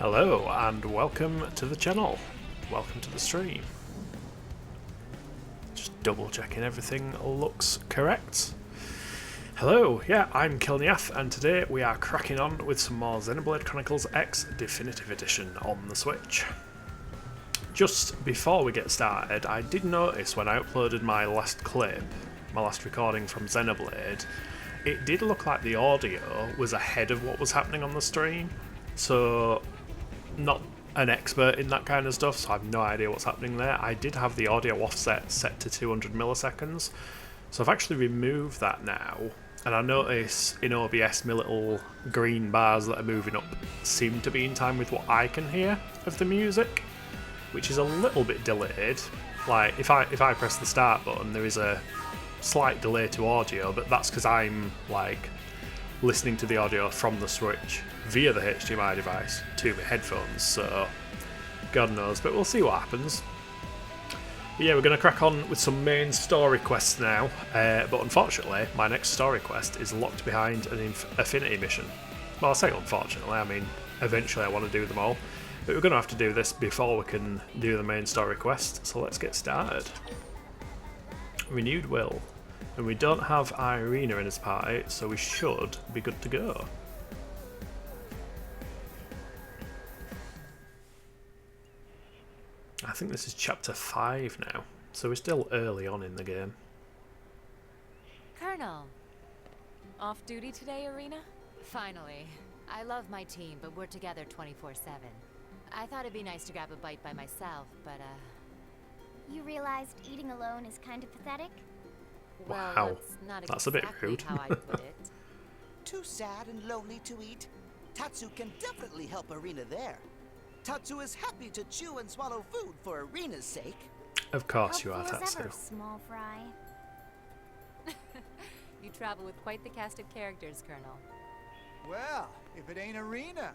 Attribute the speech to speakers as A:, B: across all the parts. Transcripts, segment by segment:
A: Hello and welcome to the channel. Welcome to the stream. Just double checking everything looks correct. Hello, yeah, I'm Kilniath and today we are cracking on with some more Xenoblade Chronicles X Definitive Edition on the Switch. Just before we get started, I did notice when I uploaded my last clip, my last recording from Xenoblade, it did look like the audio was ahead of what was happening on the stream. So, not an expert in that kind of stuff, so I have no idea what's happening there. I did have the audio offset set to 200 milliseconds, so I've actually removed that now, and I notice in OBS my little green bars that are moving up seem to be in time with what I can hear of the music, which is a little bit delayed. Like, if I press the start button, there is a slight delay to audio, but that's because I'm, like, listening to the audio from the Switch via the HDMI device to my headphones, so God knows, but we'll see what happens. But yeah, we're going to crack on with some main story quests now, but unfortunately my next story quest is locked behind an affinity mission. Well, I say unfortunately, I mean eventually I want to do them all, but we're going to have to do this before we can do the main story quest, so let's get started. Renewed will. And we don't have Irina in his party, so we should be good to go. I think this is chapter 5 now, so we're still early on in the game.
B: Colonel, off duty today, Irina? Finally. I love my team, but we're together 24/7. I thought it'd be nice to grab a bite by myself, but
C: You realized eating alone is kind of pathetic?
A: Wow,
B: well, that's
A: a bit
B: exactly
A: rude.
B: how I put it.
D: Too sad and lonely to eat? Tatsu can definitely help Irina there. Tatsu is happy to chew and swallow food for Irina's sake.
A: Of course you are,
C: Helpful as
A: Tatsu.
C: ever, small fry.
B: You travel with quite the cast of characters, Colonel.
E: Well, if it ain't Irina.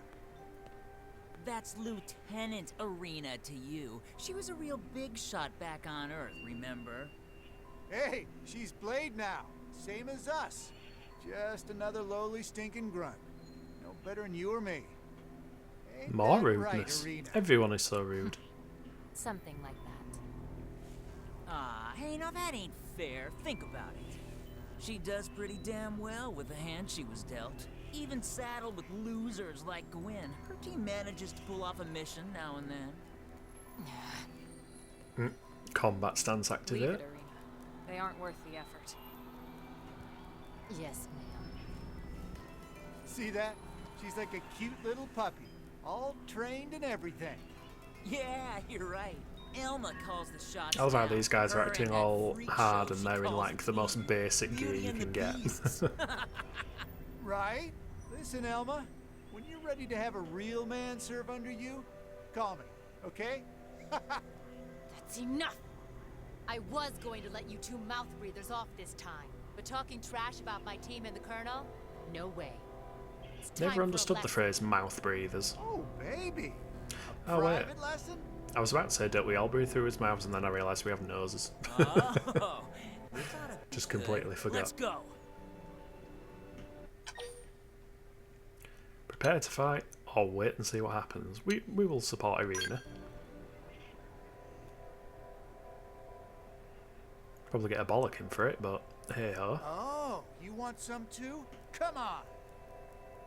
F: That's Lieutenant Irina to you. She was a real big shot back on Earth, remember?
E: Hey, she's Blade now. Same as us. Just another lowly stinking grunt. No better than you or me. Ain't
A: More
E: that
A: rudeness.
E: Right, Irina?
A: Everyone is so rude.
B: Something like that.
F: Ah, hey, now that ain't fair. Think about it. She does pretty damn well with the hand she was dealt. Even saddled with losers like Gwen, her team manages to pull off a mission now and then.
A: Combat stance
B: Leave
A: activate.
B: it, Irina. They aren't worth the effort. Yes, ma'am.
E: See that? She's like a cute little puppy. All trained and everything.
F: Yeah, you're right. Elma calls the shots.
A: I love how
F: now.
A: these guys are
F: Her
A: acting
F: and that
A: all
F: freak
A: hard
F: show
A: and
F: she
A: they're in
F: calls
A: like the most
F: Eve.
A: basic gear
F: Beauty
A: you
F: and
A: can
F: the
A: get.
F: Beast.
E: Right? Listen, Elma. When you're ready to have a real man serve under you, call me, okay?
B: That's enough! I was going to let you two mouth breathers off this time, but talking trash about my team and the Colonel? No way. It's time for
A: Never
B: a
A: understood the
B: lesson.
A: phrase mouth breathers.
E: Oh, baby. A
A: Oh, wait.
E: private lesson?
A: I was about to say, don't we all breathe through his mouths, and then I realised we have noses.
F: Oh, we gotta be
A: Just
F: good.
A: completely forgot.
F: Let's go.
A: Prepare to fight, or wait and see what happens. We will support Irina. Probably get a bollocking for it, but hey ho.
E: Oh, you want some too? Come on.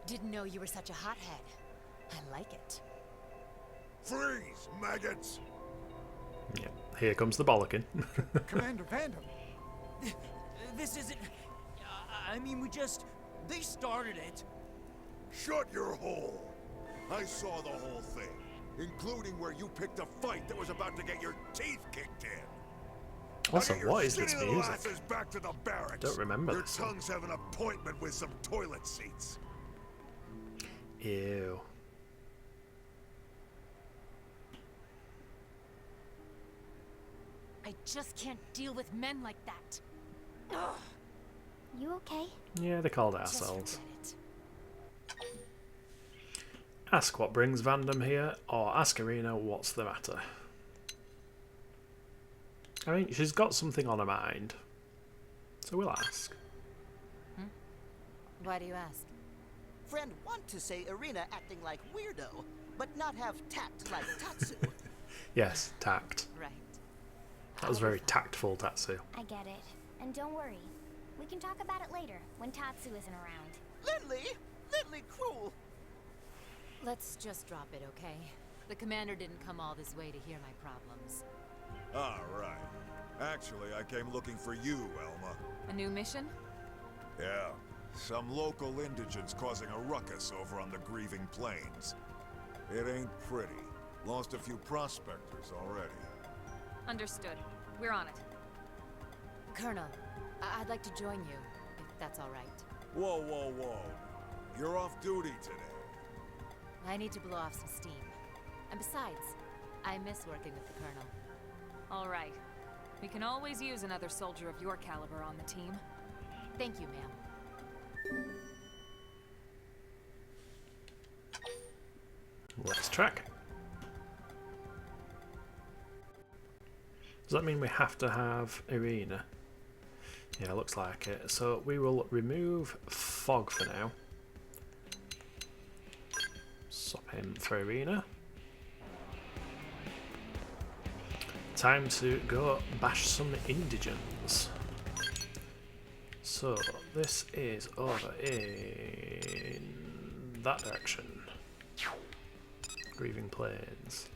B: Didn't know you were such a hothead. I like it.
G: Freeze, maggots!
A: Yeah, here comes the bollocking.
E: Commander Vandam.
F: This isn't... I mean, they started it.
G: Shut your hole! I saw the whole thing, including where you picked a fight that was about to get your teeth kicked in.
A: Also,
G: Now get your
A: what is this
G: skinny little
A: music?
G: asses back to the barracks.
A: Don't remember
G: Your
A: this one.
G: tongues have an appointment with some toilet seats.
A: Ew.
B: I just can't deal with men like that. Ugh,
C: You okay?
A: Yeah, they called it
B: just
A: ourselves.
B: forget it.
A: Ask what brings Vandam here, or ask Irina what's the matter. I mean, she's got something on her mind, so we'll ask.
B: Why do you ask?
D: Friend want to say Irina acting like weirdo, but not have tact like Tatsu.
A: Yes, tact.
B: Right.
A: That was very tactful, Tatsu.
C: I get it. And don't worry. We can talk about it later, when Tatsu isn't around.
D: Lindley cruel.
B: Let's just drop it, okay? The commander didn't come all this way to hear my problems.
G: Ah, right. Actually, I came looking for you, Elma.
B: A new mission?
G: Yeah. Some local indigents causing a ruckus over on the Grieving Plains. It ain't pretty. Lost a few prospectors already.
B: Understood. We're on it. Colonel, I'd like to join you, if that's all right.
G: Whoa, whoa, whoa. You're off duty today.
B: I need to blow off some steam. And besides, I miss working with the Colonel.
H: All right. We can always use another soldier of your caliber on the team.
B: Thank you, ma'am.
A: Let's track. Does that mean we have to have arena? Yeah, looks like it. So we will remove fog for now. Swap him for arena. Time to go bash some indigents. So this is over in that direction. Grieving Plains.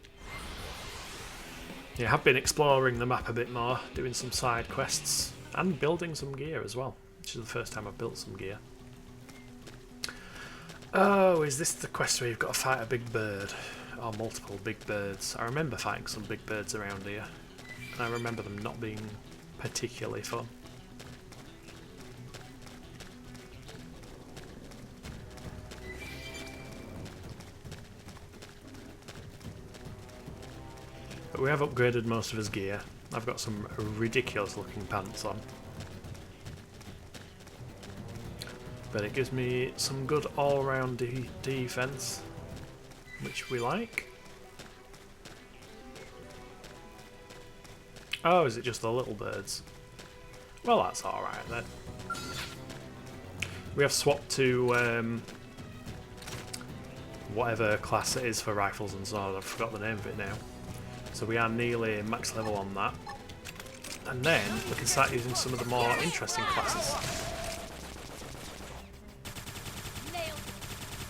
A: Yeah, I have been exploring the map a bit more, doing some side quests, and building some gear as well, which is the first time I've built some gear. Oh, is this the quest where you've got to fight a big bird? Or multiple big birds? I remember fighting some big birds around here, and I remember them not being particularly fun. But we have upgraded most of his gear. I've got some ridiculous looking pants on. But it gives me some good all-round defense, which we like. Oh, is it just the little birds? Well, that's alright then. We have swapped to whatever class it is for rifles and swords. I've forgot the name of it now. So we are nearly max level on that. And then we can start using some of the more interesting classes.
B: Nailed it.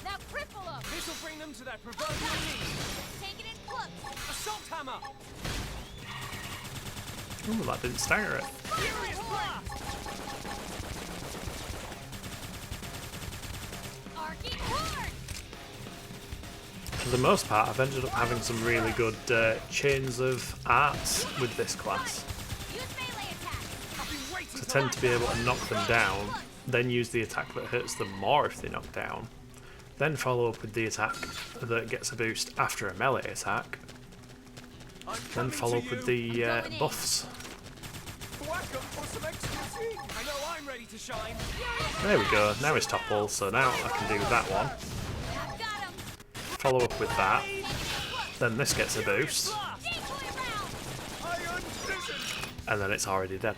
B: Now cripple them.
I: This'll bring them to that proverbial knee.
B: Take it in close.
I: Assault hammer.
A: Ooh, that didn't stagger it.
I: Furious blast.
B: Arcing horn.
A: For the most part, I've ended up having some really good chains of arts with this class.
B: Use melee attack.
I: I've been waiting
A: To tend to be able to knock them down, then use the attack that hurts them more if they knock down, then follow up with the attack that gets a boost after a melee attack, then follow up with the buffs.
I: Whack 'em for some ecstasy. I know I'm ready to shine.
A: There we go, now it's topple, so now I can do that one.
B: Got him.
A: Follow up with that, then this gets a boost,
I: Iron vision.
A: and then it's already dead.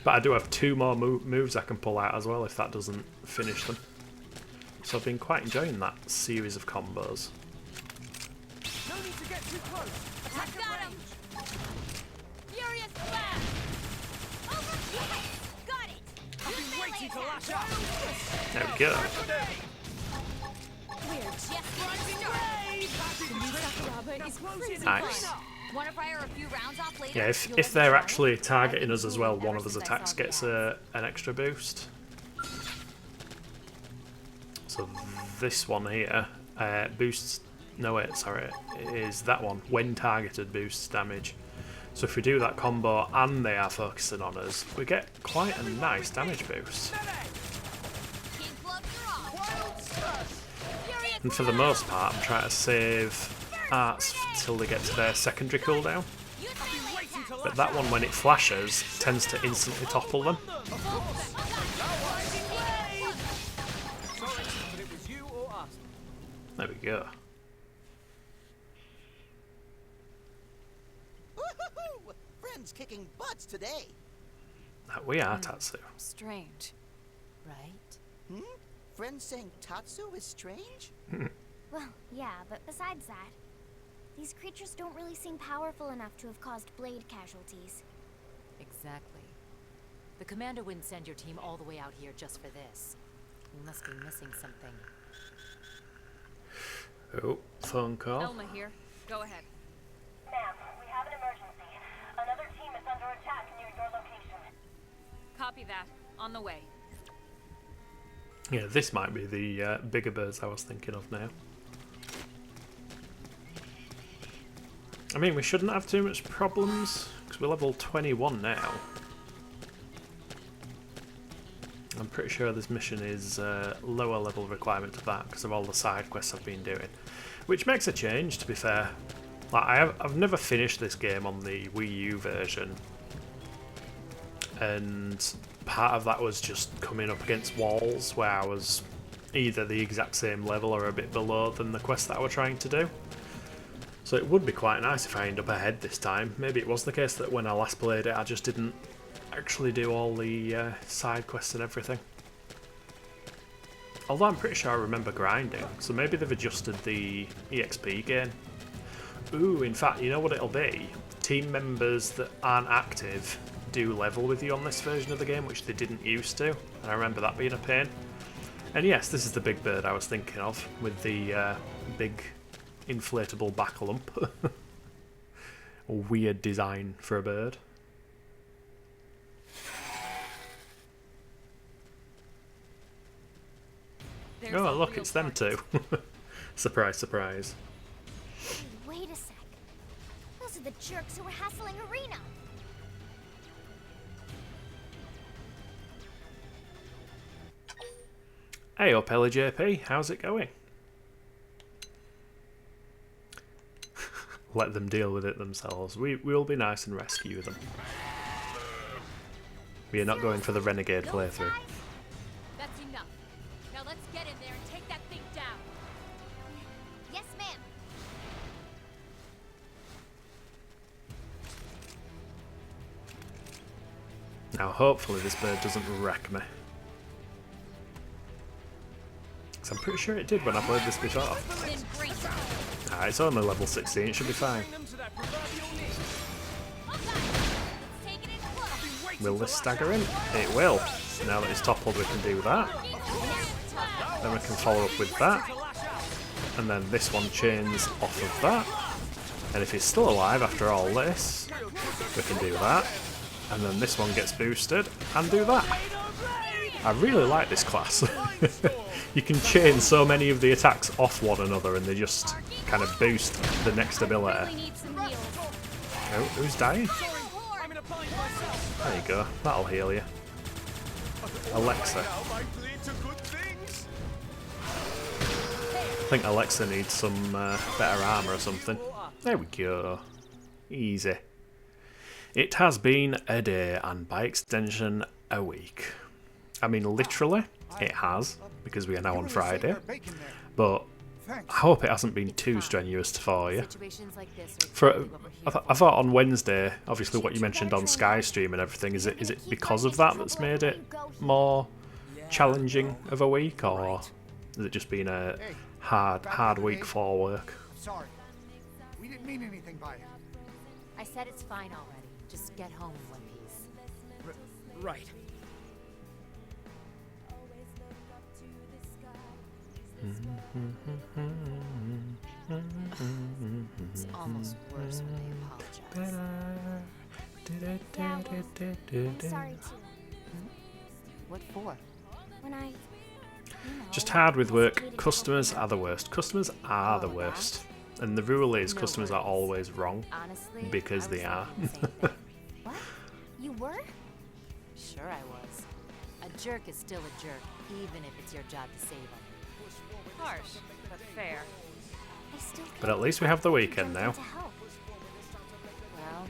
A: But I do have two more moves I can pull out as well if that doesn't finish them. So I've been quite enjoying that series of combos.
I: No need to get too close. Attack
B: Got
I: at
B: him.
I: range.
B: Furious blast. Over. Got it.
I: I've been waiting to lash out.
A: There we go.
B: We're just getting started. The new Sakuraba is crazy
A: Nice.
B: fun. Want to fire a few rounds off later?
A: Yeah, if they're actually targeting us as well, one of his attacks gets an extra boost. So this one here boosts. No wait, sorry, it is that one. When targeted, boosts damage. So if we do that combo and they are focusing on us, we get quite a nice damage boost.
B: King gloves are off. Furious
A: And for the most part, I'm trying to save arts till they get to their secondary cooldown.
B: Use melee attack.
A: But that one, when it flashes, tends to instantly topple them.
I: Sorry, but it was you or us.
A: There we go.
D: Woohoo! Friends kicking butts today.
A: That we are, Tatsu.
B: Strange, right?
D: Hmm? Friends saying Tatsu is strange?
C: Well, yeah, but besides that, these creatures don't really seem powerful enough to have caused blade casualties.
B: Exactly. The commander wouldn't send your team all the way out here just for this. You must be missing something.
A: Oh, phone call.
H: Elma here. Go ahead.
J: Ma'am, we have an emergency. Another team is under attack near your location.
H: Copy that. On the way.
A: Yeah, this might be the bigger birds I was thinking of now. I mean, we shouldn't have too much problems, because we're level 21 now. I'm pretty sure this mission is lower level requirement to that, because of all the side quests I've been doing. Which makes a change, to be fair. Like, I've never finished this game on the Wii U version. And part of that was just coming up against walls where I was either the exact same level or a bit below than the quest that I was trying to do. So it would be quite nice if I end up ahead this time. Maybe it was the case that when I last played it I just didn't actually do all the side quests and everything. Although I'm pretty sure I remember grinding, so maybe they've adjusted the EXP gain. Ooh, in fact, you know what it'll be? Team members that aren't active do level with you on this version of the game, which they didn't used to, and I remember that being a pain. And yes, this is the big bird I was thinking of, with the big inflatable back lump. A weird design for a bird. Oh, look, it's them too. Surprise, surprise.
C: Hey, wait a sec. Those are the jerks who were hassling Arena.
A: Hey up, LJP, how's it going? Let them deal with it themselves. We'll be nice and rescue them. We are not going for the renegade playthrough.
B: That's enough. Now let's get in there and take that thing down.
C: Yes, ma'am.
A: Now hopefully this bird doesn't wreck me. I'm pretty sure it did when I played this before. Ah, it's only level 16, it should be fine. Will this stagger in? It will. Now that it's toppled we can do that. Then we can follow up with that. And then this one chains off of that. And if he's still alive after all this, we can do that. And then this one gets boosted and do that. I really like this class. You can chain so many of the attacks off one another and they just kind of boost the next ability. Oh, who's dying? There you go, that'll heal you. Alexa. I think Alexa needs some better armour or something. There we go. Easy. It has been a day and by extension a week. I mean literally it has, because we are now on Friday, but I hope it hasn't been too strenuous for you. I thought on Wednesday, obviously what you mentioned on Skystream and everything, is it because of that that's made it more challenging of a week, or has it just been a hard week for work?
E: Sorry. We didn't mean anything by it.
B: I said it's fine already. Just get home in one piece.
I: Right.
B: It's almost worse when they apologize.
C: Yeah, well, I'm sorry too.
B: What for?
C: When I...
A: Just hard with work. Customers are the worst. Customers are the worst. And the rule is customers are always wrong.
B: Honestly,
A: Because they are.
C: What? You were?
B: Sure I was. A jerk is still a jerk, even if it's your job to save him.
H: Harsh, but fair.
C: I still
A: But at least we have the weekend now.
B: Well,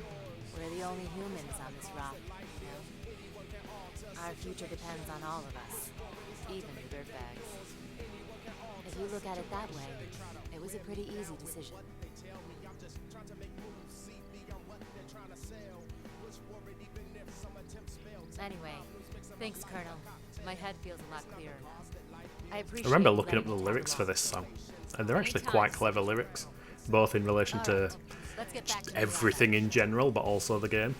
B: we're the only humans on this rock, you know? Our future depends on all of us, even the dirtbags. If you look at it that way, it was a pretty easy decision. Anyway, thanks, Colonel. My head feels a lot clearer now.
A: I remember looking up the lyrics for this song, and they're actually quite clever lyrics, both in relation to just everything in general, but also the game.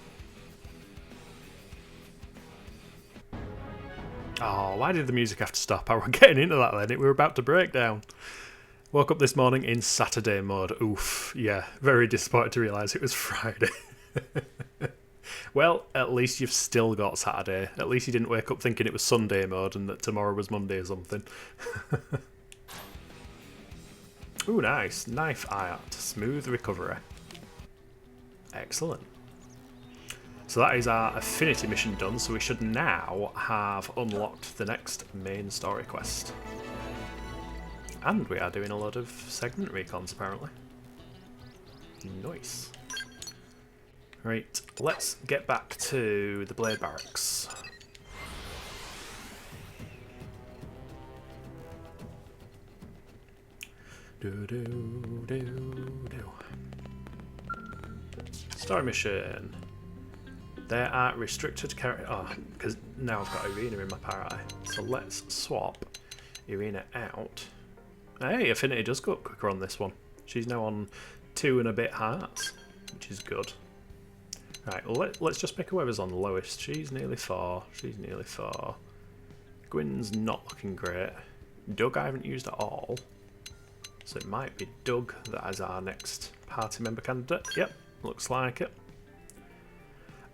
A: Oh, why did the music have to stop? I was getting into that then, we were about to break down. Woke up this morning in Saturday mode. Oof, yeah, very disappointed to realise it was Friday. Well, at least you've still got Saturday. At least you didn't wake up thinking it was Sunday mode and that tomorrow was Monday or something. Ooh, nice. Knife art. Smooth recovery. Excellent. So that is our affinity mission done, so we should now have unlocked the next main story quest. And we are doing a lot of segment recons, apparently. Nice. Right, let's get back to the Blade Barracks. Story mission. There are restricted characters. Oh, because now I've got Irina in my party. So let's swap Irina out. Hey, Affinity does go up quicker on this one. She's now on 2 and a bit hearts, which is good. Right, let's just pick whoever's on the lowest. She's nearly 4. She's nearly 4. Gwyn's not looking great. Doug I haven't used at all. So it might be Doug that is our next party member candidate. Yep, looks like it.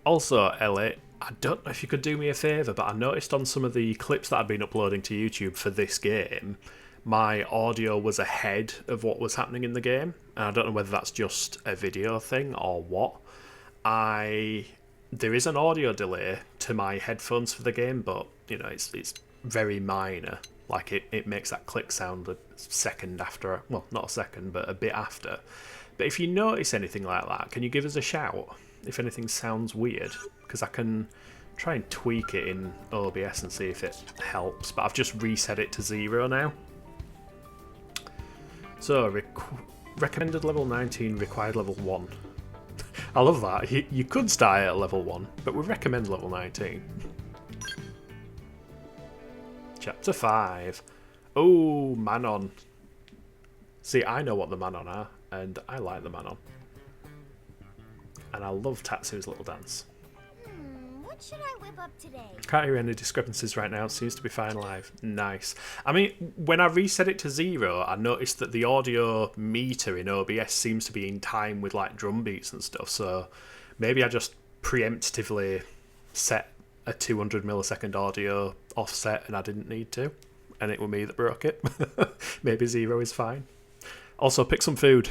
A: Also, Ellie, I don't know if you could do me a favour, but I noticed on some of the clips that I'd been uploading to YouTube for this game, my audio was ahead of what was happening in the game. And I don't know whether that's just a video thing or what. There is an audio delay to my headphones for the game, but you know it's very minor. Like it makes that click sound a second after, well, not a second, but a bit after. But if you notice anything like that, can you give us a shout if anything sounds weird? Because I can try and tweak it in OBS and see if it helps. But I've just reset it to 0 now. So recommended level 19, required level 1. I love that. You could start at level 1, but we recommend level 19. Chapter 5. Oh, Manon. See, I know what the Manon are, and I like the Manon. And I love Tatsu's little dance.
C: What should I whip up today?
A: Can't hear any discrepancies right now. It seems to be fine live. Nice. I mean, when I reset it to 0, I noticed that the audio meter in OBS seems to be in time with like drum beats and stuff. So maybe I just preemptively set a 200 millisecond audio offset and I didn't need to. And it was me that broke it. Maybe 0 is fine. Also, pick some food.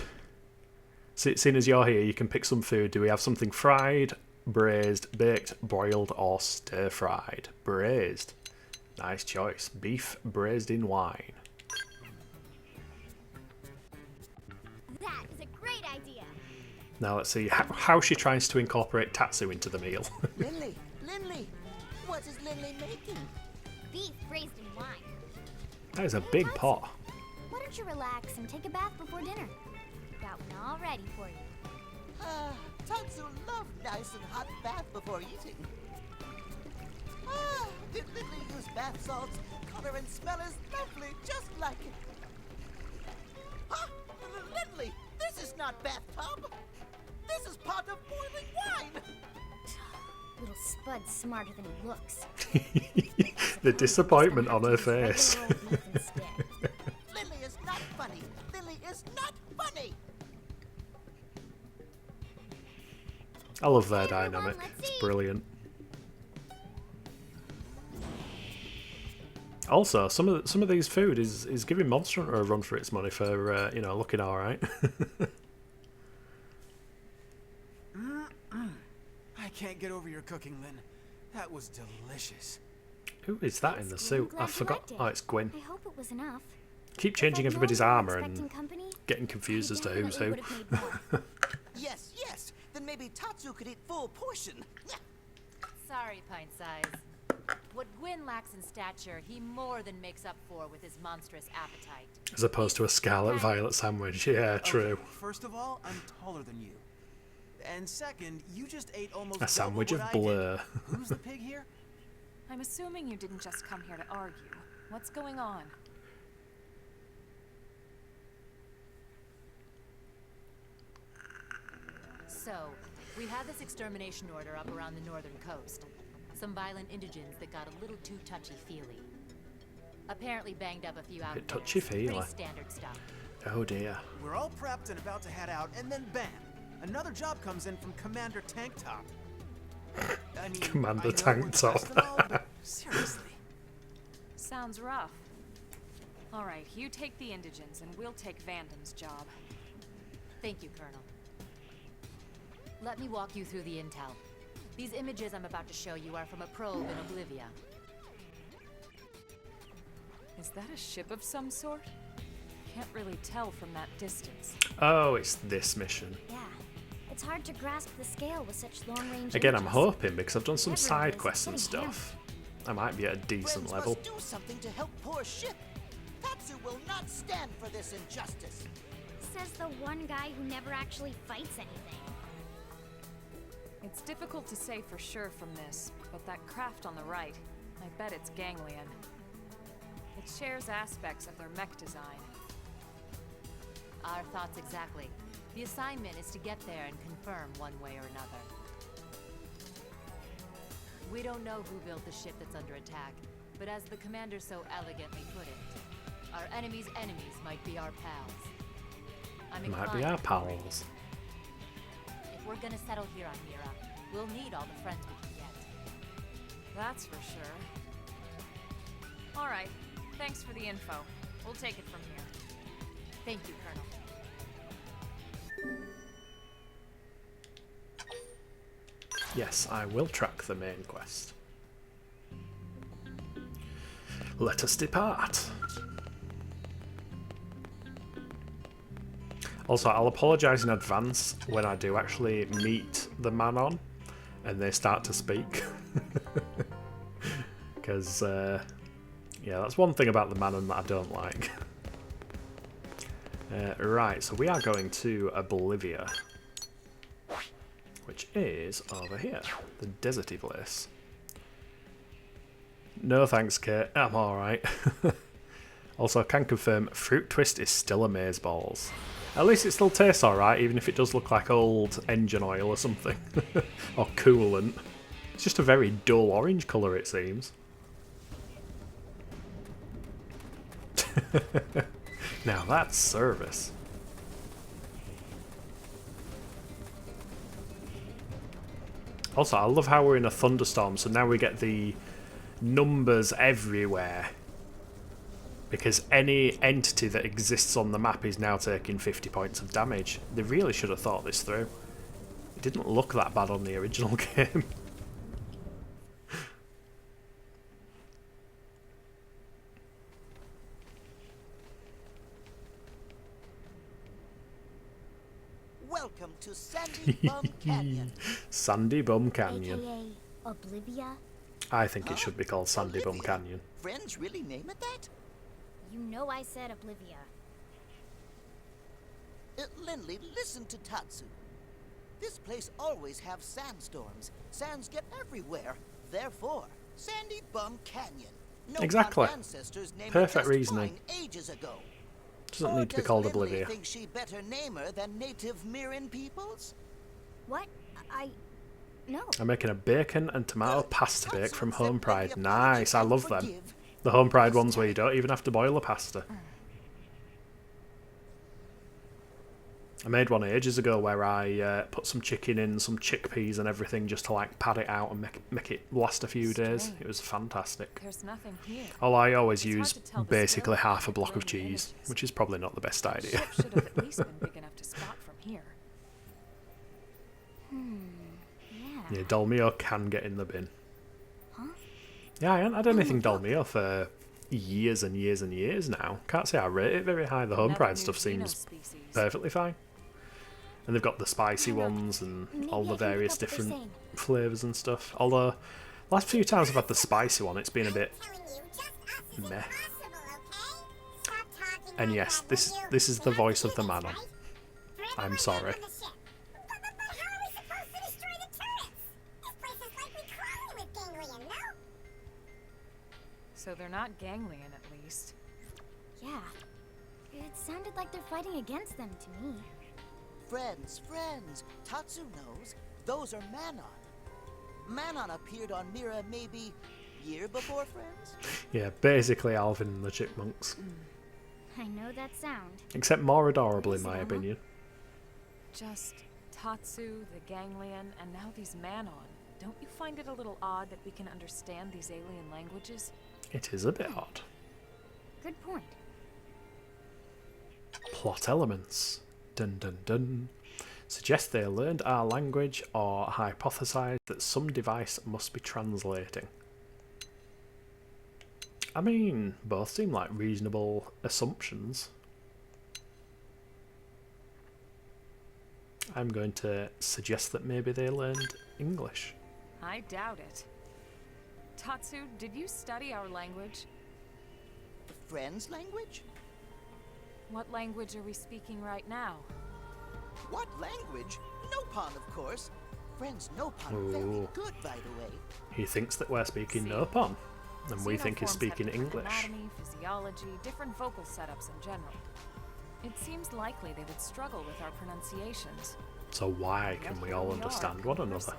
A: Seeing as you're here, you can pick some food. Do we have something fried, braised, baked, broiled, or stir-fried? Braised. Nice choice. Beef braised in wine.
C: That is a great idea.
A: Now let's see how she tries to incorporate Tatsu into the meal.
D: Lindley, what is Lindley making?
C: Beef braised in wine.
A: That is a big pot.
C: Why don't you relax and take a bath before dinner? Got one all ready for you.
D: Tatsu loved nice and hot bath before eating. Did Lindley use bath salts? Color and smell is lovely, just like it. Lindley, this is not bathtub. This is pot of boiling wine.
C: Little Spud's smarter than he looks.
A: The disappointment on her face.
D: Lindley is not funny. Lindley is not funny.
A: I love their dynamic. It's brilliant. Also, some of these food is giving Monster Hunter a run for its money for you know, looking all right.
I: I can't get over your cooking, Lynn. That was delicious.
A: Who is that in the suit? I forgot. Oh, it's Gwyn.
C: I hope it was enough.
A: Keep changing everybody's armor and getting confused as to who's who.
D: Yes. Then maybe Tatsu could eat full portion.
B: Sorry, pint size. What Gwyn lacks in stature, he more than makes up for with his monstrous appetite.
A: As opposed to a Scarlet Violet sandwich. Yeah, true.
I: Okay, first of all, I'm taller than you. And second, you just ate almost
A: a sandwich of
I: what
A: blur.
I: I did. Who's the pig here?
H: I'm assuming you didn't just come here to argue. What's going on?
B: So, we had this extermination order up around the northern coast. Some violent indigents that got a little too touchy-feely. Apparently banged up a few outfits.
A: touchy-feely.
B: Pretty standard stuff.
A: Oh dear.
I: We're all prepped and about to head out, and then bam! Another job comes in from Commander Tank Top. I mean,
A: Commander
I: I know
A: Tank
I: we're the
A: Top.
I: best and all, but seriously.
H: Sounds rough. Alright, you take the indigents and we'll take Vandam's job.
B: Thank you, Colonel. Let me walk you through the intel. These images I'm about to show you are from a probe in Oblivia.
H: Is that a ship of some sort? Can't really tell from that distance.
A: Oh, it's this mission.
C: Yeah. It's hard to grasp the scale with such long-range
A: Again, I'm
C: images.
A: hoping because I've done some
C: Whatever it
A: side
C: is,
A: quests and
C: it's pretty
A: stuff. I might be at a decent
D: Friends
A: level.
D: must do something to help poor ship. Tatsu will not stand for this injustice.
C: Says the one guy who never actually fights anything.
H: It's difficult to say for sure from this, but that craft on the right, I bet it's ganglion. It shares aspects of their mech design.
B: Our thoughts exactly. The assignment is to get there and confirm one way or another. We don't know who built the ship that's under attack, but as the commander so elegantly put it, our enemy's enemies might be our pals. I'm
A: Might be
B: inclined
A: our
B: to agree.
A: pals.
B: If we're gonna settle here on Mira, we'll need all the friends we can get.
H: That's for sure. Alright, thanks for the info. We'll take it from here.
B: Thank you, Colonel.
A: Yes, I will track the main quest. Let us depart. Also, I'll apologise in advance when I do actually meet the Manon and they start to speak. Because, yeah, that's one thing about the Manon that I don't like. Right, so we are going to Oblivia, which is over here, the deserty place. No thanks, Kate. I'm alright. Also, I can confirm Fruit Twist is still amazeballs. At least it still tastes alright, even if it does look like old engine oil or something. Or coolant. It's just a very dull orange colour, it seems. Now that's service. Also, I love how we're in a thunderstorm, so now we get the numbers everywhere. Because any entity that exists on the map is now taking 50 points of damage. They really should have thought this through. It didn't look that bad on the original game.
D: Welcome to Sandy Bum Canyon.
A: Sandy Bum Canyon.
C: AKA Oblivia.
A: I think it should be called Sandy Bum
D: Olivia?
A: Canyon.
D: Friends really name it that?
C: You know I said Oblivia.
D: Lindley, listen to Tatsu. This place always have sandstorms. Sands get everywhere. Therefore, Sandy Bum Canyon. No
A: Exactly.
D: ancestors named
A: Perfect
D: it just
A: reasoning.
D: fine ages ago.
A: Doesn't
D: Or
A: need to be
D: does
A: called
D: Lindley
A: Oblivia.
D: think she better name her than native Miran peoples?
C: What? No.
A: I'm making a bacon and tomato pasta bake from Home Pride. Nice, I love them.
D: Forgive.
A: The Home Pride ones where you don't even have to boil the pasta. I made one ages ago where I put some chicken in, some chickpeas and everything just to like pad it out and make it last a few days. It was fantastic.
H: There's nothing here.
A: Although I always
H: It's hard
A: use
H: to tell the
A: basically
H: scale
A: half a
H: of
A: block of
H: the grainy
A: cheese,
H: images.
A: which is probably not the best
H: The
A: idea.
H: ship should have at least been big enough to spot from here.
C: Yeah.
A: Yeah, Dolmio can get in the bin.
C: Huh?
A: Yeah, I haven't had anything Dolmio for years and years and years now. Can't say I rate it very high. The Home
H: Another
A: Pride
H: new
A: stuff
H: Xeno
A: seems
H: species.
A: perfectly fine. And they've got the spicy ones and all the various different flavours and stuff. Although, last few times I've had the spicy one, it's been a bit meh. And yes, this is the voice of the Manon. I'm sorry.
H: So they're not ganglion, at least.
C: Yeah. It sounded like they're fighting against them to me.
D: Friends, friends. Tatsu knows. Those are Manon. Manon appeared on Mira maybe year before Friends?
A: Yeah, basically Alvin and the Chipmunks.
C: I know that sound.
A: Except more adorable in my opinion.
H: Just Tatsu, the Ganglion, and now these Manon. Don't you find it a little odd that we can understand these alien languages?
A: It is a bit odd.
C: Good point.
A: Plot elements. Dun dun dun. Suggest they learned our language or hypothesize that some device must be translating. I mean, both seem like reasonable assumptions. I'm going to suggest that maybe they learned English.
H: I doubt it. Tatsu, did you study our language?
D: The Friends language?
H: What language are we speaking right now?
D: What language? Nopon, of course. Friends Nopon very good, by the way.
A: He thinks that we're speaking Nopon, and we think he's speaking English.
H: Anatomy, physiology, different vocal setups in general. It seems likely they would struggle with our pronunciations.
A: So why can we all understand one another?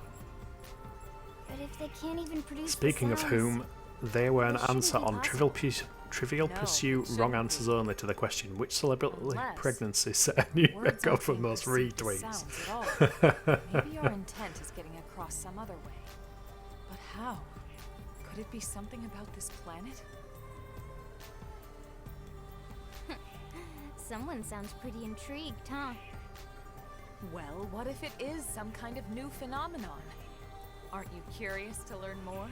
C: But if they can't even produce
A: Speaking of whom, they were an answer on Trivial Pursuit, wrong answers only to the question, which celebrity pregnancy set a new record for most retweets?
H: Maybe our intent is getting across some other way. But how? Could it be something about this planet?
C: Someone sounds pretty intrigued, huh?
H: Well, what if it is some kind of new phenomenon? Aren't you curious to learn more?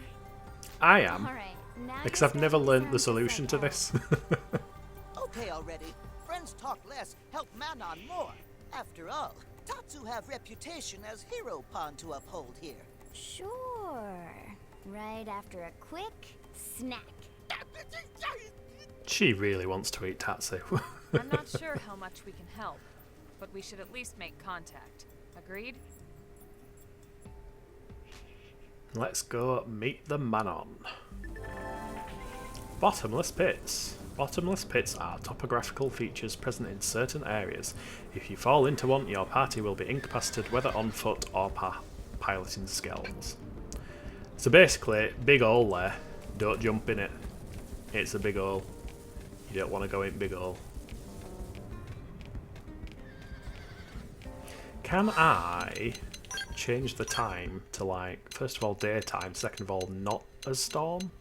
A: I am.
C: Alright, now
A: Because I've never learnt the solution to this.
D: Okay already. Friends talk less, help Manon more. After all, Tatsu have reputation as hero pawn to uphold here.
C: Sure. Right after a quick snack.
A: She really wants to eat Tatsu.
H: I'm not sure how much we can help, but we should at least make contact. Agreed?
A: Let's go meet the Manon. Bottomless pits. Bottomless pits are topographical features present in certain areas. If you fall into one, your party will be incapacitated whether on foot or piloting skells. So basically, big hole there. Don't jump in it. It's a big hole. You don't want to go in big hole. Can I change the time to, like, first of all daytime, second of all not a storm?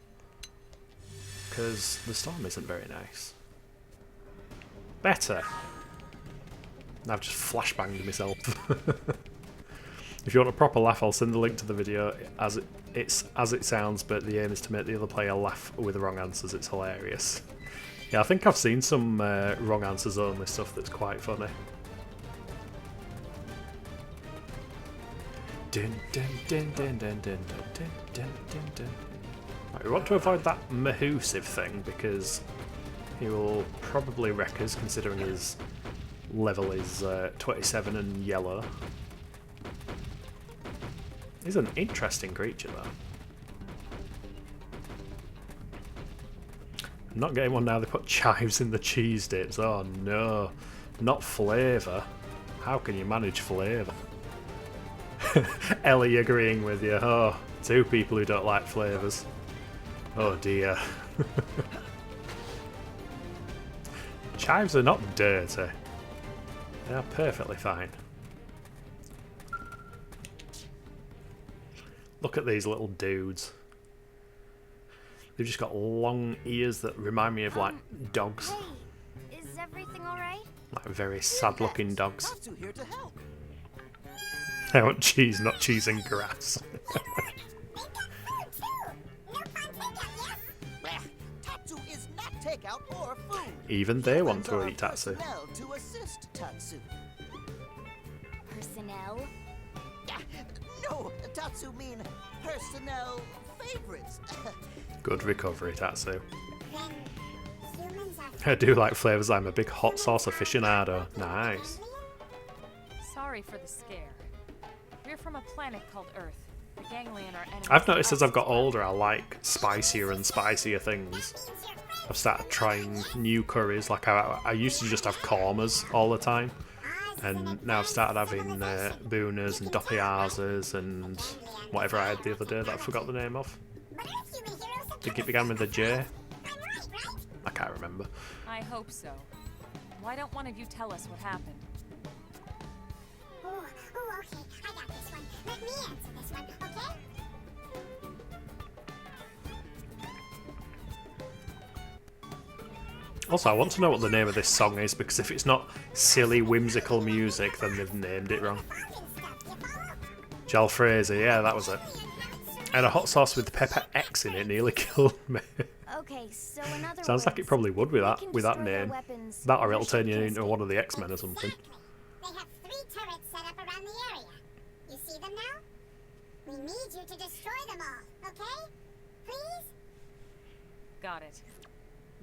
A: Because the storm isn't very nice. Better. I've just flashbanged myself. If you want a proper laugh, I'll send the link to the video as it sounds, but the aim is to make the other player laugh with the wrong answers. It's hilarious. Yeah, I think I've seen some wrong answers only stuff that's quite funny. Dun, dun, dun, dun, dun, dun, dun, dun, dun, dun. Right, we want to avoid that Mahusive thing because he will probably wreck us considering his level is 27 and yellow. He's an interesting creature though. I'm not getting one now, they put chives in the cheese dips. Oh no, not flavour. How can you manage flavour? Ellie agreeing with you. Oh, two people who don't like flavours. Oh dear. Chives are not dirty. They are perfectly fine. Look at these little dudes. They've just got long ears that remind me of like dogs.
C: Hey, is everything alright?
A: Like very sad looking dogs.
D: Tatsu here to help.
A: I want cheese, not cheese and grass.
D: Tatsu is not takeout or food.
A: Even they want to eat Tatsu.
D: Personnel to assist Tatsu.
C: Personnel?
D: No, Tatsu mean personnel favorites.
A: Good recovery, Tatsu. I do like flavours. I'm a big hot sauce aficionado. Nice.
H: Sorry for the scare. We're from a planet called Earth. The Ganglion are enemies.
A: I've noticed as I've got older, I like spicier and spicier things. I've started trying new curries. Like I used to just have kormas all the time, And now I've started having Booners and Doppiazers and whatever I had the other day that I forgot the name of. I think it began with a J. I can't remember.
H: I hope so. Why don't one of you tell us what happened?
C: Oh, okay. I got this one. Let me answer this one, okay?
A: Also, I want to know what the name of this song is, because if it's not silly, whimsical music, then they've named it wrong. Jalfrezi, yeah, that was it. And a hot sauce with pepper X in it nearly killed me.
C: Okay, so in other
A: Sounds like it
C: words,
A: probably would with
C: we
A: that
C: can
A: name.
C: destroy their weapons
A: That or
C: or
A: it'll turn you
C: ship
A: into
C: to
A: one of the
C: escape.
A: X-Men or something.
C: They have 3 turrets set up around the area. You see them now? We need you to destroy them all, okay? Please?
H: Got it.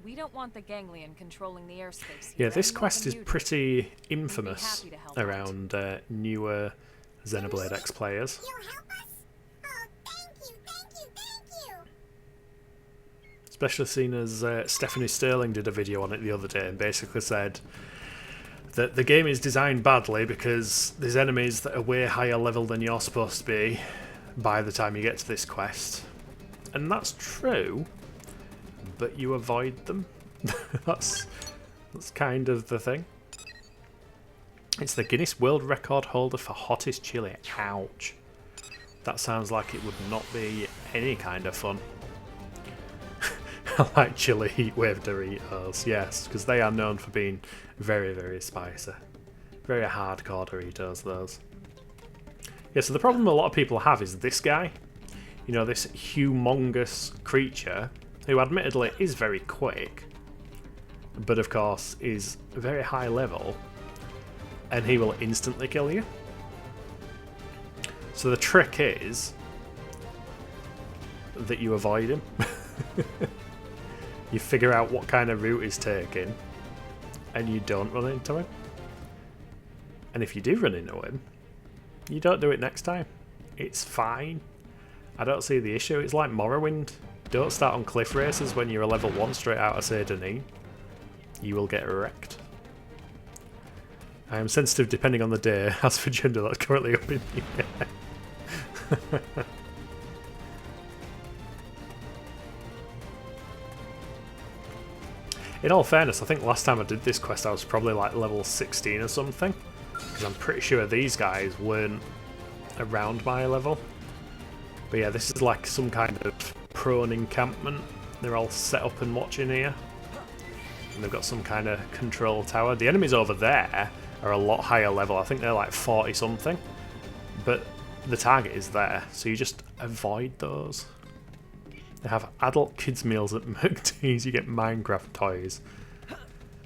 H: We don't want the ganglion controlling the airspace
A: Yeah,
H: here
A: this
H: any more
A: quest
H: than
A: is
H: you do.
A: pretty infamous
H: happy to help out.
A: around newer Xenoblade X players.
C: You'll help us? Oh, thank you, thank you, thank you!
A: Especially seen as Stephanie Sterling did a video on it the other day and basically said that the game is designed badly because there's enemies that are way higher level than you're supposed to be by the time you get to this quest. And that's true, but you avoid them. that's kind of the thing. It's the Guinness World Record holder for hottest chili. Ouch. That sounds like it would not be any kind of fun. I like chili heatwave Doritos, yes, because they are known for being very, very spicy. Very hardcore Doritos, those. Yeah, so the problem a lot of people have is this guy. You know, this humongous creature, who admittedly is very quick, but of course is very high level, and he will instantly kill you. So the trick is that you avoid him. You figure out what kind of route he's taking, and you don't run into him. And if you do run into him, you don't do it next time. It's fine. I don't see the issue. It's like Morrowind. Don't start on cliff races when you're a level 1 straight out of Saint Denis. You will get wrecked. I am sensitive depending on the day. As for gender, that's currently up in the air. In all fairness, I think last time I did this quest I was probably like level 16 or something, because I'm pretty sure these guys weren't around my level. But yeah, this is like some kind of prone encampment. They're all set up and watching here. And they've got some kind of control tower. The enemies over there are a lot higher level. I think they're like 40 something. But the target is there, so you just avoid those. They have adult kids meals at McDee's. You get Minecraft toys.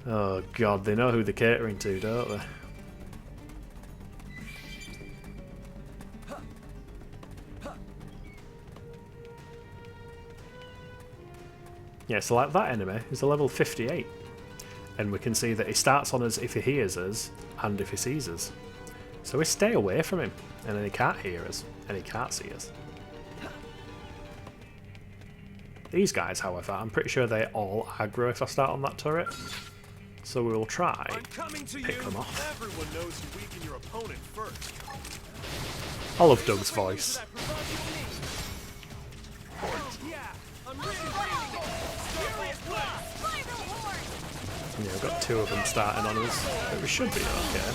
A: Oh god, they know who they're catering to, don't they? Yeah, so like that enemy is a level 58. And we can see that he starts on us if he hears us and if he sees us. So we stay away from him, and then he can't hear us, and he can't see us. These guys, however, I'm pretty sure they all aggro if I start on that turret. So we will try pick them off.
G: Everyone knows you weaken your opponent first.
A: I love Doug's voice. Yeah, we've got 2 of them starting on us, but we should be okay.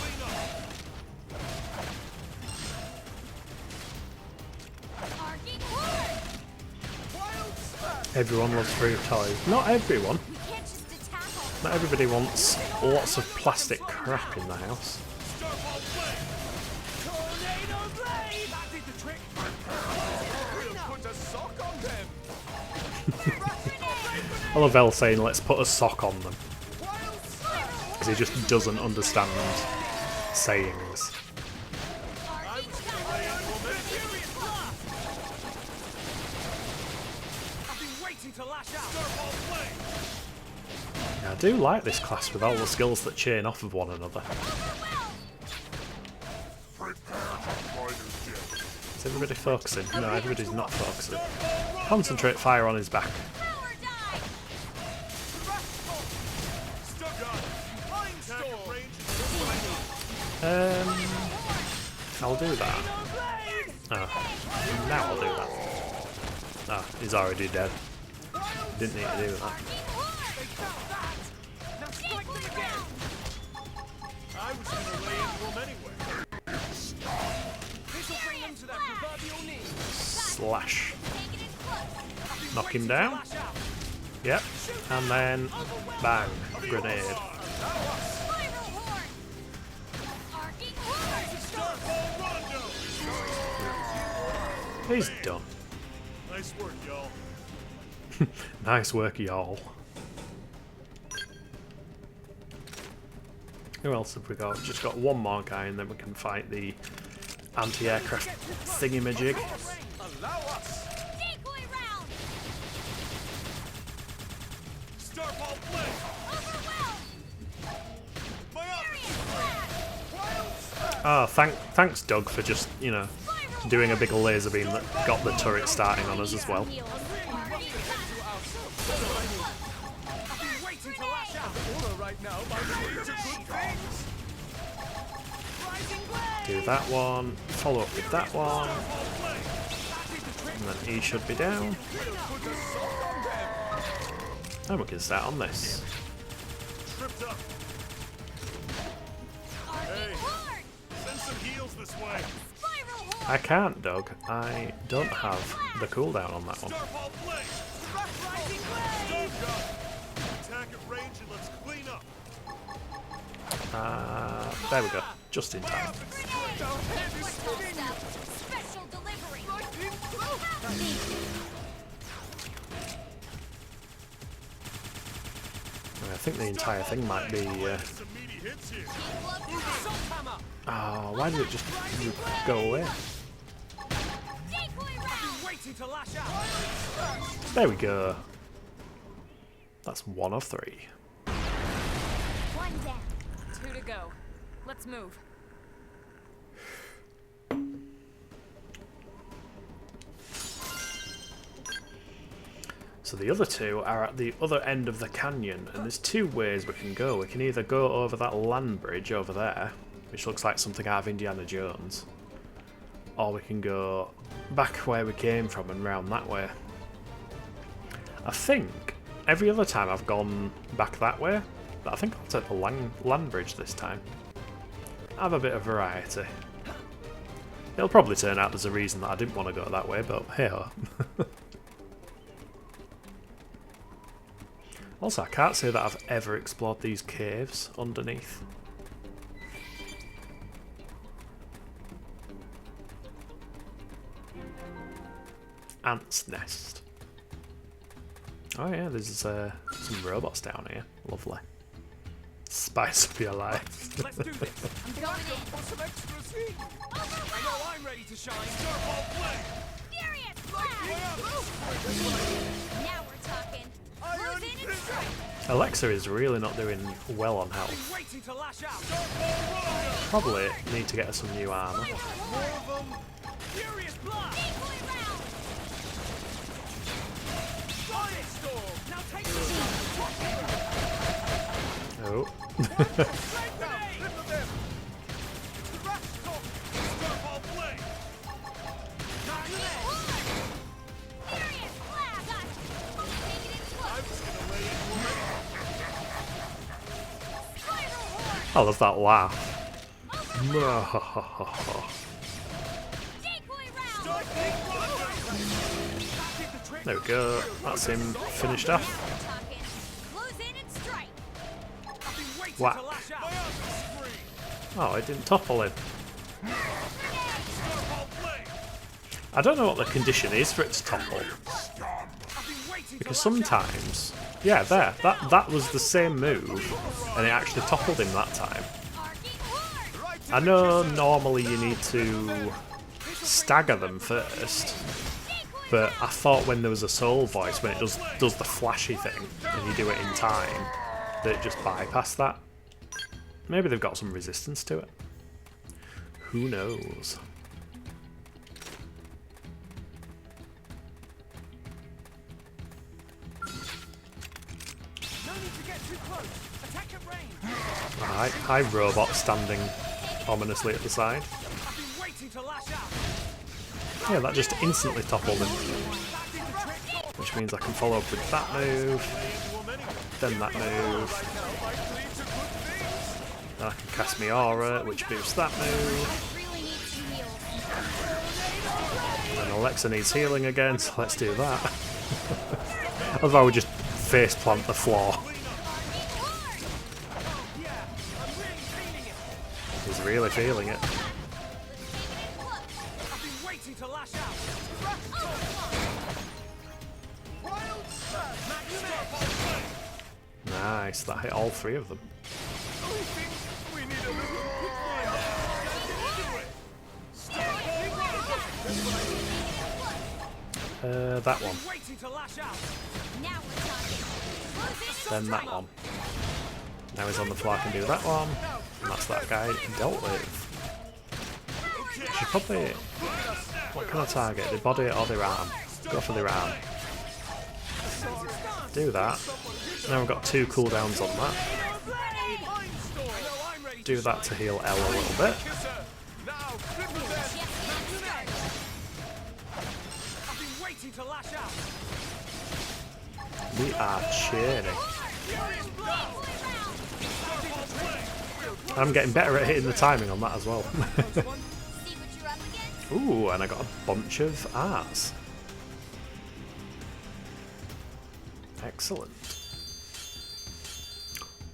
A: Everyone loves fruit toys. Not everyone. Not everybody wants lots of plastic crap in the house. I love Elle saying, let's put a sock on them. Because he just doesn't understand sayings. Yeah, I do like this class with all the skills that chain off of one another. Is everybody focusing? No, everybody's not focusing. Concentrate fire on his back. I'll do that. Oh, now I'll do that. Ah, he's already dead. Didn't need to do that.
K: I was gonna lay into him anyway. This'll bring them to their proverbial knees.
A: Slash. Knock him down. Yep. And then bang. Grenade. He's done.
K: Nice work, y'all.
A: Nice work, y'all. Who else have we got? We've just got one more guy and then we can fight the anti-aircraft thingamajig.
K: Allow us.
C: Decoy round!
K: Starfall play.
C: Overwhelmed!
A: Oh, thanks Doug for just, you know, doing a big laser beam that got the turret starting on us as well. Do that one, follow up with that one, and then he should be down. And we can start on this.
K: Tripped up. Hey, send some heals this way.
A: I can't, Doug. I don't have the cooldown on that one.
K: Starfall play. Attack at range and let's clean up.
A: There we go. Just in time.
C: Special delivery!
A: I think the entire thing might be...
K: Some meaty hits here.
A: Oh, why did it just go away?
K: Waiting to lash out.
A: There we go. That's 1 of 3.
C: One down.
H: 2 to go. Let's move.
A: So the other two are at the other end of the canyon, and there's 2 ways we can go. We can either go over that land bridge over there, which looks like something out of Indiana Jones, or we can go back where we came from and round that way. I think every other time I've gone back that way, but I think I'll take the land bridge this time. Have a bit of variety. It'll probably turn out there's a reason that I didn't want to go that way, but hey-ho. Also, I can't say that I've ever explored these caves underneath. Ant's nest. Oh yeah, there's some robots down here. Lovely. Spice up your life.
K: Let's do this.
C: I'm going in.
K: For some extra heat. I know I'm ready to shine. Starfall play.
C: Furious blast! Now we're talking. Close in and strike.
A: Alexa is really not doing well on health.
K: Waiting to lash out.
A: Probably need to get her some new armor.
K: More of them. Furious blast.
C: Decoy round!
K: Firestorm. Now take the
A: Oh.
K: Starfall play.
C: Furious blast! Got it. Take it in
K: I
C: close.
K: was gonna lay into him.
C: Spiral horn!
A: I love that laugh.
C: Decoy round!
A: There we go. That's him finished off.
C: We're talking. Close in and strike.
A: Whack. Oh, it didn't topple him. I don't know what the condition is for it to topple. Because sometimes... Yeah, there. That was the same move. And it actually toppled him that time.
C: Arcing horn!
A: I know normally you need to stagger them first. But I thought when there was a soul voice, when it does the flashy thing, and you do it in time, that it just bypassed that. Maybe they've got some resistance to it. Who knows?
K: No need to get too close. Attack at range.
A: Hi robot standing ominously at the side.
K: I've been waiting to lash out.
A: Yeah, that just instantly toppled him. Which means I can follow up with that move, then that move. Then I can cast my aura, which boosts that move. And Alexa needs healing again, so let's do that. Otherwise I would just face plant the floor. He's really feeling it.
K: I've been waiting to lash out.
A: Nice, that hit all three of them. That one. Then that one. Now he's on the floor, I can do that one. And that's that guy dealt with. Should probably... What can I target? The body or the arm? Go for the arm. Do that. Now we've got 2 cooldowns on that. Do that to heal L a little bit. We are chaining. I'm getting better at hitting the timing on that as well. Ooh, and I got a bunch of arts. Excellent.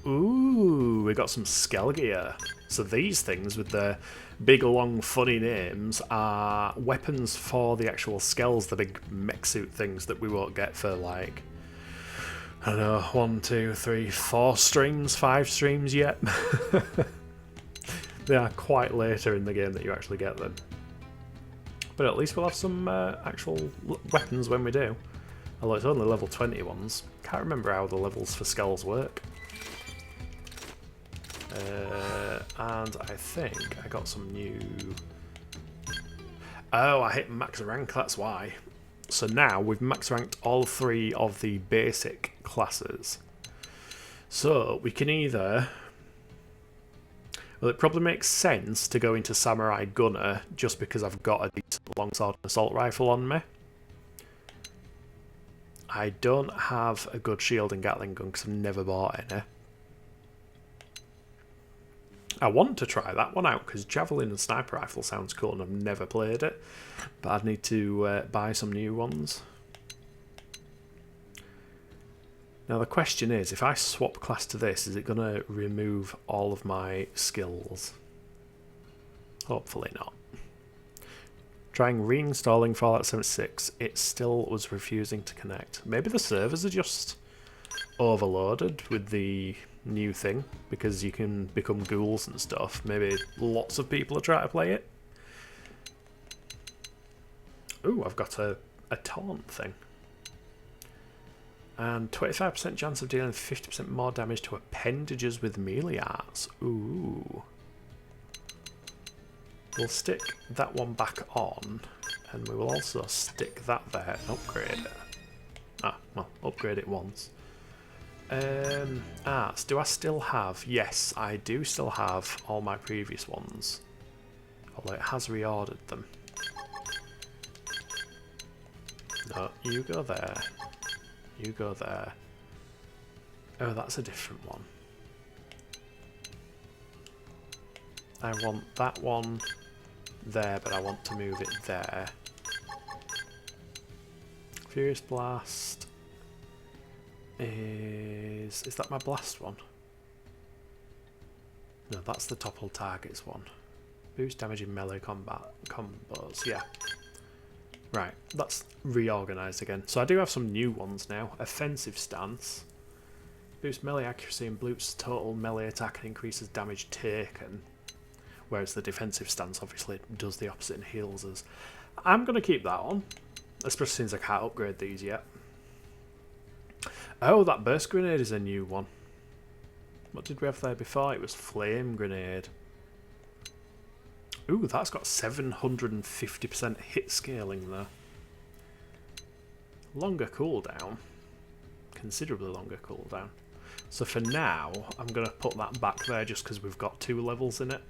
A: Ooh, we got some Skell gear. So these things with their big, long, funny names are weapons for the actual Skells, the big mech suit things that we won't get for like, I don't know, 1, 2, 3, 4 streams, 5 streams yet. They are quite later in the game that you actually get them. But at least we'll have some actual weapons when we do. Although it's only level 20 ones. Can't remember how the levels for Skells work. And I think I got some new... Oh, I hit max rank, that's why. So now we've max ranked all 3 of the basic classes. So we can either... Well, it probably makes sense to go into Samurai Gunner just because I've got a decent longsword and assault rifle on me. I don't have a good shield and Gatling gun because I've never bought any. I want to try that one out because Javelin and Sniper Rifle sounds cool and I've never played it. But I'd need to buy some new ones. Now the question is, if I swap class to this, is it going to remove all of my skills? Hopefully not. Trying reinstalling Fallout 76, it still was refusing to connect. Maybe the servers are just overloaded with the new thing, because you can become ghouls and stuff. Maybe lots of people are trying to play it. Ooh, I've got a taunt thing. And 25% chance of dealing 50% more damage to appendages with melee arts. Ooh. We'll stick that one back on, and we will also stick that there and upgrade it. Ah, well, upgrade it once. Arts, do I still have? Yes, I do still have all my previous ones. Although it has reordered them. No, you go there. You go there. Oh, that's a different one. I want that one there, but I want to move it there. Furious Blast is that my blast one? No, that's the topple targets one. Boost damage in melee combat combos, yeah. Right, that's reorganised again. So I do have some new ones now. Offensive Stance. Boosts melee accuracy and boosts total melee attack and increases damage taken. Whereas the defensive stance obviously does the opposite and heals us. I'm going to keep that on. Especially since I can't upgrade these yet. Oh, that burst grenade is a new one. What did we have there before? It was flame grenade. Ooh, that's got 750% hit scaling there. Longer cooldown. Considerably longer cooldown. So for now, I'm going to put that back there just because we've got 2 levels in it.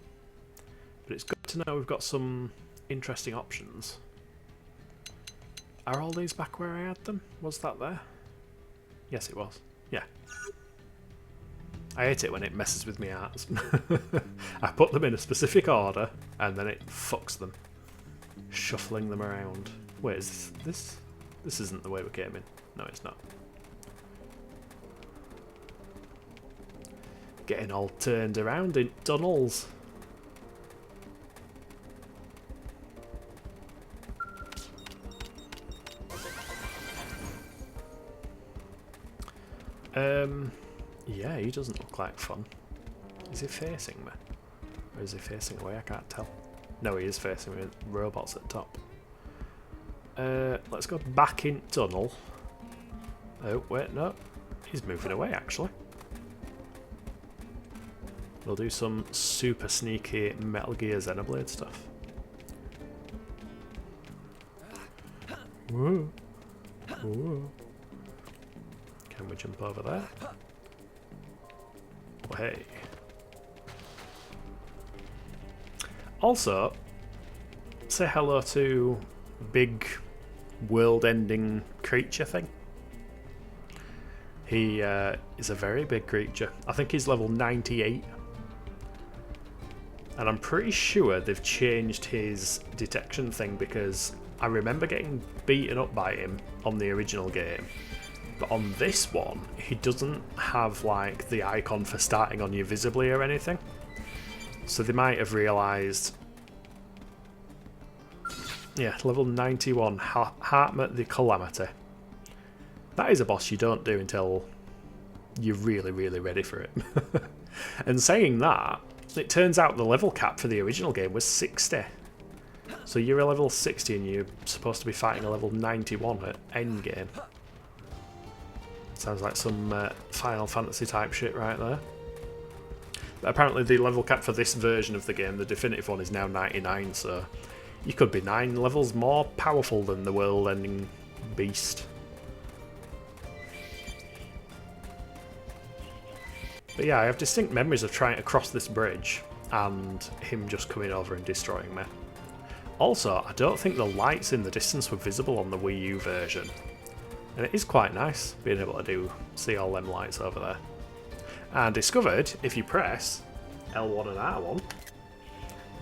A: But it's good to know we've got some interesting options. Are all these back where I had them? Was that there? Yes, it was. Yeah. I hate it when it messes with my arts. I put them in a specific order and then it fucks them. Shuffling them around. Wait, is this? This isn't the way we came in. No, it's not. Getting all turned around in tunnels. Yeah, he doesn't look like fun. Is he facing me? Or is he facing away? I can't tell. No, he is facing me. Robots at the top. Let's go back in tunnel. Oh, wait, no. He's moving away, actually. We'll do some super sneaky Metal Gear Xenoblade stuff. Whoa. Whoa. Can we jump over there? Oh, hey. Also, say hello to big world-ending creature thing. He is a very big creature. I think he's level 98. And I'm pretty sure they've changed his detection thing because I remember getting beaten up by him on the original game. But on this one, he doesn't have like the icon for starting on you visibly or anything. So they might have realised... Yeah, level 91, Hartmut the Calamity. That is a boss you don't do until you're really, really ready for it. And saying that, it turns out the level cap for the original game was 60. So you're a level 60 and you're supposed to be fighting a level 91 at endgame. Sounds like some Final Fantasy type shit right there. But apparently the level cap for this version of the game, the definitive one, is now 99, so you could be 9 levels more powerful than the world-ending beast. But yeah, I have distinct memories of trying to cross this bridge and him just coming over and destroying me. Also, I don't think the lights in the distance were visible on the Wii U version. And it is quite nice being able to see all them lights over there. And discovered, if you press L1 and R1, it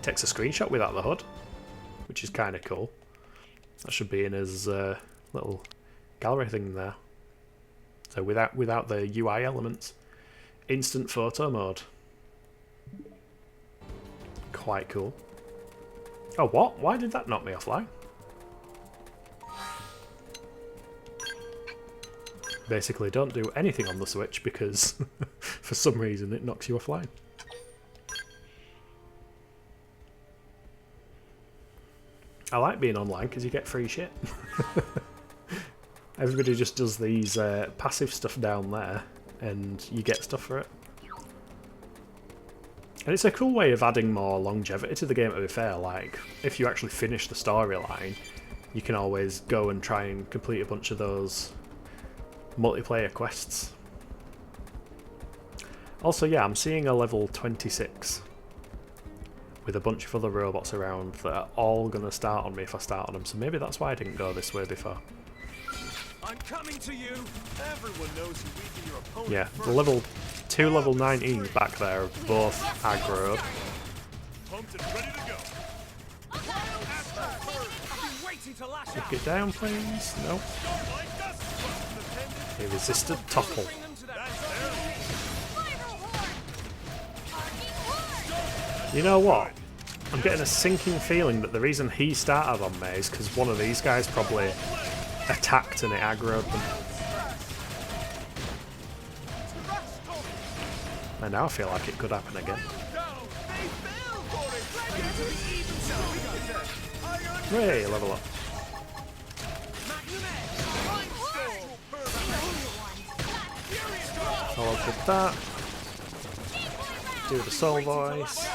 A: takes a screenshot without the HUD, which is kind of cool. That should be in his little gallery thing there. So without the UI elements. Instant photo mode. Quite cool. Oh, what? Why did that knock me offline? Basically, don't do anything on the Switch because for some reason it knocks you offline. I like being online because you get free shit. Everybody just does these passive stuff down there and you get stuff for it. And it's a cool way of adding more longevity to the game, to be fair. Like, if you actually finish the storyline, you can always go and try and complete a bunch of those multiplayer quests. Also, yeah, I'm seeing a level 26 with a bunch of other robots around that are all going to start on me if I start on them, so maybe that's why I didn't go this way before.
K: I'm coming to you. Everyone knows you weaken your opponent.
A: Yeah, the level 2 level 19 back there are both aggroed.
K: Pumped and ready to go. I've been waiting to lash out.
A: Get down, please. No. He resisted topple. You know what? I'm getting a sinking feeling that the reason he started on me is because one of these guys probably attacked and it aggroed them. And now I feel like it could happen again. Hey, level up. Follow up with that. Do the soul voice.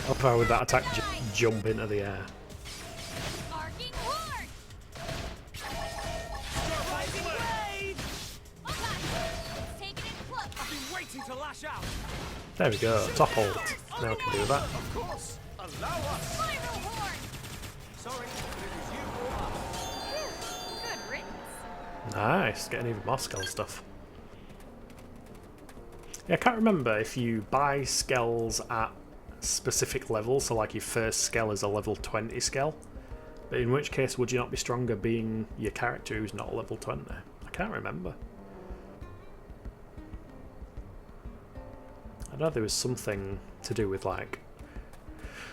A: How far would that attack jump into the air?
K: to lash out.
A: There we go, top hold. Now we can do that.
K: Of course. Allow us.
H: Spiral horn!
K: Sorry, but it was you or us.
H: Good riddance.
A: Nice, getting even more skull stuff. Yeah, I can't remember if you buy skells at specific levels, so like your first skell is a level 20 skell, but in which case would you not be stronger being your character who's not level 20? I can't remember. I know there was something to do with like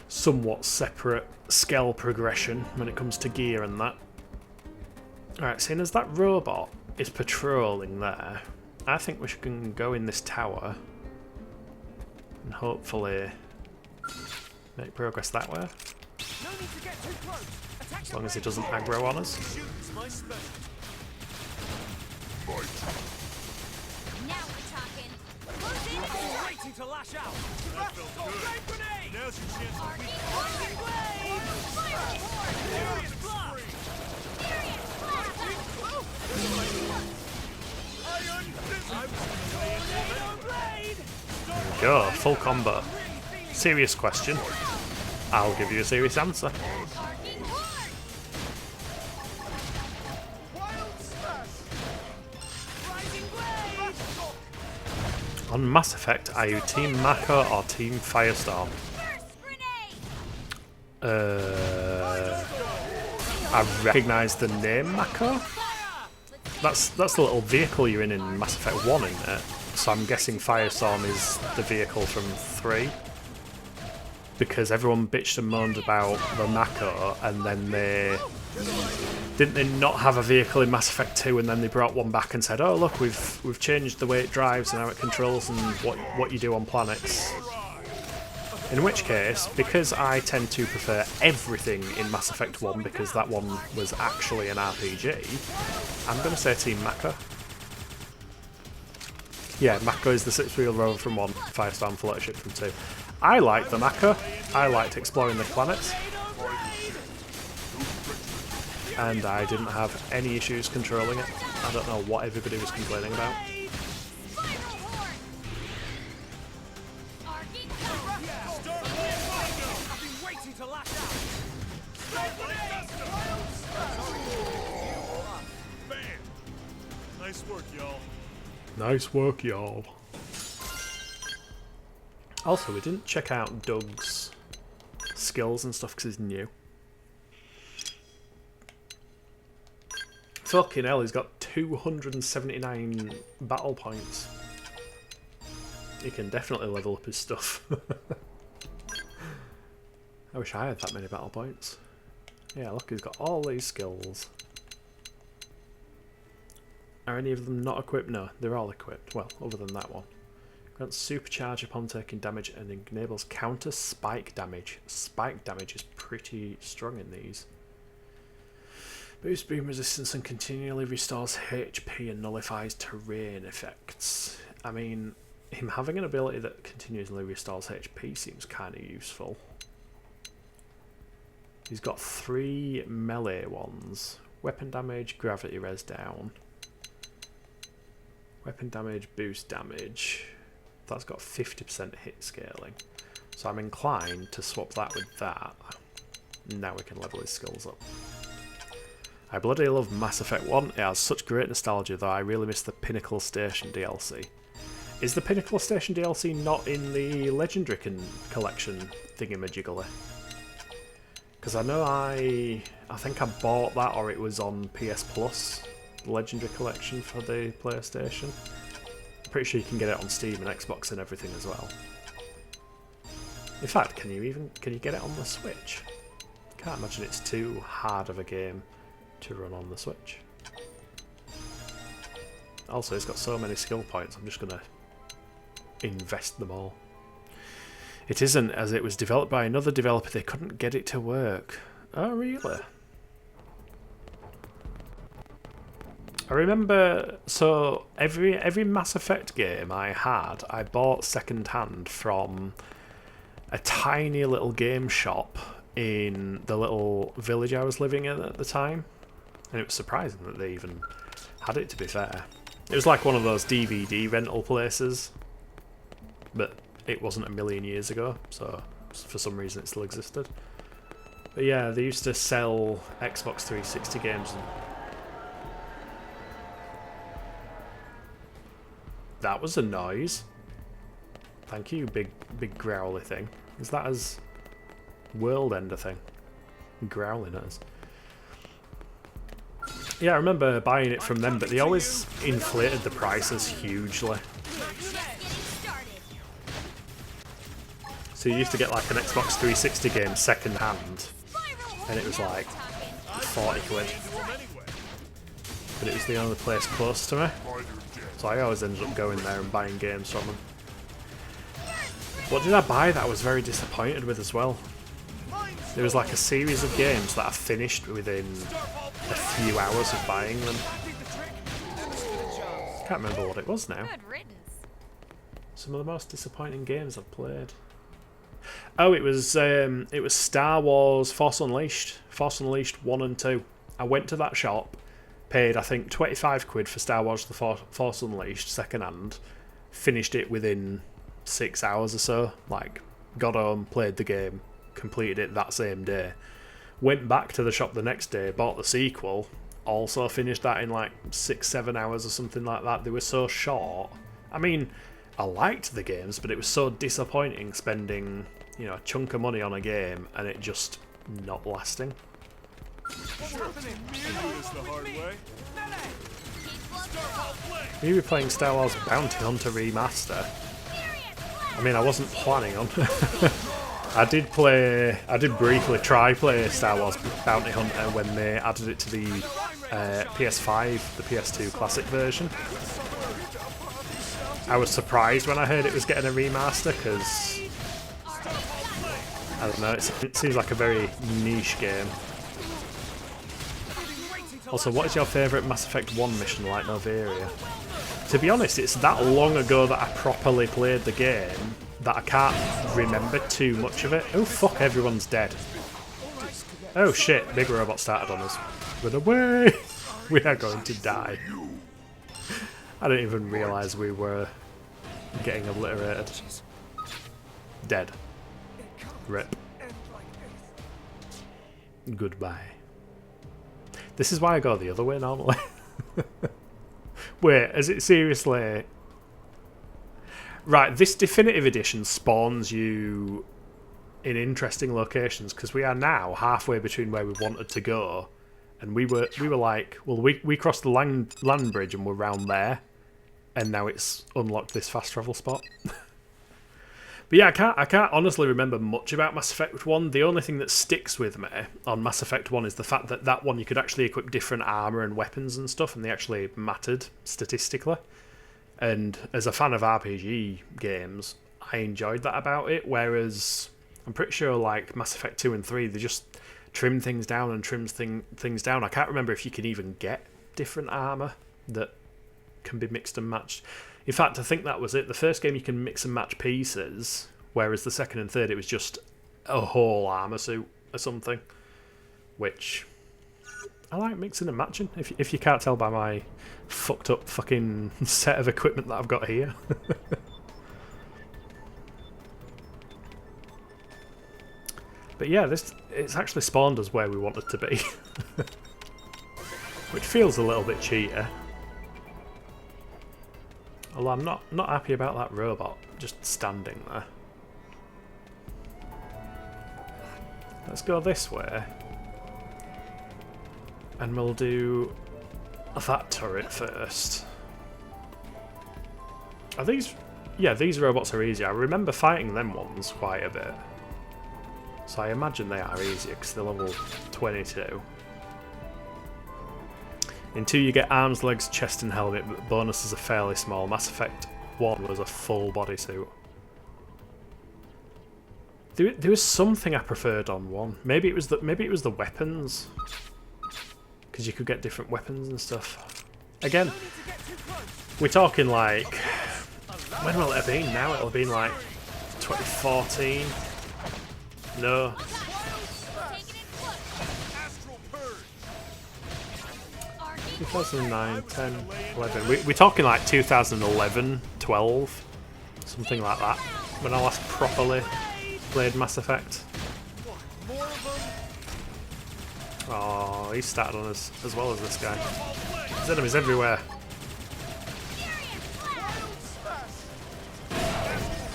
A: somewhat separate skell progression when it comes to gear and that. Alright, seeing as that robot is patrolling there, I think we can go in this tower and hopefully make progress that way.
K: No need to get too close. Attack
A: As long as he doesn't aggro on us.
K: Shoot's my specialty.
B: Now we're talking.
K: Waiting to lash out. That felt good. Grenade. Now's your chance to
B: Arcing
K: beat
B: horn!
K: Blade.
B: Spiral horn!
K: Furious blast.
B: Furious blast!
K: Iron fist. I was tornado blade.
A: There we go, full combo. Serious question. I'll give you a serious answer.
B: Arcing horn!
K: Wild smash. Rising blade.
A: On Mass Effect, are you Team Mako or Team Firestorm?
B: Burst grenade!
A: I recognise the name Mako. That's the little vehicle you're in Mass Effect 1, isn't it? So I'm guessing Firestorm is the vehicle from 3. Because everyone bitched and moaned about the Mako, and then didn't they not have a vehicle in Mass Effect 2, and then they brought one back and said, oh look, we've changed the way it drives and how it controls and what you do on planets. In which case, because I tend to prefer everything in Mass Effect 1 because that one was actually an RPG, I'm going to say Team Mako. Yeah, Mako is the 6-wheel rover from 1, 5-star floater ship from 2. I liked the Mako. I liked exploring the planets. And I didn't have any issues controlling it. I don't know what everybody was complaining about.
B: Spiral horn! Arcing horn!
K: I've been waiting to lash out. Bam. Nice work, y'all.
A: Nice work, y'all. Also, we didn't check out Doug's skills and stuff because he's new. Fucking hell, he's got 279 battle points. He can definitely level up his stuff. I wish I had that many battle points. Yeah, look, he's got all these skills. Are any of them not equipped? No, they're all equipped. Well, other than that one. Grants supercharge upon taking damage and enables counter spike damage. Spike damage is pretty strong in these. Boosts beam resistance and continually restores HP and nullifies terrain effects. I mean, him having an ability that continuously restores HP seems kind of useful. He's got 3 melee ones. Weapon damage, gravity res down. Weapon damage, boost damage. That's got 50% hit scaling. So I'm inclined to swap that with that. Now we can level his skills up. I bloody love Mass Effect 1. It has such great nostalgia, though I really miss the Pinnacle Station DLC. Is the Pinnacle Station DLC not in the Legendary collection thingamajiggle? Because I know I think I bought that, or it was on PS Plus, the Legendary collection for the PlayStation. I'm pretty sure you can get it on Steam and Xbox and everything as well. In fact, can you get it on the Switch? Can't imagine it's too hard of a game to run on the Switch. Also, it's got so many skill points, I'm just going to invest them all. It isn't, as it was developed by another developer. They couldn't get it to work. Oh, really? I remember, so every Mass Effect game I had, I bought second hand from a tiny little game shop in the little village I was living in at the time. And it was surprising that they even had it, to be fair. It was like one of those DVD rental places. but it wasn't a million years ago, so for some reason it still existed. But yeah, they used to sell Xbox 360 games. And that was a noise. Thank you, big growly thing. Is that as world ender thing? Growling at us. Yeah, I remember buying it from them, but they always inflated the prices hugely. So you used to get like an Xbox 360 game second hand, and it was like 40 quid. But it was the only place close to me, so I always ended up going there and buying games from them. What did I buy that I was very disappointed with as well? There was like a series of games that I finished within a few hours of buying them. Can't remember what it was now. Some of the most disappointing games I've played. Oh, it was Star Wars Force Unleashed. Force Unleashed 1 and 2. I went to that shop, paid I think 25 quid for Star Wars The Force Unleashed second hand, finished it within 6 hours or so. Like, got home, played the game, completed it that same day. Went back to the shop the next day, bought the sequel, also finished that in like 6-7 hours or something like that. They were so short. I mean, I liked the games, but it was so disappointing spending, you know, a chunk of money on a game and it just not lasting. You were playing Star Wars Bounty Hunter Remaster. I mean, I wasn't planning on. I did briefly try play Star Wars Bounty Hunter when they added it to the PS5, the PS2 classic version. I was surprised when I heard it was getting a remaster because, I don't know, it seems like a very niche game. Also, what is your favourite Mass Effect 1 mission like Novaria? To be honest, it's that long ago that I properly played the game that I can't remember too much of it. Oh fuck, everyone's dead. Oh shit, big robot started on us. Run away! We are going to die. I didn't even realise we were getting obliterated. Dead. Rip. Goodbye. This is why I go the other way normally. Wait, is it seriously... Right, this definitive edition spawns you in interesting locations because we are now halfway between where we wanted to go, and we were like, well, we crossed the land bridge and we're round there, and now it's unlocked this fast travel spot. But yeah, I can't honestly remember much about Mass Effect 1. The only thing that sticks with me on Mass Effect 1 is the fact that that one you could actually equip different armour and weapons and stuff, and they actually mattered statistically. And as a fan of RPG games, I enjoyed that about it, whereas I'm pretty sure like Mass Effect 2 and 3, they just trim things down and trims things down. I can't remember if you can even get different armour that can be mixed and matched. In fact, I think that was it. The first game you can mix and match pieces, whereas the second and third it was just a whole armour suit or something. Which I like mixing and matching, if you can't tell by my fucked up fucking set of equipment that I've got here. But yeah, it's actually spawned us where we wanted to be. Which feels a little bit cheater. Although I'm not happy about that robot just standing there. Let's go this way. And we'll do that turret first. Are these... Yeah, these robots are easier. I remember fighting them ones quite a bit. So I imagine they are easier because they're level 22. In 2 you get arms, legs, chest and helmet, but bonuses are fairly small. Mass Effect 1 was a full bodysuit. There was something I preferred on 1. Maybe it was the weapons. Because you could get different weapons and stuff. Again, we're talking like... When will it have been now? It'll have been like 2014. No. 2009, 10, 11. We're talking like 2011, 12. Something like that. When I last properly played Mass Effect. Oh, he started on us as well as this guy. There's enemies everywhere.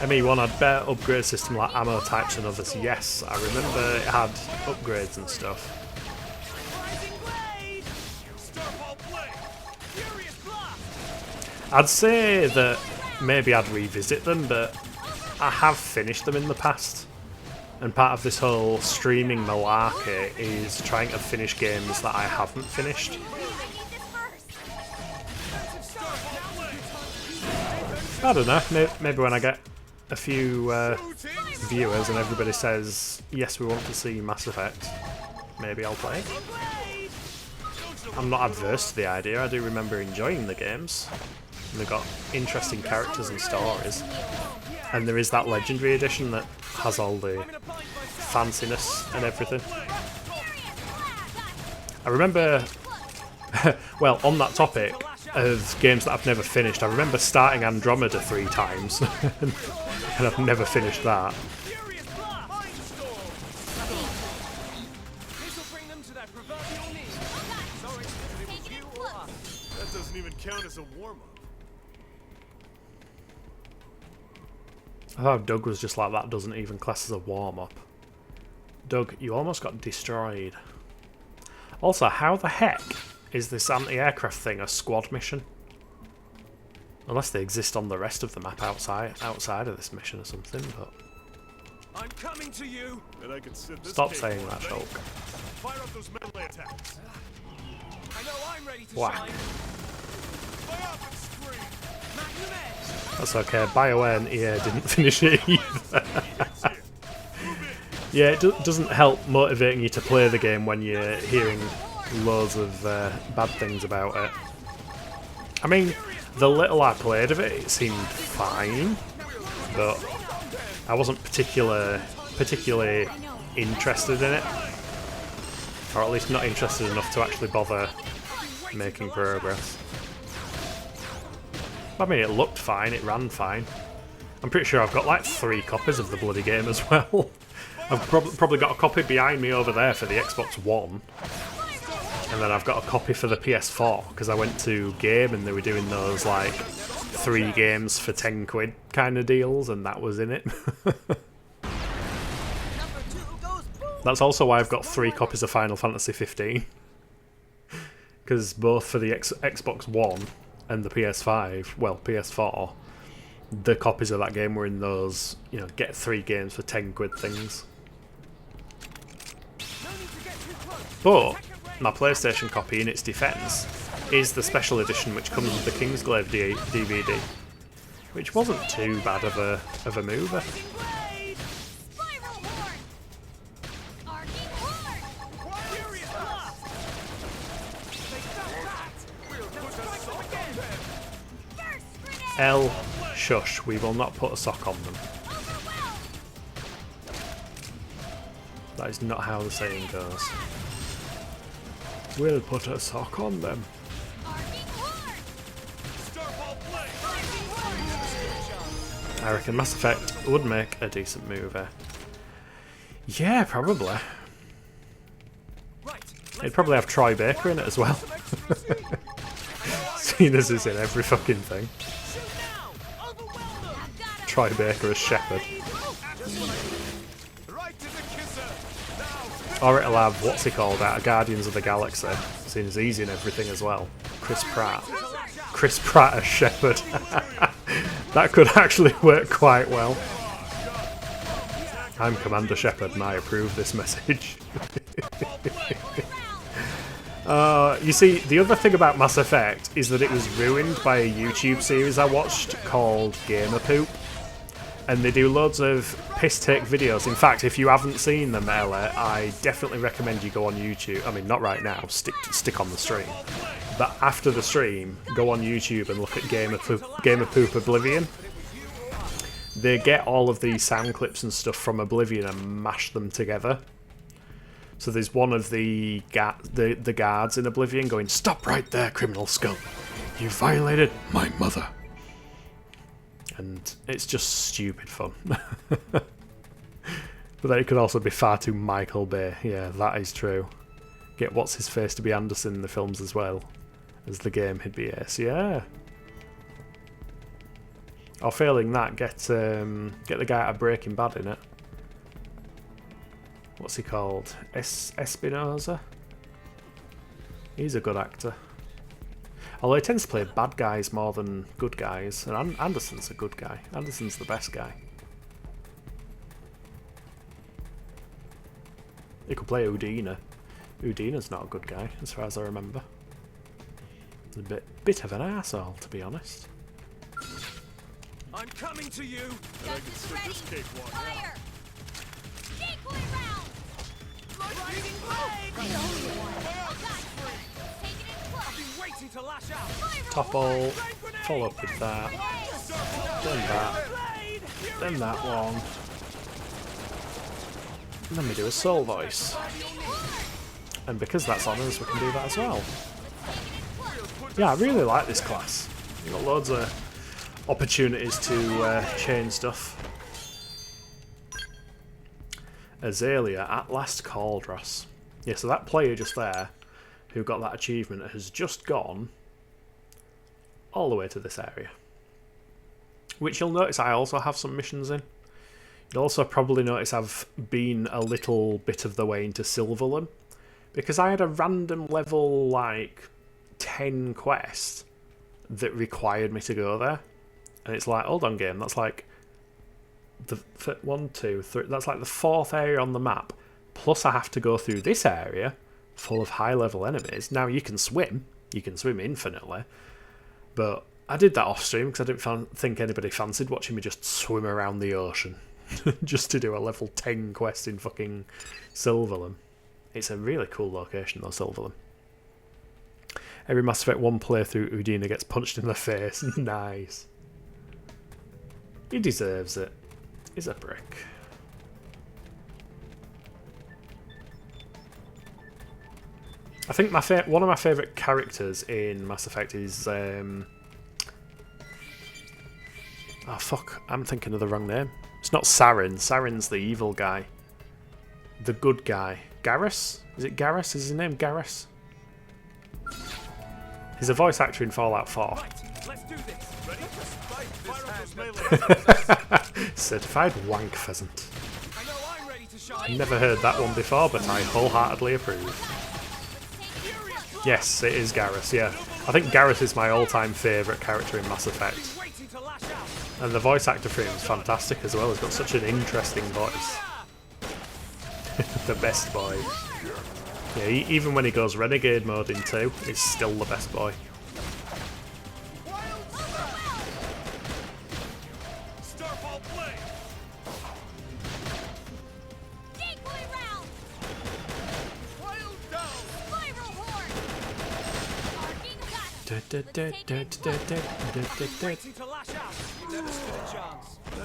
A: ME1 had better upgrade system like ammo types and others. Yes, I remember it had upgrades and stuff. I'd say that maybe I'd revisit them, but I have finished them in the past. And part of this whole streaming malarkey is trying to finish games that I haven't finished. I don't know, maybe when I get a few viewers and everybody says, yes, we want to see Mass Effect, maybe I'll play. I'm not adverse to the idea, I do remember enjoying the games. They've got interesting characters and stories. And there is that Legendary Edition that has all the fanciness and everything. I remember, well, on that topic of games that I've never finished, I remember starting Andromeda 3 times, and I've never finished that.
K: That doesn't even count as a warm-up.
A: I thought Doug was just like, that doesn't even class as a warm-up. Doug, you almost got destroyed. Also, how the heck is this anti-aircraft thing a squad mission? Unless they exist on the rest of the map outside of this mission or something, but...
K: I'm coming to you. And I can sit this
A: Stop saying that, Shulk.
K: Fire up those melee attacks. I know I'm ready to
A: Whack.
K: shine. Fire up and scream. Magnum edge.
A: That's okay, BioWare and EA didn't finish it either. Yeah, it doesn't help motivating you to play the game when you're hearing loads of bad things about it. I mean, the little I played of it, it seemed fine, but I wasn't particularly interested in it. Or at least not interested enough to actually bother making progress. I mean, it looked fine, it ran fine. I'm pretty sure I've got like 3 copies of the bloody game as well. I've probably got a copy behind me over there for the Xbox One. And then I've got a copy for the PS4, because I went to Game and they were doing those like 3 games for 10 quid kind of deals, and that was in it. That's also why I've got 3 copies of Final Fantasy 15. Because both for the Xbox One and the PS5, well, PS4, the copies of that game were in those, you know, get 3 games for 10 quid things. But my PlayStation copy, in its defence, is the special edition which comes with the Kingsglaive DVD, which wasn't too bad of a mover. L, shush, we will not put a sock on them. That is not how the saying goes. We'll put a sock on them. I reckon Mass Effect would make a decent movie. Yeah, probably. It'd probably have Troy Baker in it as well. Seeing as is in every fucking thing. Troy Baker as Shepard. Or it'll have, what's he called, out of Guardians of the Galaxy, seeing as he's in everything as well. Chris Pratt. Chris Pratt as Shepard. That could actually work quite well. I'm Commander Shepard and I approve this message. You see, the other thing about Mass Effect is that it was ruined by a YouTube series I watched called Gamer Poop. And they do loads of piss-take videos. In fact, if you haven't seen them, Ella, I definitely recommend you go on YouTube. I mean, not right now, stick on the stream. But after the stream, go on YouTube and look at Gamer Poop Oblivion. They get all of these sound clips and stuff from Oblivion and mash them together. So there's one of the guards in Oblivion going, "Stop right there, criminal scum! You violated my mother." And it's just stupid fun. But then it could also be far too Michael Bay. Yeah, that is true. Get what's his face to be Anderson in the films as well as the game. He'd be Ace. Yeah. Or failing that, get the guy out of Breaking Bad in it. What's he called? Espinosa? He's a good actor. Although he tends to play bad guys more than good guys. And Anderson's a good guy. Anderson's the best guy. He could play Udina. Udina's not a good guy, as far as I remember. He's a bit of an arsehole, to be honest.
K: I'm coming to you.
J: Justice ready. Fire. Decoy round.
K: Lightning blade.
J: The only one. Oh God. Take it in close.
K: I've been waiting to lash out.
A: Topple. Follow up with that. Then that. Then that one. And then we do a soul voice. And because that's on us, we can do that as well. Yeah, I really like this class. You've got loads of opportunities to change stuff. Azalea, at last Caldros. Yeah, so that player just there, who got that achievement, has just gone all the way to this area. Which you'll notice I also have some missions in. You'll also probably notice I've been a little bit of the way into Silverland, because I had a random level, like, 10 quest that required me to go there. And it's like, hold on game, that's like the 1, 2, 3, that's like the 4th area on the map. Plus I have to go through this area full of high level enemies. Now you can swim infinitely. But I did that off stream because I didn't think anybody fancied watching me just swim around the ocean. Just to do a level 10 quest in fucking Silverland. It's a really cool location though, Silverland. Every Mass Effect 1 playthrough, Udina gets punched in the face. Nice. He deserves it. He's a brick. I think one of my favourite characters in Mass Effect is... oh fuck, I'm thinking of the wrong name. It's not Saren. Saren's the evil guy. The good guy. Garrus? Is it Garrus? Is his name Garrus? He's a voice actor in Fallout 4.
K: Right, let's do this. Ready? Fire
A: Certified wank pheasant.
K: I know I'm ready to shine.
A: Never heard that one before, but I wholeheartedly approve. Yes, it is Garrus, yeah. I think Garrus is my all-time favourite character in Mass Effect. And the voice actor for him is fantastic as well. He's got such an interesting voice. The best boy. Yeah, even when he goes Renegade mode in 2, he's still the best boy.
K: That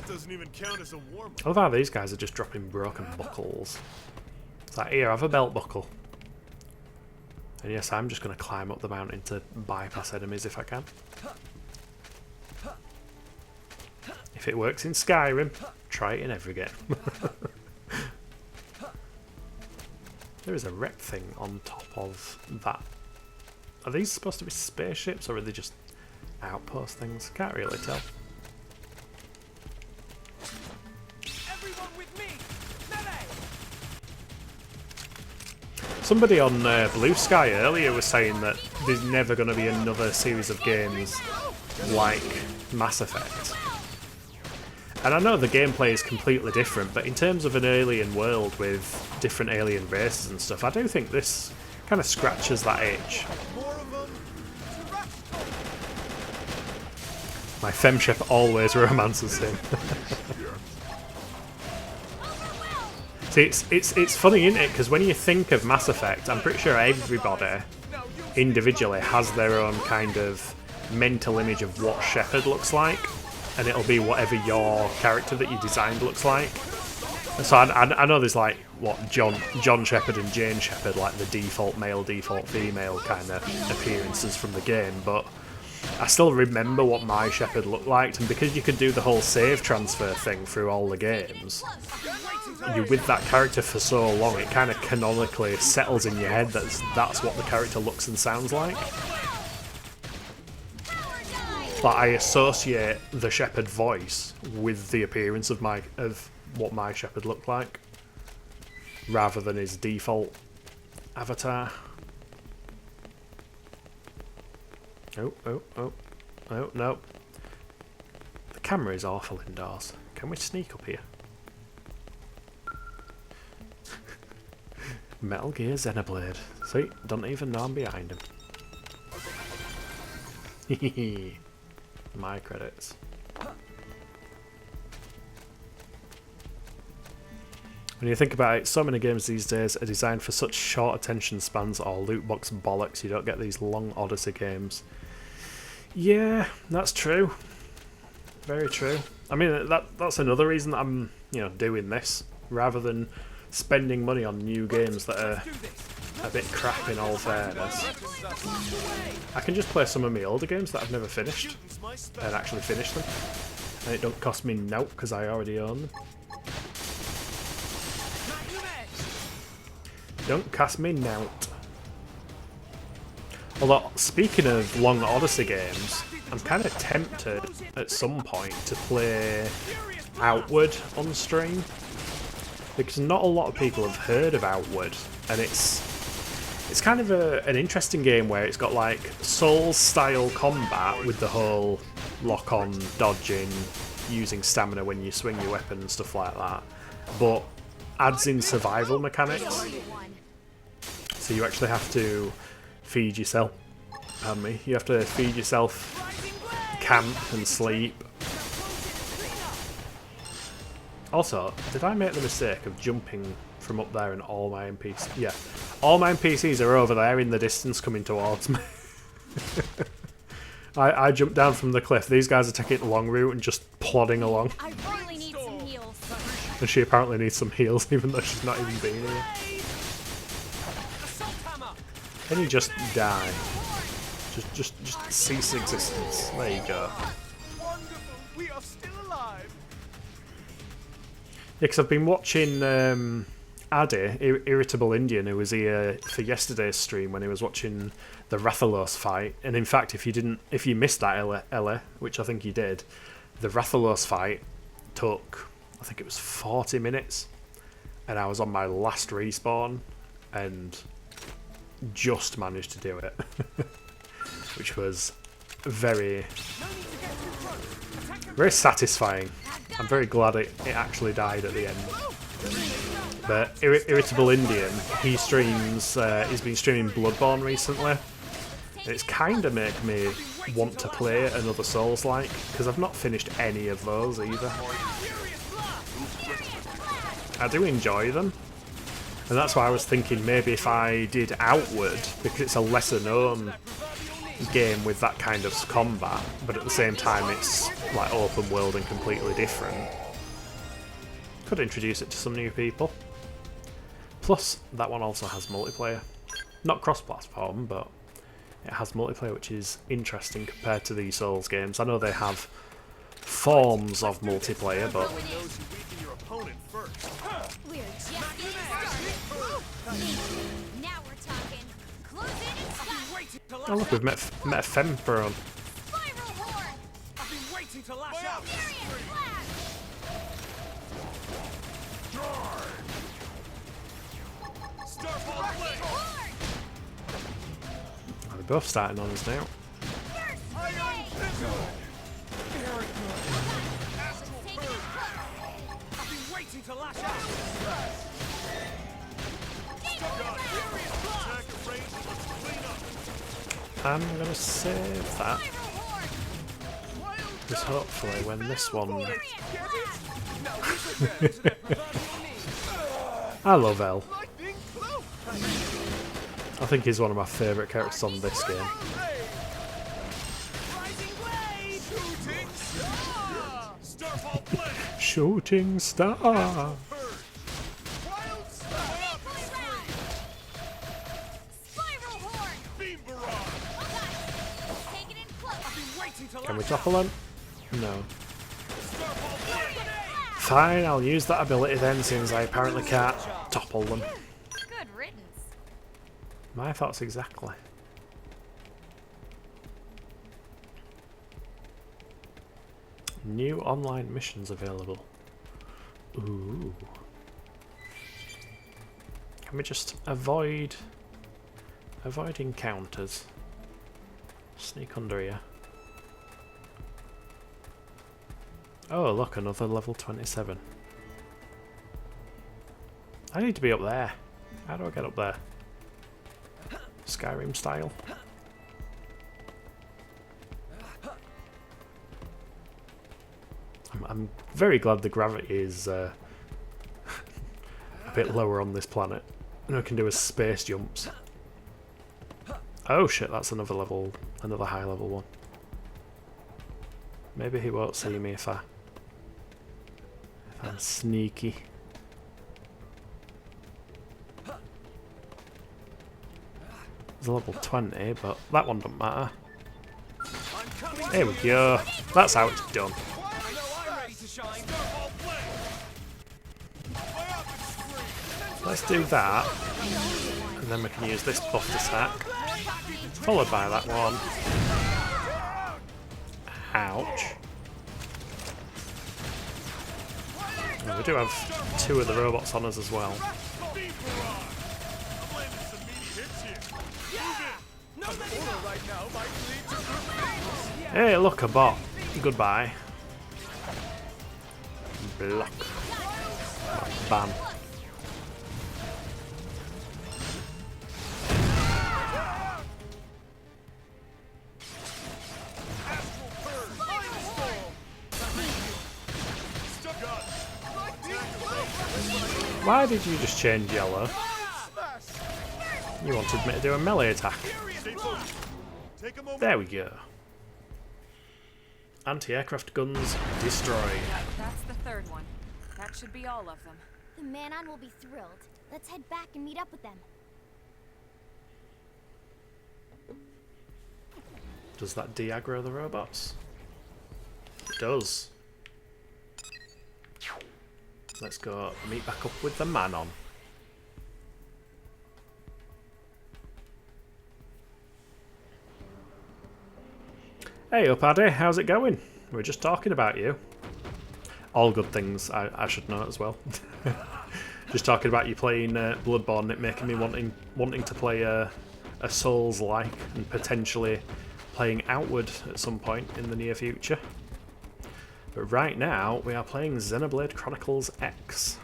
K: doesn't even count as a warm-up.
A: I love how these guys are just dropping broken buckles. It's like, here, have a belt buckle. And yes, I'm just going to climb up the mountain to bypass enemies if I can. If it works in Skyrim, try it in every game. There is a wreck thing on top of that. Are these supposed to be spaceships or are they just outpost things? Can't really tell.
K: Everyone with me. Melee.
A: Somebody on Blue Sky earlier was saying that there's never going to be another series of games like Mass Effect. And I know the gameplay is completely different, but in terms of an alien world with different alien races and stuff, I do think this kind of scratches that itch. My femship always romances him. See, it's funny, isn't it? Because when you think of Mass Effect, I'm pretty sure everybody individually has their own kind of mental image of what Shepard looks like, and it'll be whatever your character that you designed looks like. And so I know there's like what John Shepard and Jane Shepard, like the default male, default female kind of appearances from the game, but I still remember what my shepherd looked like, and because you could do the whole save transfer thing through all the games, you're with that character for so long, it kind of canonically settles in your head that that's what the character looks and sounds like. But I associate the shepherd voice with the appearance of what my shepherd looked like, rather than his default avatar. Oh, no. The camera is awful indoors. Can we sneak up here? Metal Gear Xenoblade. See, don't even know I'm behind him. My credits. When you think about it, so many games these days are designed for such short attention spans or loot box bollocks. You don't get these long Odyssey games. Yeah, that's true. Very true. I mean, that's another reason that I'm, doing this rather than spending money on new games that are a bit crap in all fairness. I can just play some of my older games that I've never finished and actually finish them, and it don't cost me nout because I already own them. Don't cost me nout. Although, speaking of long Odyssey games, I'm kind of tempted at some point to play Outward on stream, because not a lot of people have heard of Outward, and it's kind of an interesting game where it's got like Souls-style combat with the whole lock-on, dodging, using stamina when you swing your weapon and stuff like that, but adds in survival mechanics. So you actually have to feed yourself. Pardon me. You have to feed yourself, camp and sleep. Also, did I make the mistake of jumping from up there and all my NPCs? Yeah, all my NPCs are over there in the distance coming towards me. I jumped down from the cliff. These guys are taking the long route and just plodding along.
H: I really need some heals.
A: And she apparently needs some heals, even though she's not even been here. Then you just die. Just cease existence. There you go.
K: We are still alive.
A: Yeah, because I've been watching Addy, Irritable Indian, who was here for yesterday's stream when he was watching the Rathalos fight. And in fact, if you missed that, Ella, which I think you did, the Rathalos fight took, I think it was 40 minutes, and I was on my last respawn and just managed to do it, which was very, very satisfying. I'm very glad it actually died at the end. But Irritable Indian, he streams, he's been streaming Bloodborne recently, and it's kind of make me want to play another Souls-like, because I've not finished any of those either. I do enjoy them, and that's why I was thinking maybe if I did Outward, because it's a lesser known game with that kind of combat, but at the same time it's like open world and completely different. Could introduce it to some new people. Plus, that one also has multiplayer. Not cross-platform, but it has multiplayer, which is interesting compared to these Souls games. I know they have forms of multiplayer, but
C: We're just getting started. Now we're talking. Close in and stop.
A: oh look, we've met a Femperon.
C: Spiral horn.
K: I've been waiting to lash out.
C: Furious flash.
K: Starfall blade.
C: Horn.
A: They're both starting on us now.
C: Burst
K: Iron
C: blade.
K: fissile. Very good. Astral
C: Take it
K: burst.
C: close.
K: I've been waiting to lash out.
C: Got
K: Furious blast. Attack range. Let's clean up.
A: I'm going to save that,
C: spiral horn.
A: because hopefully when this one...
K: Get it? Now we prepare to their proverbial knees.
A: I love El.
K: Lightning flow.
A: I think he's one of my favourite characters on this game.
K: Rising blade. Shooting star. Starfall blade.
A: Shooting star!
K: Wild star.
C: Spiral horn.
K: Beam barrage.
C: Okay. Take it in close.
A: Can we topple them? No. Fine, I'll use that ability then, since I apparently can't topple them.
H: Good riddance.
A: My thoughts exactly. New online missions available. Ooh. Can we just avoid encounters? Sneak under here. Oh look, another level 27. I need to be up there. How do I get up there? Skyrim style. I'm very glad the gravity is a bit lower on this planet. And I can do a space jumps. Oh shit, that's another level, another high level one. Maybe he won't see me if I'm sneaky. It's a level 20, but that one doesn't matter. There we go. That's how it's done. Let's do that, and then we can use this buffed attack, followed by that one. Ouch. And we do have 2 of the robots on us as well. Hey, look, a bot. Goodbye. Block. Bam. Why did you just change yellow? You wanted me to do a melee attack. There we go. Anti-aircraft guns destroyed.
H: That's the third one. That should be all of them.
C: The Manon will be thrilled. Let's head back and meet up with them.
A: Does that de-aggro the robots? It does. Let's go meet back up with the Manon. Hey up Addy, how's it going? We were just talking about you. All good things, I should know as well. Just talking about you playing Bloodborne, it making me wanting to play a Souls-like and potentially playing Outward at some point in the near future. But right now, we are playing Xenoblade Chronicles X.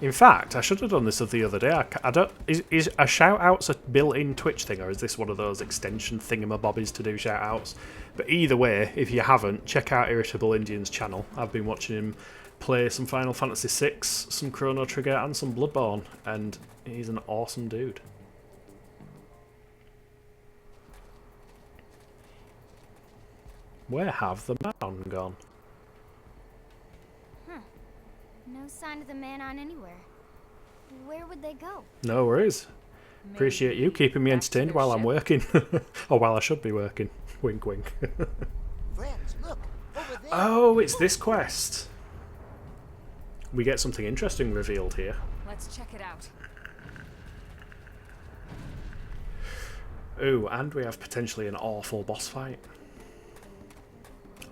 A: In fact, I should have done this the other day. I don't. Is a shout-outs a built-in Twitch thing, or is this one of those extension thingamabobbies to do shout-outs? But either way, if you haven't, check out Irritable Indian's channel. I've been watching him play some Final Fantasy VI, some Chrono Trigger, and some Bloodborne, and he's an awesome dude. Where have the Manon gone?
C: No sign of the Manon anywhere. Where would they go?
A: No worries. Appreciate you keeping me entertained while I'm working. Or while I should be working. Wink wink.
D: Friends, look, over there.
A: Oh, it's this quest. We get something interesting revealed here.
H: Let's check it out.
A: Ooh, and we have potentially an awful boss fight.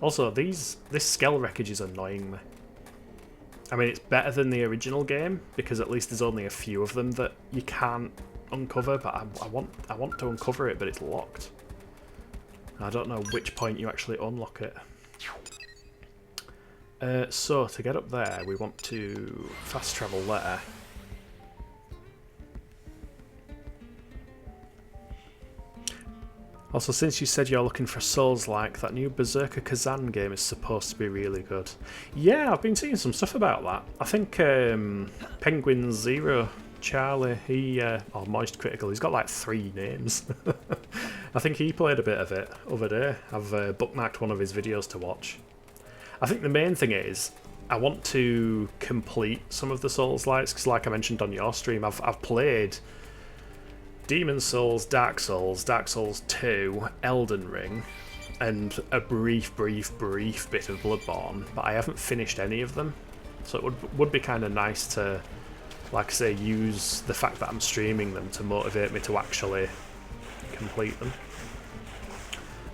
A: Also, this skell wreckage is annoying me. I mean, it's better than the original game because at least there's only a few of them that you can't uncover. But I want to uncover it, but it's locked. I don't know which point you actually unlock it. So to get up there, we want to fast travel there. Also, since you said you're looking for Souls-like, that new Berserker Kazan game is supposed to be really good. Yeah, I've been seeing some stuff about that. I think Penguin Zero, Charlie, or Moist Critical, he's got like 3 names. I think he played a bit of it other day. I've bookmarked one of his videos to watch. I think the main thing is, I want to complete some of the Souls-likes, because like I mentioned on your stream, I've played Demon Souls, Dark Souls 2, Elden Ring, and a brief bit of Bloodborne, but I haven't finished any of them. So it would be kind of nice to, like I say, use the fact that I'm streaming them to motivate me to actually complete them.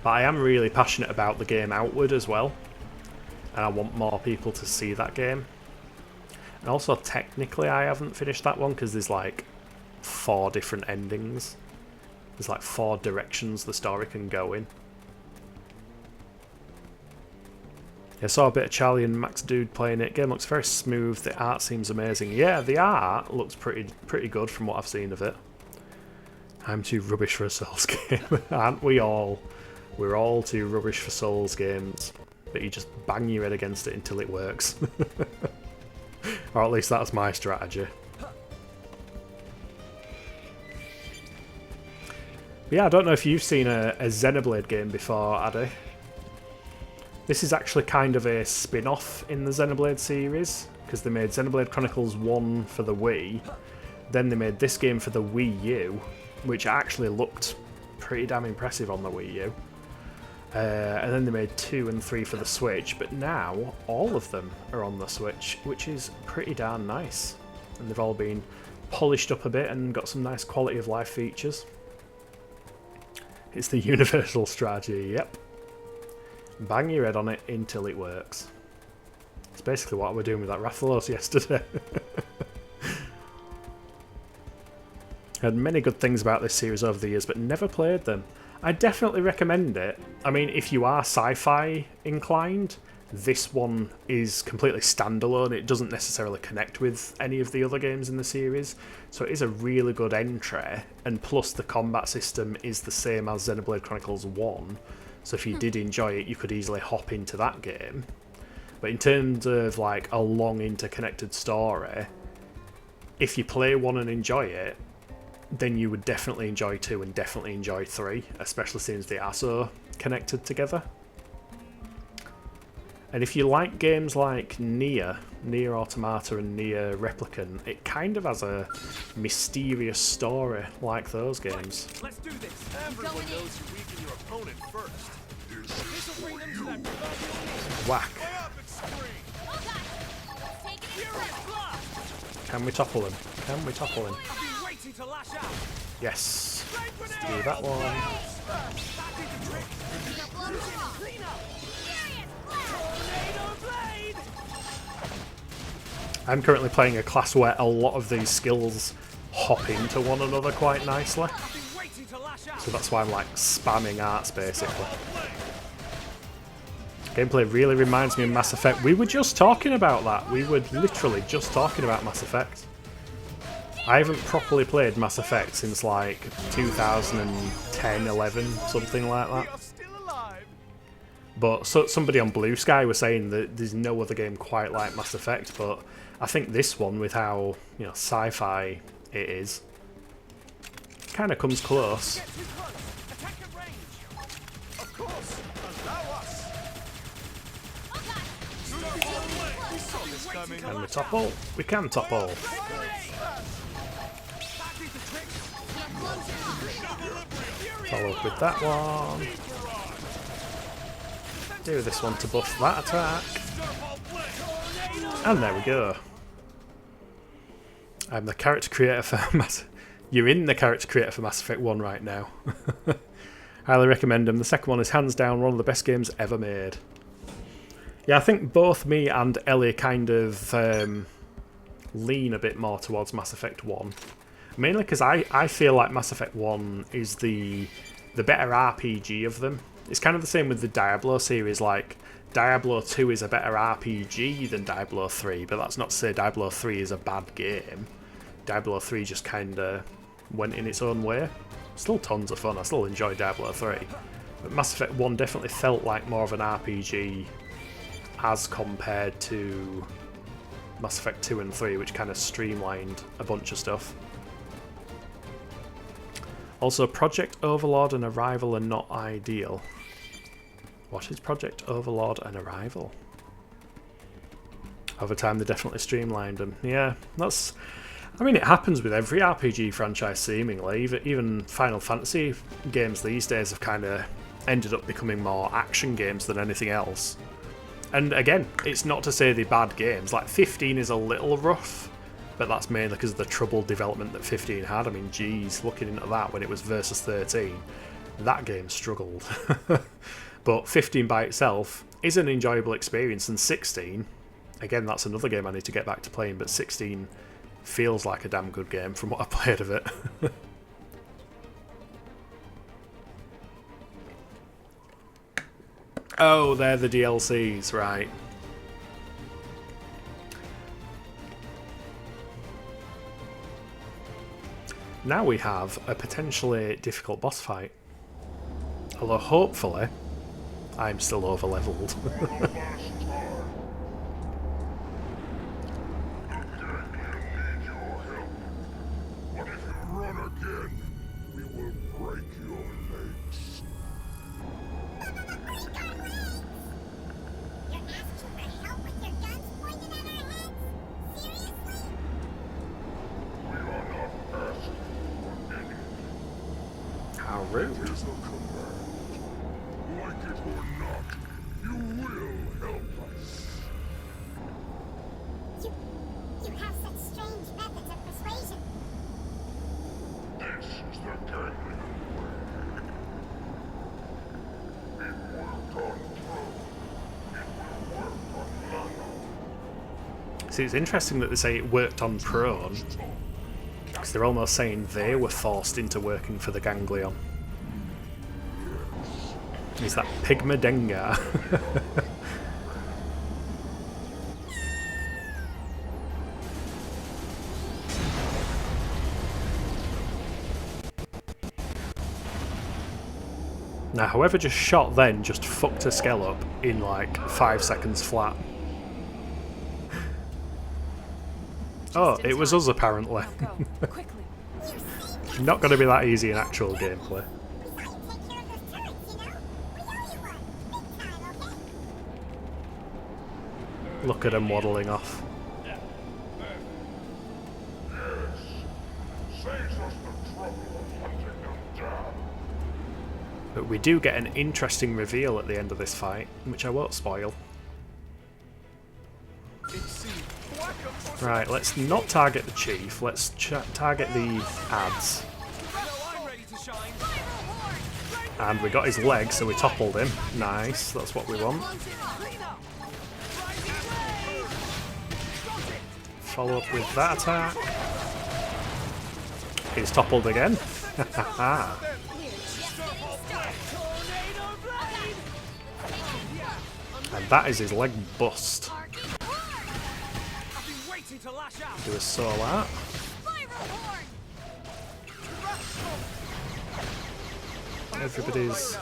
A: But I am really passionate about the game Outward as well, and I want more people to see that game. And also, technically, I haven't finished that one because there's like 4 different endings. There's like 4 directions the story can go in. I saw a bit of Charlie and Max Dude playing it. Game looks very smooth. The art seems amazing. Yeah, the art looks pretty good from what I've seen of it. I'm too rubbish for a Souls game, aren't we all? We're all too rubbish for Souls games, but you just bang your head against it until it works. Or at least that's my strategy. But yeah, I don't know if you've seen a Xenoblade game before, Addy. This is actually kind of a spin-off in the Xenoblade series, because they made Xenoblade Chronicles 1 for the Wii, then they made this game for the Wii U, which actually looked pretty damn impressive on the Wii U. And then they made 2 and 3 for the Switch, but now all of them are on the Switch, which is pretty darn nice. And they've all been polished up a bit and got some nice quality of life features. It's the universal strategy, yep. Bang your head on it until it works. It's basically what we were doing with that Rathalos yesterday. Heard many good things about this series over the years, but never played them. I definitely recommend it. I mean, if you are sci-fi inclined, this one is completely standalone. It doesn't necessarily connect with any of the other games in the series, so it is a really good entry, and plus the combat system is the same as Xenoblade Chronicles 1, so if you did enjoy it, you could easily hop into that game. But in terms of like a long interconnected story, if you play 1 and enjoy it, then you would definitely enjoy 2 and definitely enjoy 3, especially since they are so connected together. And if you like games like Nier Automata and Nier Replicant, it kind of has a mysterious story like those games.
K: Let's do this. Everyone knows you weaken your opponent first. This'll bring them to that proverbial
A: Whack.
K: furious blast.
A: Can we topple him? Can we topple him?
K: I've been waiting to lash out.
A: Yes. Let's do that one.
K: That did the trick. Clean up. Tornado blade.
A: I'm currently playing a class where a lot of these skills hop into one another quite nicely.
K: I've been waiting to lash out.
A: So that's why I'm like spamming arts basically. Gameplay really reminds me of Mass Effect. We were just talking about that. We were literally just talking about Mass Effect. I haven't properly played Mass Effect since like 2010, 11, something like that.
K: We are still alive.
A: But somebody on Blue Sky was saying that there's no other game quite like Mass Effect, but I think this one, with how, you know, sci-fi it is, kind of comes close.
K: Get too close. Attack at range. Of course. Allow us. We saw this coming.
A: Can we topple? We can topple. Follow up with that one. Do this one to buff that attack. And there we go. I'm the character creator for Mass... You're in the character creator for Mass Effect 1 right now. Highly recommend them. The second one is hands down one of the best games ever made. Yeah, I think both me and Ellie kind of lean a bit more towards Mass Effect 1. Mainly because I feel like Mass Effect 1 is the better RPG of them. It's kind of the same with the Diablo series. Like, Diablo 2 is a better RPG than Diablo 3, but that's not to say Diablo 3 is a bad game. Diablo 3 just kind of went in its own way. Still tons of fun. I still enjoy Diablo 3. But Mass Effect 1 definitely felt like more of an RPG as compared to Mass Effect 2 and 3, which kind of streamlined a bunch of stuff. Also, Project Overlord and Arrival are not ideal. What is Project Overlord and Arrival? Over time, they definitely streamlined them. Yeah, that's... I mean, it happens with every RPG franchise seemingly. Even Final Fantasy games these days have kind of ended up becoming more action games than anything else. And again, it's not to say they're bad games. Like 15 is a little rough, but that's mainly because of the troubled development that 15 had. I mean, geez, looking into that when it was versus 13, that game struggled. But 15 by itself is an enjoyable experience, and 16, again, that's another game I need to get back to playing, but 16 feels like a damn good game from what I played of it. Oh, they're the DLCs, right. Now we have a potentially difficult boss fight. Although hopefully, I'm still over-leveled. How rude.
G: Like it or not, you will help us.
C: You have such strange methods of persuasion.
G: This is the Ganglion way. It worked on Pro. It will work on Nano.
A: See, it's interesting that they say it worked on Prone, because they're almost saying they were forced into working for the Ganglion. Is that Pigma Dengar? Now, whoever just shot then just fucked a skell up in like 5 seconds flat. Oh, it was us apparently. Not going to be that easy in actual gameplay. Look at him waddling off. But we do get an interesting reveal at the end of this fight, which I won't spoil. Right, let's not target the chief, let's target the ads. And we got his leg, so we toppled him. Nice, that's what we want. Follow up with that attack. He's toppled again. And that is his leg bust. Do a soul art. Everybody's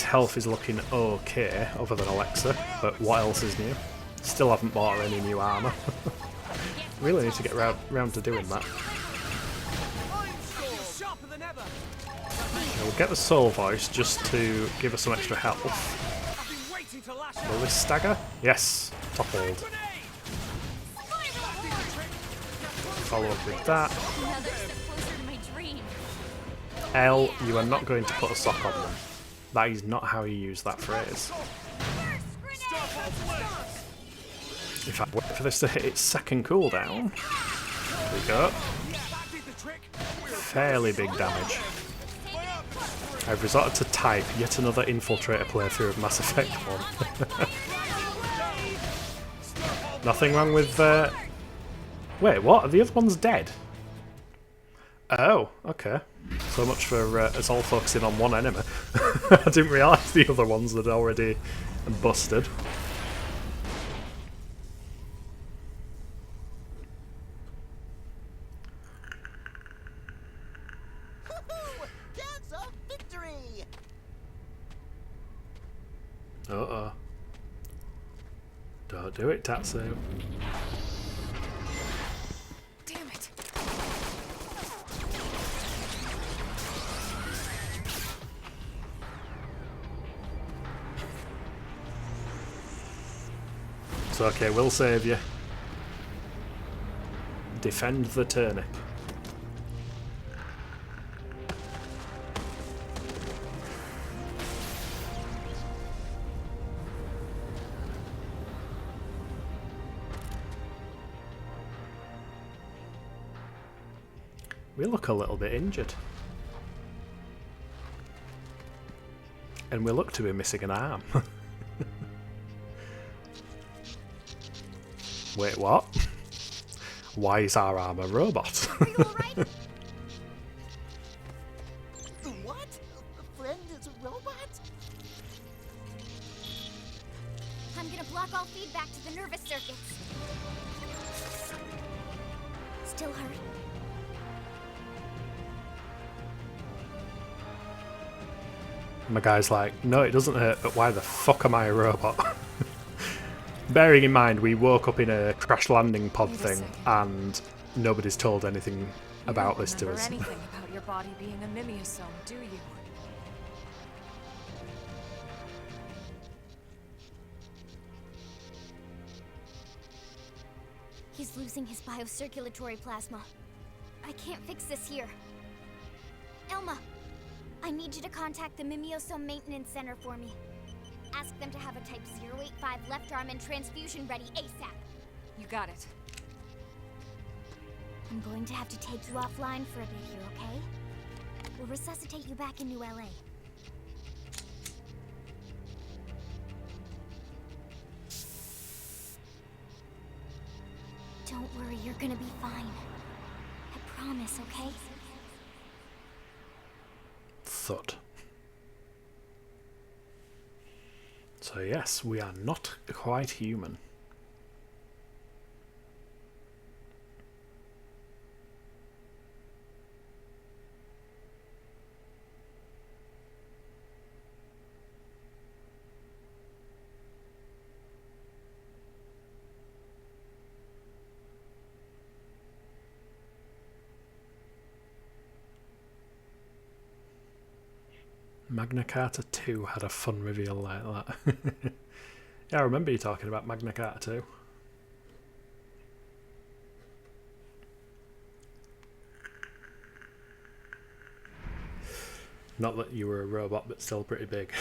A: health is looking okay, other than Alexa, but what else is new? Still haven't bought her any new armour. Really need to get round to doing that. We'll get the soul voice just to give us some extra health. Will this stagger? Yes, toppled. Follow up with that. L, you are not going to put a sock on them. That is not how you use that phrase. In fact, wait for this to hit its second cooldown. There we go. Fairly big damage. I've resorted to type yet another Infiltrator playthrough of Mass Effect 1. Nothing wrong with... Wait, what? Are the other ones dead? Oh, okay. So much for us all focusing on one enemy. I didn't realise the other ones had already busted. Uh-oh. Don't do it, Tatsu.
H: Damn it. It's
A: okay, we'll save you. Defend the turnip. We look a little bit injured. And we look to be missing an arm. Wait, what? Why is our arm a robot?
C: Are you alright?
D: What? A friend is a robot?
C: I'm gonna block all feedback to the nervous circuits. Still hurt?
A: My guy's like, no, it doesn't hurt, but why the fuck am I a robot? Bearing in mind, we woke up in a crash landing pod thing, and nobody's told anything about this to us.
H: You don't remember anything about your body being a mimiosome, do you?
C: He's losing his biocirculatory plasma. I can't fix this here. Elma, I need you to contact the Mimiosome Maintenance Center for me. Ask them to have a Type 085 left arm and transfusion ready ASAP.
H: You got it.
C: I'm going to have to take you offline for a bit here, okay? We'll resuscitate you back in New LA. Don't worry, you're gonna be fine. I promise, okay?
A: Thud. So yes, we are not quite human. Magna Carta 2 had a fun reveal like that. Yeah, I remember you talking about Magna Carta 2. Not that you were a robot, but still pretty big.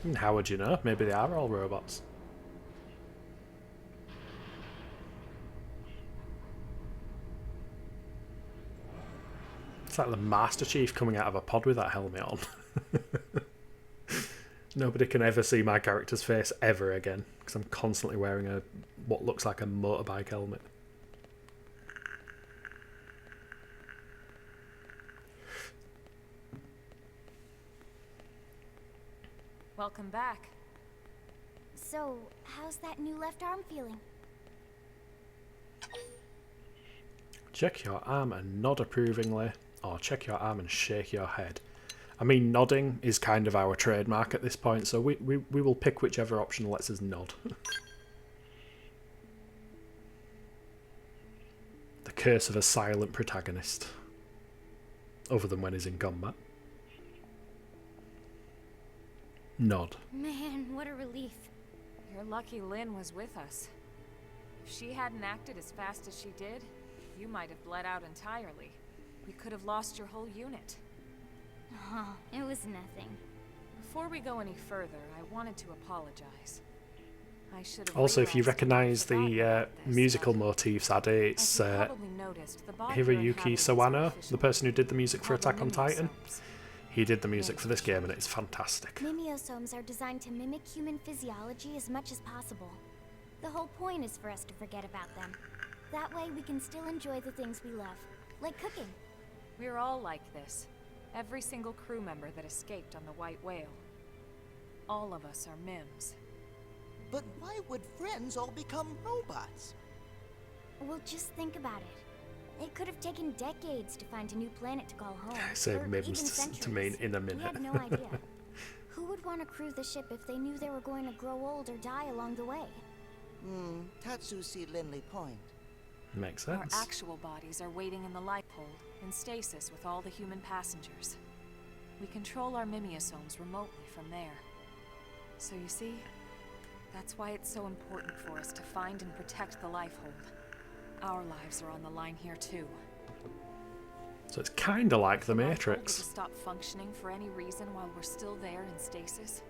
A: And how would you know? Maybe they are all robots. It's like the Master Chief coming out of a pod with that helmet on. Nobody can ever see my character's face ever again, because I'm constantly wearing a what looks like a motorbike helmet.
H: Welcome back.
C: So, how's that new left arm feeling?
A: Check your arm and nod approvingly, or check your arm and shake your head. I mean, nodding is kind of our trademark at this point, so we will pick whichever option lets us nod. The curse of a silent protagonist. Other than when he's in combat. Nod.
C: Man, what a relief.
H: You're lucky Lynn was with us. If she hadn't acted as fast as she did, you might have bled out entirely. We could have lost your whole unit.
C: Oh, it was nothing.
H: Before we go any further, I wanted to apologize. I should have
A: Also, if you
H: realized
A: recognise
H: I'd forgotten
A: the
H: about this,
A: musical
H: but
A: motifs, Adi, it's
H: as you probably noticed, the body you're
A: Hiroyuki
H: inhabiting is
A: Sawano,
H: artificial,
A: the person who did the music for
H: called the
A: Attack on Titan.
H: Mimiosomes.
A: He did the music for this game and it's fantastic.
C: Mimiosomes are designed to mimic human physiology as much as possible. The whole point is for us to forget about them. That way we can still enjoy the things we love, like cooking.
H: We're all like this. Every single crew member that escaped on the White Whale. All of us are Mims.
D: But why would friends all become robots?
C: Well, just think about it. It could have taken decades to find a new planet to call home.
A: I say
C: or
A: Mims
C: even
A: to mean
C: centuries.
A: in a
C: We
A: minute.
C: had no idea. Who would want to crew the ship if they knew they were going to grow old or die along the way?
D: Tatsu see Linley Point.
A: Makes
H: Our
A: sense.
H: actual bodies are waiting in the life hold, in stasis with all the human passengers. We control our mimiosomes remotely from there. So you see, That's why it's so important for us to find and protect the Lifehold. Our lives are on the line here too.
A: So it's kind of like the
H: If Lifehold were
A: Matrix.
H: to stop functioning for any reason while we're still there in stasis.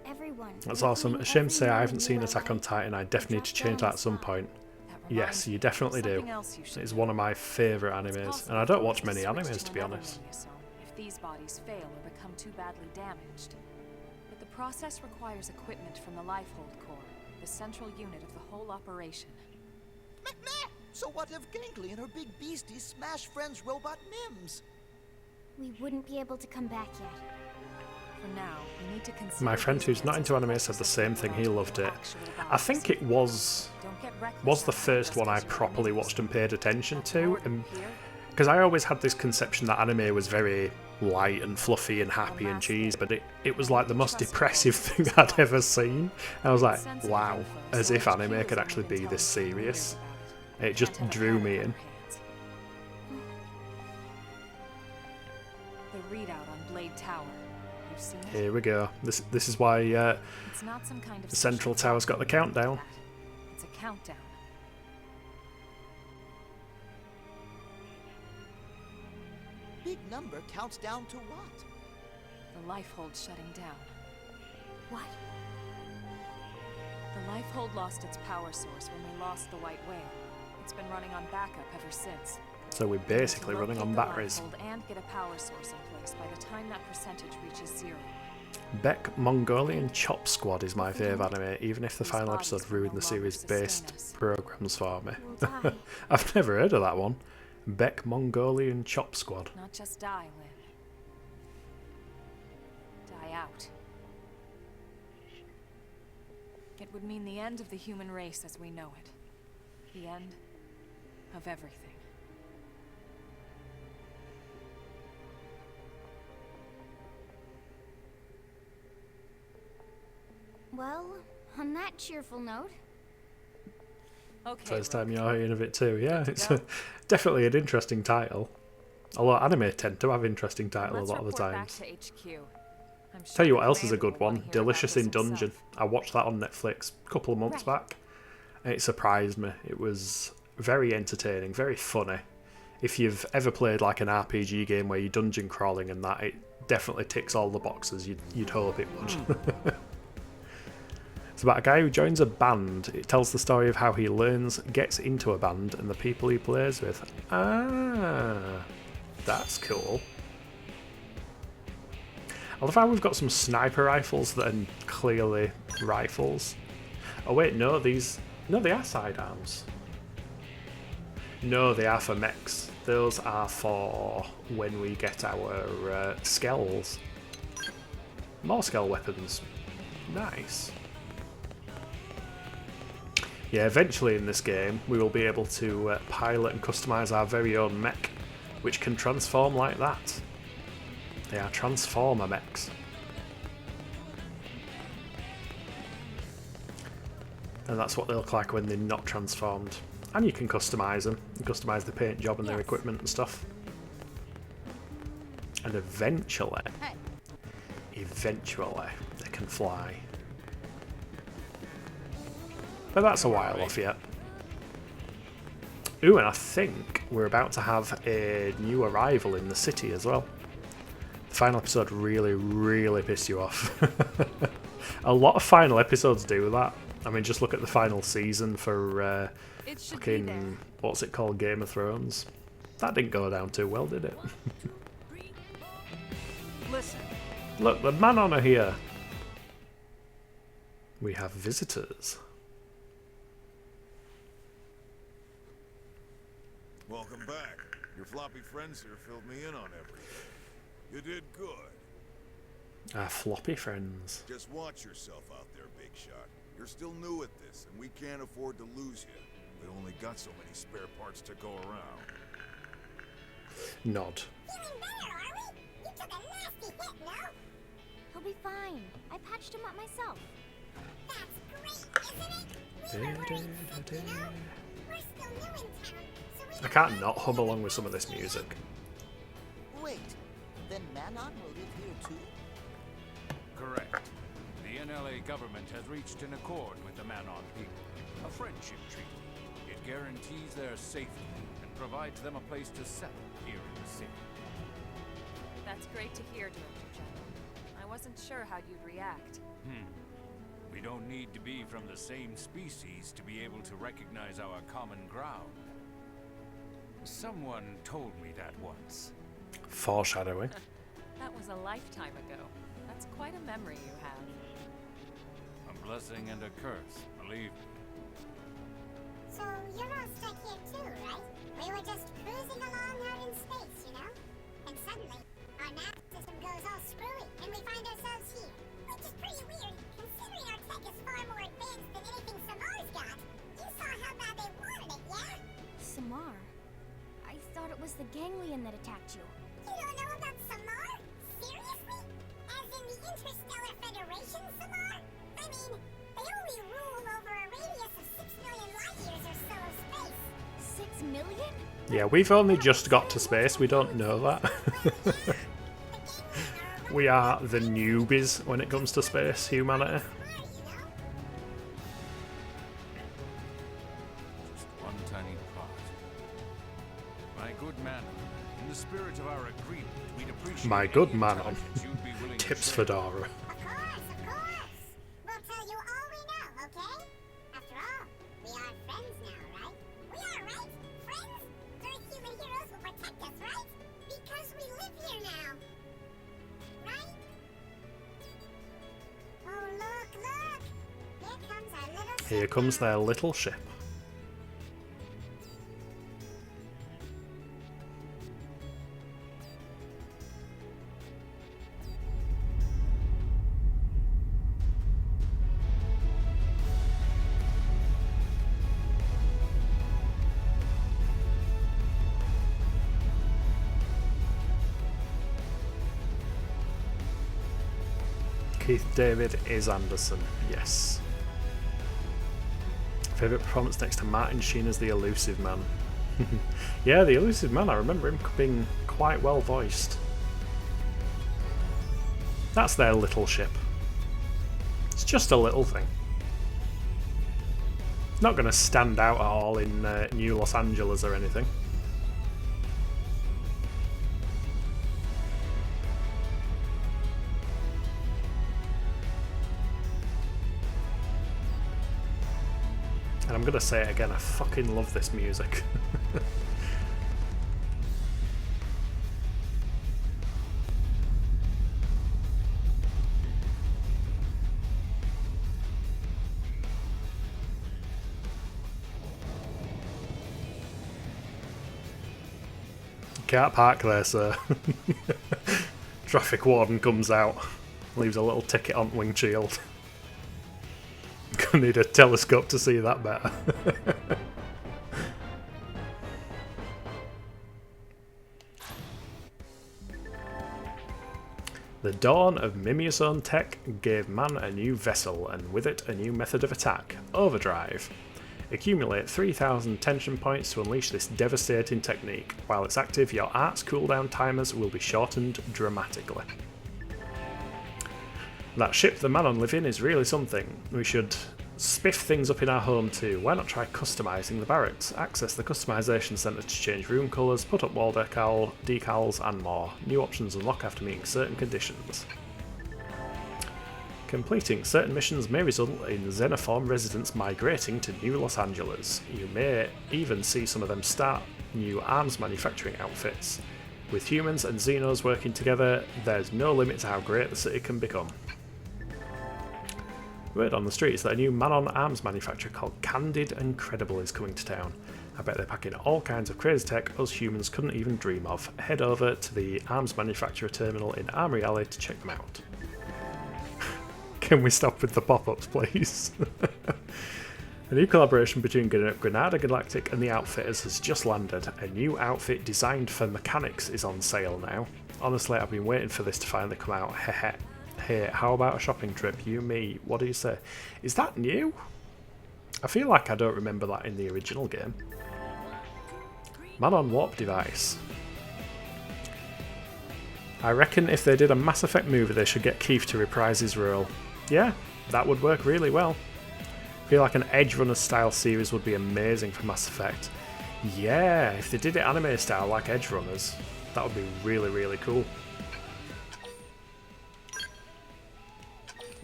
C: Everyone.
A: That's awesome. A shame to say I haven't seen Attack on Titan. I definitely need to change that at some point. Yes, you definitely do. It's one of my favourite animes, and I don't watch many animes, to be honest.
H: If these bodies fail or become too badly damaged. But the process requires equipment from the Lifehold core, the central unit of the whole operation.
D: Meh! So what if Gangly and her big beasties smash Friend's robot Mims?
C: We wouldn't be able to come back yet.
H: For now, we need to consider
A: My friend
H: these
A: who's not into anime
H: events
A: said the
H: as
A: same thing. He loved it.
H: actual
A: I think it was
H: Don't get reckless
A: the
H: out
A: first
H: there
A: one I
H: just 'cause you're
A: properly
H: in it.
A: watched and paid attention to, and
H: Here,
A: because I always had this conception that anime was very light and fluffy and happy and cheese, but it was like the most depressive thing I'd ever seen. I was like, wow, as if anime could actually be this serious. It just drew me in.
H: The readout on Blade Tower. You've seen it?
A: Here we go. This is why
H: It's not some kind of
A: the central
H: special
A: tower's got the countdown.
H: It's a countdown.
D: Big number counts down to what?
H: The Lifehold shutting down.
C: What?
H: The Lifehold lost its power source when we lost the White Whale. It's been running on backup ever since.
A: So we're basically
H: To
A: running on
H: locate the
A: batteries.
H: Lifehold and get a power source in place by the time that percentage reaches 0.
A: Beck Mongolian Chop Squad is my favourite anime, even if the final episode ruined the series' based programs for me.
C: We'll die.
A: I've never heard of that one. Beck Mongolian Chop Squad.
H: Not just die, Lynn. Die out. It would mean the end of the human race as we know it. The end of everything.
C: Well, on that cheerful note,
H: Okay.
A: First
H: Rook.
A: time you're hearing of it too. Yeah,
H: Good to
A: it's
H: go.
A: definitely an interesting title. Although anime tend to have interesting titles
H: Let's
A: a lot of the
H: report back
A: times.
H: to HQ. I'm sure
A: Tell you what
H: the
A: else is a
H: commander
A: good
H: will wanna
A: one,
H: hear about
A: Delicious
H: this
A: in Dungeon.
H: himself.
A: I watched that on Netflix a couple of months
C: Right.
A: back, and it surprised me. It was very entertaining, very funny. If you've ever played like an RPG game where you're dungeon crawling and that, it definitely ticks all the boxes you'd hope it would. It's about a guy who joins a band. It tells the story of how he learns, gets into a band, and the people he plays with. Ah, that's cool. I love how we've got some sniper rifles that are clearly rifles. Oh wait, no, they are sidearms. No, they are for mechs. Those are for when we get our skells. More skell weapons. Nice. Yeah, eventually in this game we will be able to pilot and customise our very own mech, which can transform like that. They are transformer mechs. And that's what they look like when they're not transformed. And you can customise them. You customise the paint job and their
C: Yes.
A: equipment and stuff. And eventually, they can fly. But that's a while off yet. Ooh, and I think we're about to have a new arrival in the city as well. The final episode really, really pissed you off. A lot of final episodes do that. I mean, just look at the final season for
H: It should be there.
A: fucking, what's it called, Game of Thrones. That didn't go down too well, did it?
F: Listen,
A: Look, the man on here. We have visitors.
G: Welcome back. Your floppy friends here filled me in on everything. You did good.
A: Our floppy friends.
G: Just watch yourself out there, big shot. You're still new at this, and we can't afford to lose you. We only got so many spare parts to go around.
A: Nod.
C: he'll be fine. I patched him up myself. That's great, isn't it? We're still new in town, so
A: I can't not hum along with some of this music.
D: Wait, then Manon will live here too?
K: Correct. The NLA
L: government has reached an accord with the Manon people. A friendship treaty. It guarantees their safety and provides them a place to settle here in the city.
H: That's great to hear, Director General. I wasn't sure how you'd react.
L: We don't need to be from the same species to be able to recognize our common ground. Someone told me that once.
A: Foreshadowing.
H: That was a lifetime ago. That's quite a memory you have.
L: A blessing and a curse, believe me.
C: So you're all stuck here too, right? We were just cruising along out in space, you know? And suddenly, our nav system goes all screwy, and we find ourselves here. Which is pretty weird, considering our tech is far more advanced than anything Samar's got. You saw how bad they wanted it, yeah? Samar? I thought it was the ganglion that attacked you. You don't know about Samar? Seriously? As in the Interstellar Federation, Samar? I mean, they only rule over a radius of 6 million light years or so of space. 6 million?
A: Yeah, we've only just got to space, we don't know that. We are the newbies when it comes to space, humanity.
L: Just one tiny part. My good man, in the spirit of our agreement, we'd appreciate
A: My good
L: any
A: man on
L: intelligence you'd be willing to
A: Tips
L: share.
A: Fedora.
C: Of course, of course. We'll tell you all we know, okay? After all, we are friends now, right? We are, right? Friends? Earth-human heroes will protect us, right? Because we live here now. Right? Oh, look, look! Here comes our little ship.
A: Here comes their little ship. Keith David is Anderson, yes. Favourite performance next to Martin Sheen as the Elusive Man. Yeah, the Elusive Man, I remember him being quite well voiced. That's their little ship. It's just a little thing. It's not going to stand out at all in New Los Angeles or anything. And I'm gonna say it again, I fucking love this music. Can't park there, sir. Traffic warden comes out, leaves a little ticket on windshield. Gonna need a telescope to see that better. The dawn of Mimia's own tech gave man a new vessel, and with it a new method of attack, overdrive. Accumulate 3,000 tension points to unleash this devastating technique. While it's active, your art's cooldown timers will be shortened dramatically. That ship the Manon live in is really something. We should spiff things up in our home too. Why not try customising the barracks? Access the customisation centre to change room colours, put up wall decals and more. New options unlock after meeting certain conditions. Completing certain missions may result in Xenoform residents migrating to New Los Angeles. You may even see some of them start new arms manufacturing outfits. With humans and Xenos working together, there's no limit to how great the city can become. Word on the street is that a new Manon arms manufacturer called Candid and Credible is coming to town. I bet they're packing all kinds of crazy tech us humans couldn't even dream of. Head over to the arms manufacturer terminal in Armory Alley to check them out. Can we stop with the pop-ups, please? A new collaboration between Granada Galactic and the Outfitters has just landed. A new outfit designed for mechanics is on sale now. Honestly, I've been waiting for this to finally come out. Hehe. Hey, how about a shopping trip? You, me, what do you say? Is that new? I feel like I don't remember that in the original game. Man on warp device. I reckon if they did a Mass Effect movie, they should get Keith to reprise his role. Yeah, That would work really well. I feel like an Edge Runner style series would be amazing for Mass Effect. Yeah, if they did it anime style like Edge Runners, that would be really, really cool.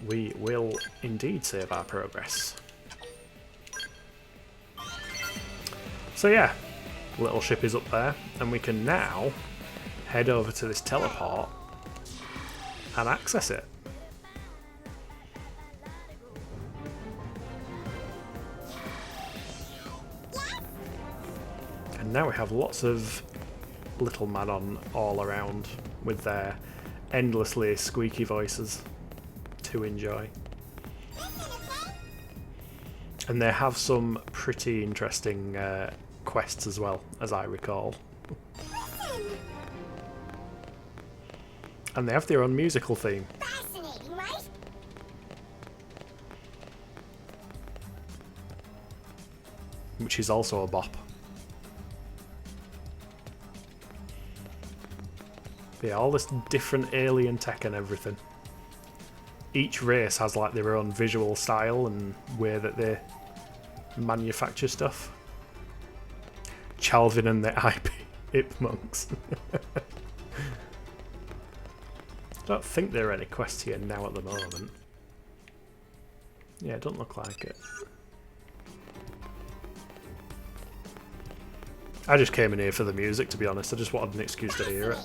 A: We will indeed save our progress. So yeah, little ship is up there, and we can now head over to this teleport and access it. And now we have lots of little Manon all around with their endlessly squeaky voices to enjoy. And they have some pretty interesting quests as well, as I recall. And they have their own musical theme.
C: Fascinating, right?
A: Which is also a bop. Yeah, all this different alien tech and everything. Each race has like their own visual style and way that they manufacture stuff. Chalvin and the IP monks. I don't think there are any quests here now at the moment. Yeah, it doesn't look like it. I just came in here for the music, to be honest. I just wanted an excuse to hear it.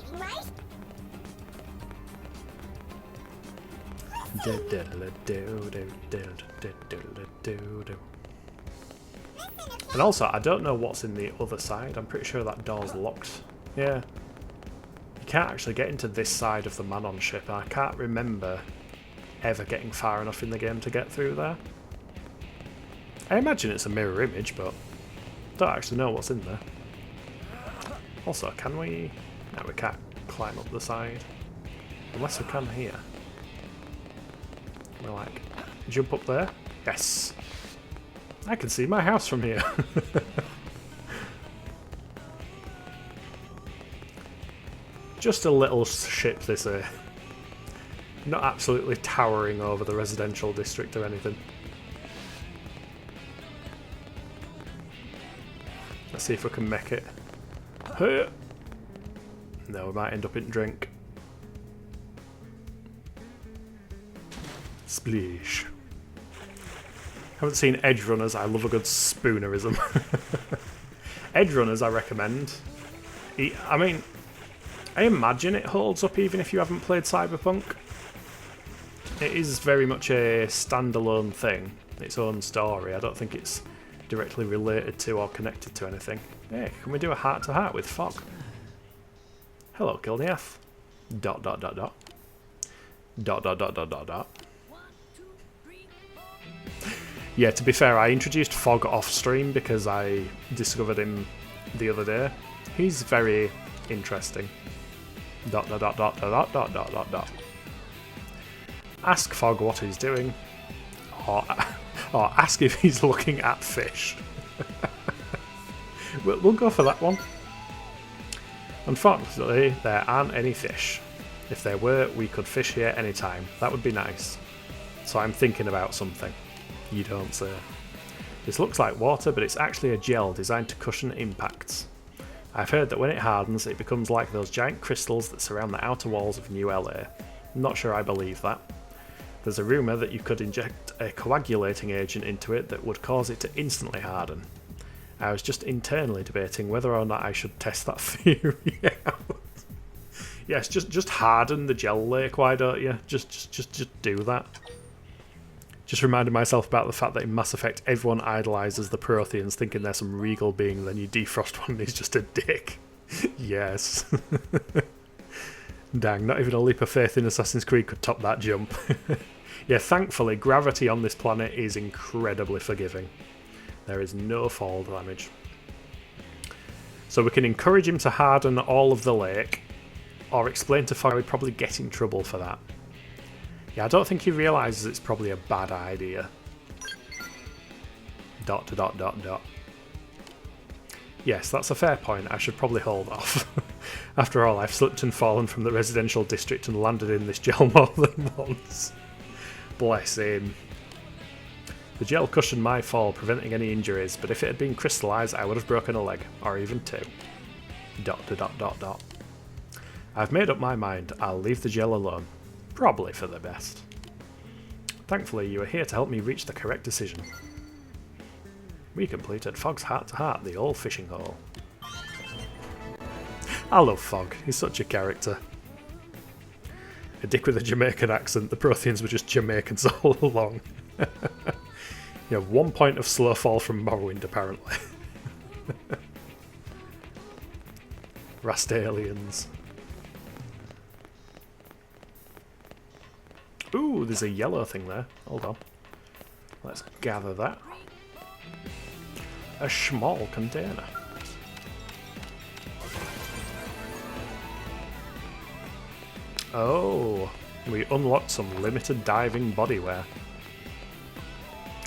A: And also, I don't know what's in the other side. I'm pretty sure that door's locked. Yeah. You can't actually get into this side of the Manon ship, and I can't remember ever getting far enough in the game to get through there. I imagine it's a mirror image, but I don't actually know what's in there. Also, can we... No, we can't climb up the side. Unless we can here. We're like, jump up there? Yes! I can see my house from here. Just a little ship, this not absolutely towering over the residential district or anything. Let's see if we can make it. No, we might end up in drink. Spleesh. Haven't seen Edge Runners. I love a good spoonerism. Edge Runners, I recommend. I mean, I imagine it holds up even if you haven't played Cyberpunk. It is very much a standalone thing, its own story. I don't think it's directly related to or connected to anything. Hey, can we do a heart-to-heart with Fog? Hello, Kilniath. ... Yeah, to be fair, I introduced Fog off stream because I discovered him the other day. He's very interesting. ... Ask Fog what he's doing, or ask if he's looking at fish. We'll go for that one. Unfortunately, there aren't any fish. If there were, we could fish here anytime. That would be nice. So I'm thinking about something. You don't say. This looks like water, but it's actually a gel designed to cushion impacts. I've heard that when it hardens, it becomes like those giant crystals that surround the outer walls of New LA. I'm not sure I believe that. There's a rumour that you could inject a coagulating agent into it that would cause it to instantly harden. I was just internally debating whether or not I should test that theory out. Yes, just harden the gel lake, why don't you? Just do that. Just reminded myself about the fact that in Mass Effect everyone idolises the Protheans thinking they're some regal being, then you defrost one and he's just a dick. Yes. Dang, not even a leap of faith in Assassin's Creed could top that jump. Yeah, thankfully gravity on this planet is incredibly forgiving. There is no fall damage. So we can encourage him to harden all of the lake, or explain to Fog he'd probably get in trouble for that. Yeah, I don't think he realises it's probably a bad idea. ... Yes, that's a fair point. I should probably hold off. After all, I've slipped and fallen from the residential district and landed in this gel more than once. Bless him. The gel cushioned my fall, preventing any injuries, but if it had been crystallised, I would have broken a leg, or even two. ... I've made up my mind. I'll leave the gel alone. Probably for the best. Thankfully, you are here to help me reach the correct decision. We completed Fog's heart-to-heart, the old fishing hole. I love Fog. He's such a character. A dick with a Jamaican accent. The Protheans were just Jamaicans all along. You have 1 point of slow fall from Morrowind, apparently. Rast aliens. Ooh, there's a yellow thing there. Hold on. Let's gather that. A small container. Oh, we unlocked some limited diving bodywear.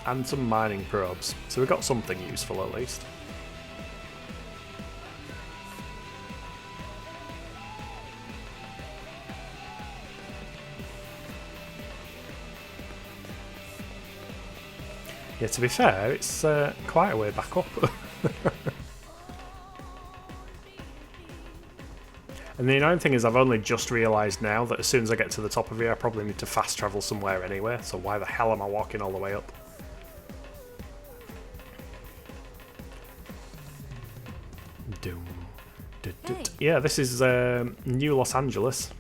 A: And some mining probes. So we got something useful at least. Yeah, to be fair, it's quite a way back up. And the annoying thing is I've only just realised now that as soon as I get to the top of here I probably need to fast travel somewhere anyway, so why the hell am I walking all the way up? Hey. Yeah, this is New Los Angeles,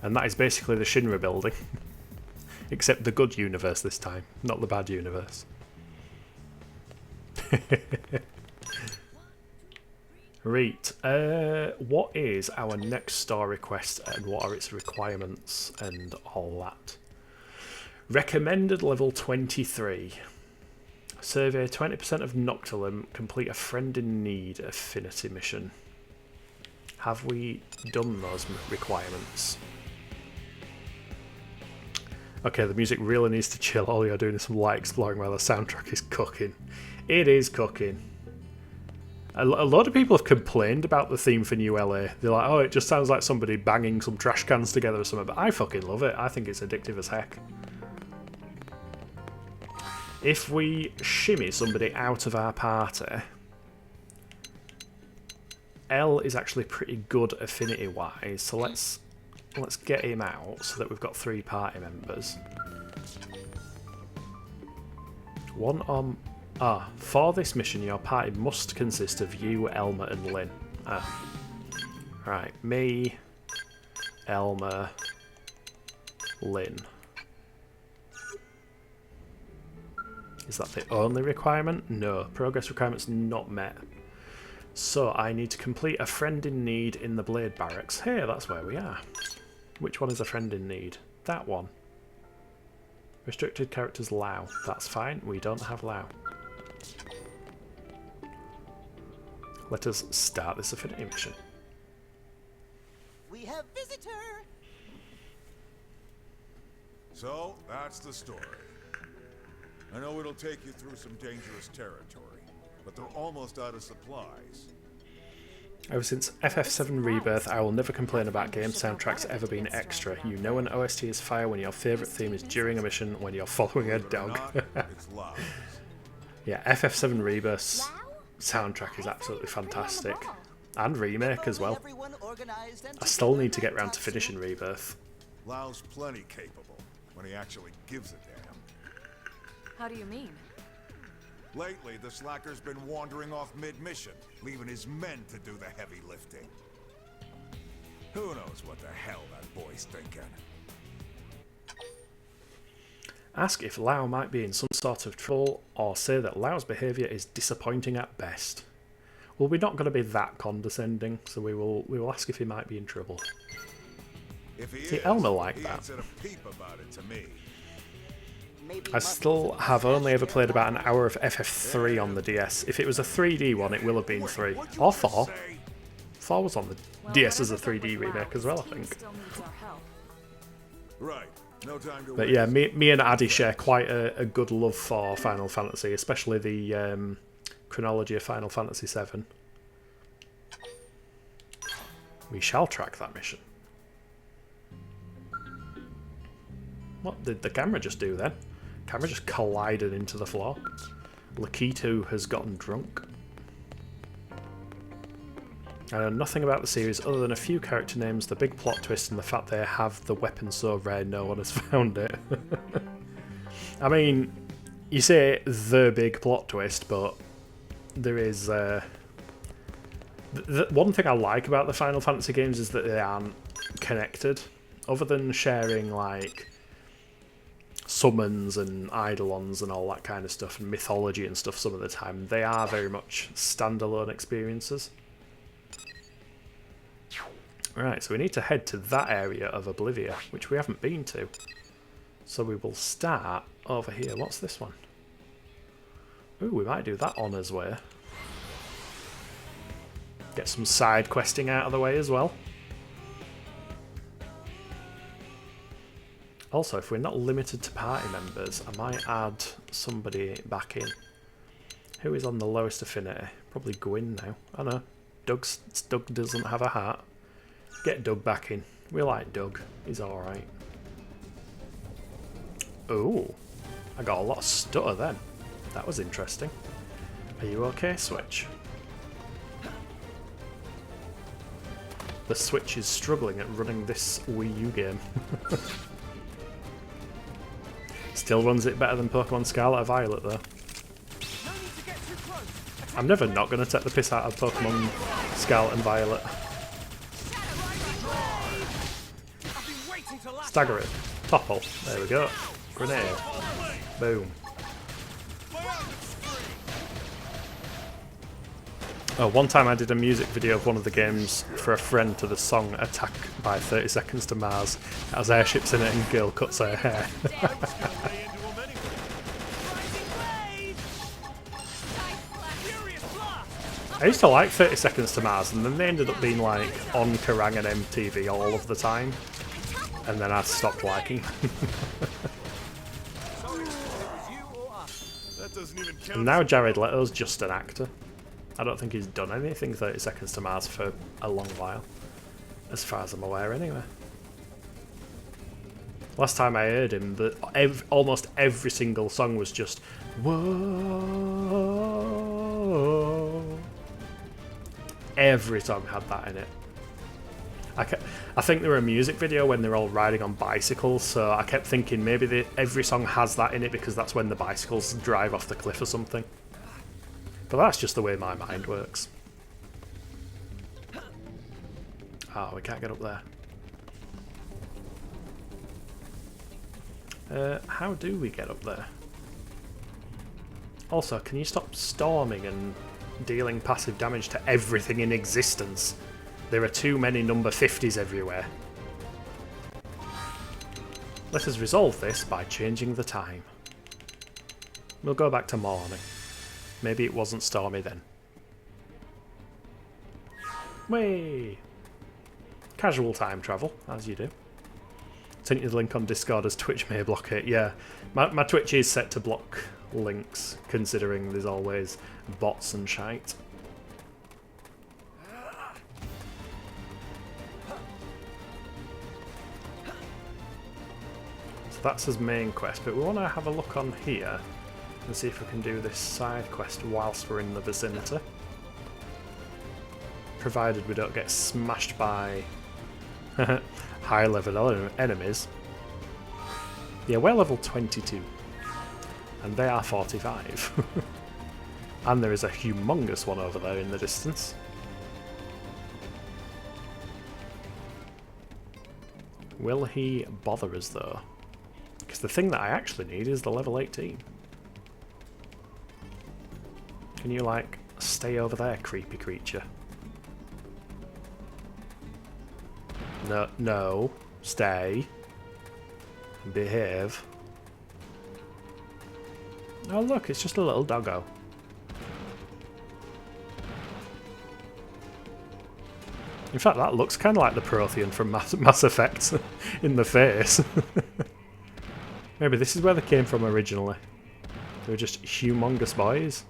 A: and that is basically the Shinra building. Except the good universe this time, not the bad universe. Right, what is our next star request and what are its requirements and all that? Recommended level 23. Survey 20% of Noctilum, complete a friend in need affinity mission. Have we done those requirements? Okay, the music really needs to chill. All you're doing is some light exploring while the soundtrack is cooking. It is cooking. A lot of people have complained about the theme for New LA. They're like, oh, it just sounds like somebody banging some trash cans together or something, but I fucking love it. I think it's addictive as heck. If we shimmy somebody out of our party, L is actually pretty good affinity-wise, so let's get him out so that we've got 3 party members. One on... for this mission, your party must consist of you, Elma, and Lynn. Right, me, Elma, Lynn. Is that the only requirement? No, progress requirement's not met. So I need to complete a friend in need in the Blade Barracks. Hey, that's where we are. Which one is a friend in need? That one. Restricted characters Lao. That's fine, we don't have Lao. Let us start this affinity mission.
D: We have visitor.
G: So, that's the story. I know it'll take you through some dangerous territory, but they're almost out of supplies.
A: Ever since FF7 Rebirth, I will never complain about game soundtracks ever being extra. You know an OST is fire when your favourite theme is during a mission when you're following a dog. Yeah, FF7 Rebirth's soundtrack is absolutely fantastic. And remake as well. I still need to get round to finishing Rebirth.
G: Lau's plenty capable when he actually gives a damn.
H: How do you mean?
G: Lately, the slacker's been wandering off mid-mission, leaving his men to do the heavy lifting. Who knows what the hell that boy's thinking?
A: Ask if Lao might be in some sort of trouble, or say that Lao's behaviour is disappointing at best. Well, we're not going to be that condescending, so we will ask if he might be in trouble.
G: If he
A: See,
G: is,
A: Elma like
G: he
A: that.
G: ain't said a peep about it to me.
A: I still have only ever played about an hour of FF3 on the DS. If it was a 3D one, it will have been 3. Or 4. 4 was on the DS as a 3D remake as well, I think.
G: Right. No time to
A: But yeah, me and Addy share quite a good love for Final Fantasy, especially the chronology of Final Fantasy VII. We shall track that mission. What did the camera just do then? Camera just collided into the floor. Lakitu has gotten drunk. I know nothing about the series other than a few character names, the big plot twist, and the fact they have the weapon so rare no one has found it. I mean, you say the big plot twist, but there is... the one thing I like about the Final Fantasy games is that they aren't connected. Other than sharing, like, summons and eidolons and all that kind of stuff, and mythology and stuff some of the time, they are very much standalone experiences. Right, so we need to head to that area of Oblivia, which we haven't been to. So we will start over here. What's this one? Ooh, we might do that Honour's Way. Get some side questing out of the way as well. Also, if we're not limited to party members, I might add somebody back in. Who is on the lowest affinity? Probably Gwyn now. Oh no, Doug doesn't have a heart. Get Doug back in. We like Doug. He's alright. Ooh, I got a lot of stutter then. That was interesting. Are you okay, Switch? The Switch is struggling at running this Wii U game. Still runs it better than Pokemon Scarlet or Violet though. I'm never not going to take the piss out of Pokemon Scarlet and Violet. Stagger it. Topple. There we go. Grenade. Boom. Oh, one time I did a music video of one of the games for a friend to the song Attack by 30 Seconds to Mars. It has airships in it and girl cuts her hair. I used to like 30 Seconds to Mars, and then they ended up being like on Kerrang and MTV all of the time. And then I stopped liking them. And now Jared Leto's just an actor. I don't think he's done anything 30 Seconds to Mars for a long while. As far as I'm aware anyway. Last time I heard him, almost every single song was just whoa. Every song had that in it. I think they were a music video when they're all riding on bicycles, so I kept thinking maybe every song has that in it because that's when the bicycles drive off the cliff or something. But that's just the way my mind works. Oh, we can't get up there. How do we get up there? Also, can you stop storming and dealing passive damage to everything in existence? There are too many number 50s everywhere. Let us resolve this by changing the time. We'll go back to morning. Maybe it wasn't stormy then. Whey! Casual time travel, as you do. Sent you the link on Discord as Twitch may block it. Yeah, my Twitch is set to block links, considering there's always bots and shite. That's his main quest, but we want to have a look on here and see if we can do this side quest whilst we're in the vicinity. Provided we don't get smashed by high level enemies. Yeah, we're level 22 and they are 45. And there is a humongous one over there in the distance. Will he bother us though? Because the thing that I actually need is the level 18. Can you, like, stay over there, creepy creature? No. Stay. Behave. Oh look, it's just a little doggo. In fact, that looks kind of like the Prothean from Mass Effect in the face. Maybe this is where they came from originally. They were just humongous boys.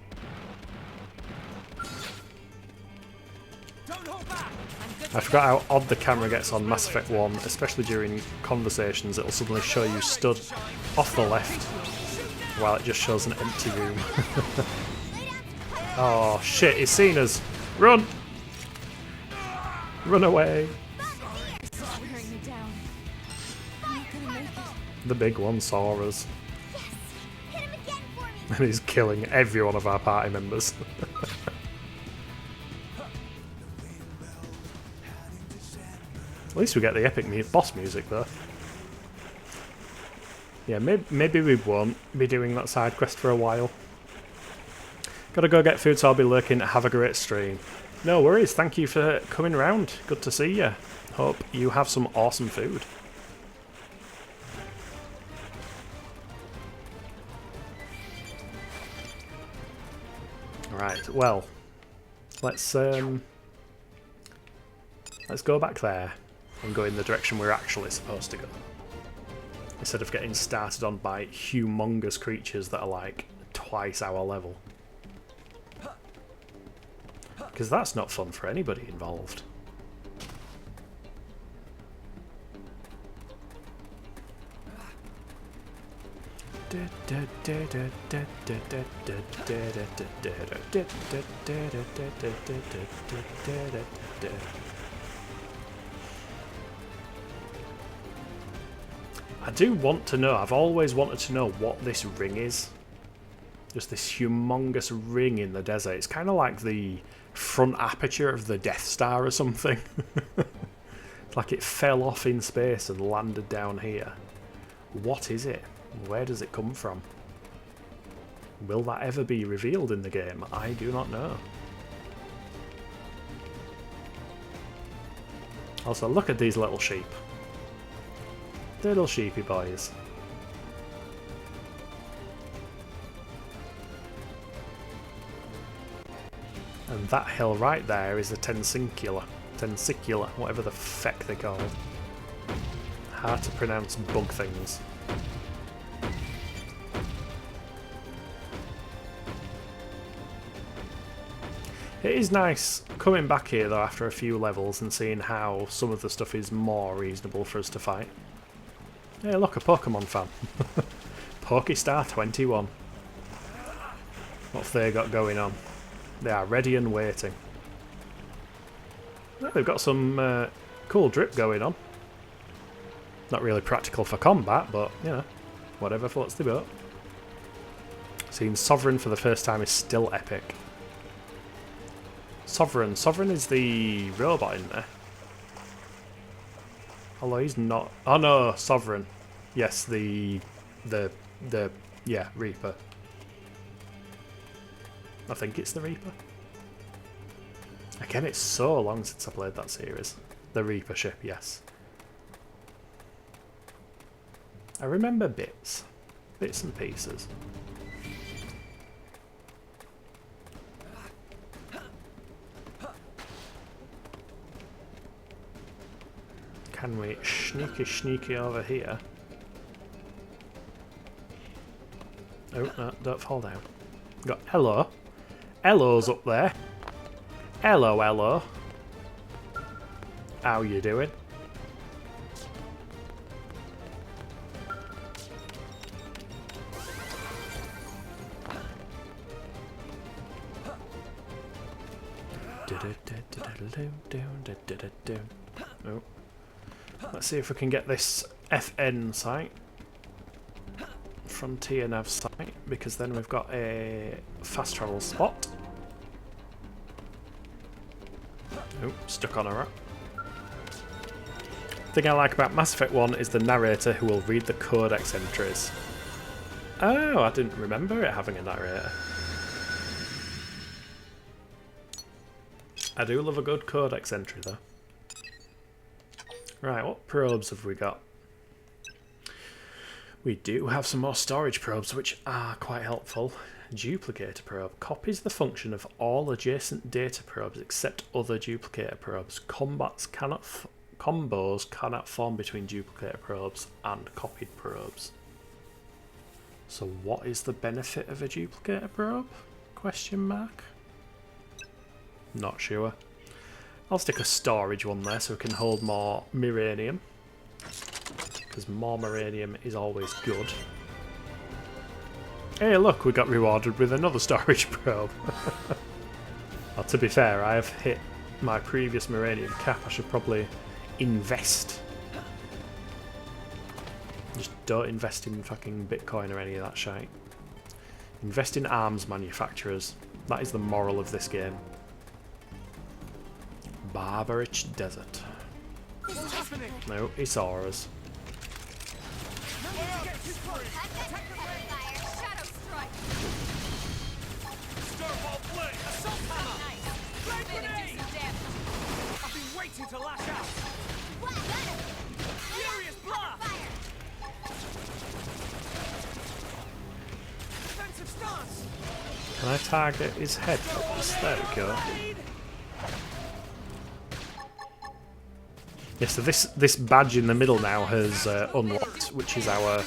A: I forgot how odd the camera gets on Mass Effect 1, especially during conversations. It'll suddenly show you stood off the left while it just shows an empty room. Oh shit, he's seen us! Run! Run away!
H: Wearing me down. I'm not gonna make it.
A: The big one saw us.
C: Yes! Hit him again for me!
A: And he's killing every one of our party members. At least we get the epic boss music though. Yeah, maybe we won't be doing that side quest for a while. Gotta go get food, so I'll be lurking. Have a great stream. No worries, thank you for coming round. Good to see you. Hope you have some awesome food. Right, well, let's go back there and go in the direction we're actually supposed to go. Instead of getting started on by humongous creatures that are like twice our level. Because that's not fun for anybody involved. I do want to know, I've always wanted to know what this ring is. Just this humongous ring in the desert. It's kind of like the front aperture of the Death Star or something. It's like it fell off in space and landed down here. What is it? Where does it come from? Will that ever be revealed in the game? I do not know. Also, look at these little sheep. Little sheepy boys. And that hill right there is a tensicula, whatever the feck they call it. Hard to pronounce bug things. It is nice coming back here though after a few levels and seeing how some of the stuff is more reasonable for us to fight. Hey look, a Pokemon fan. Pokestar 21. What have they got going on? They are ready and waiting. Well, they've got some cool drip going on. Not really practical for combat, but, you know, whatever floats the boat. Seeing Sovereign for the first time is still epic. Sovereign is the robot in there. Although he's not... Oh no, Sovereign. Yes, the yeah, Reaper. I think it's the Reaper. Again, it's so long since I played that series. The Reaper ship, yes. I remember bits and pieces. Can we sneaky over here? Oh, no, don't fall down. Got hello. Hello's up there. Hello. How you doing? Oh. Let's see if we can get this FN site. Frontier nav site, because then we've got a fast travel spot. Oh, stuck on a rock. The thing I like about Mass Effect 1 is the narrator who will read the codex entries. Oh, I didn't remember it having a narrator. I do love a good codex entry though. Right, what probes have we got? We do have some more storage probes, which are quite helpful. Duplicator probe copies the function of all adjacent data probes except other duplicator probes. Combos cannot form between duplicator probes and copied probes. So what is the benefit of a duplicator probe? Question mark? Not sure. I'll stick a storage one there so we can hold more Miranium. Because more Miranium is always good. Hey look, we got rewarded with another storage probe. Well, to be fair, I have hit my previous Moranian cap. I should probably invest. Just don't invest in fucking Bitcoin or any of that shite. Invest in arms manufacturers. That is the moral of this game. Barbarich Desert. No, it's ours.
K: I've been waiting to lash out. Furious blast. Defensive stance.
A: Can I target his head? There we go. Yeah, so this badge in the middle now has unlocked, which is our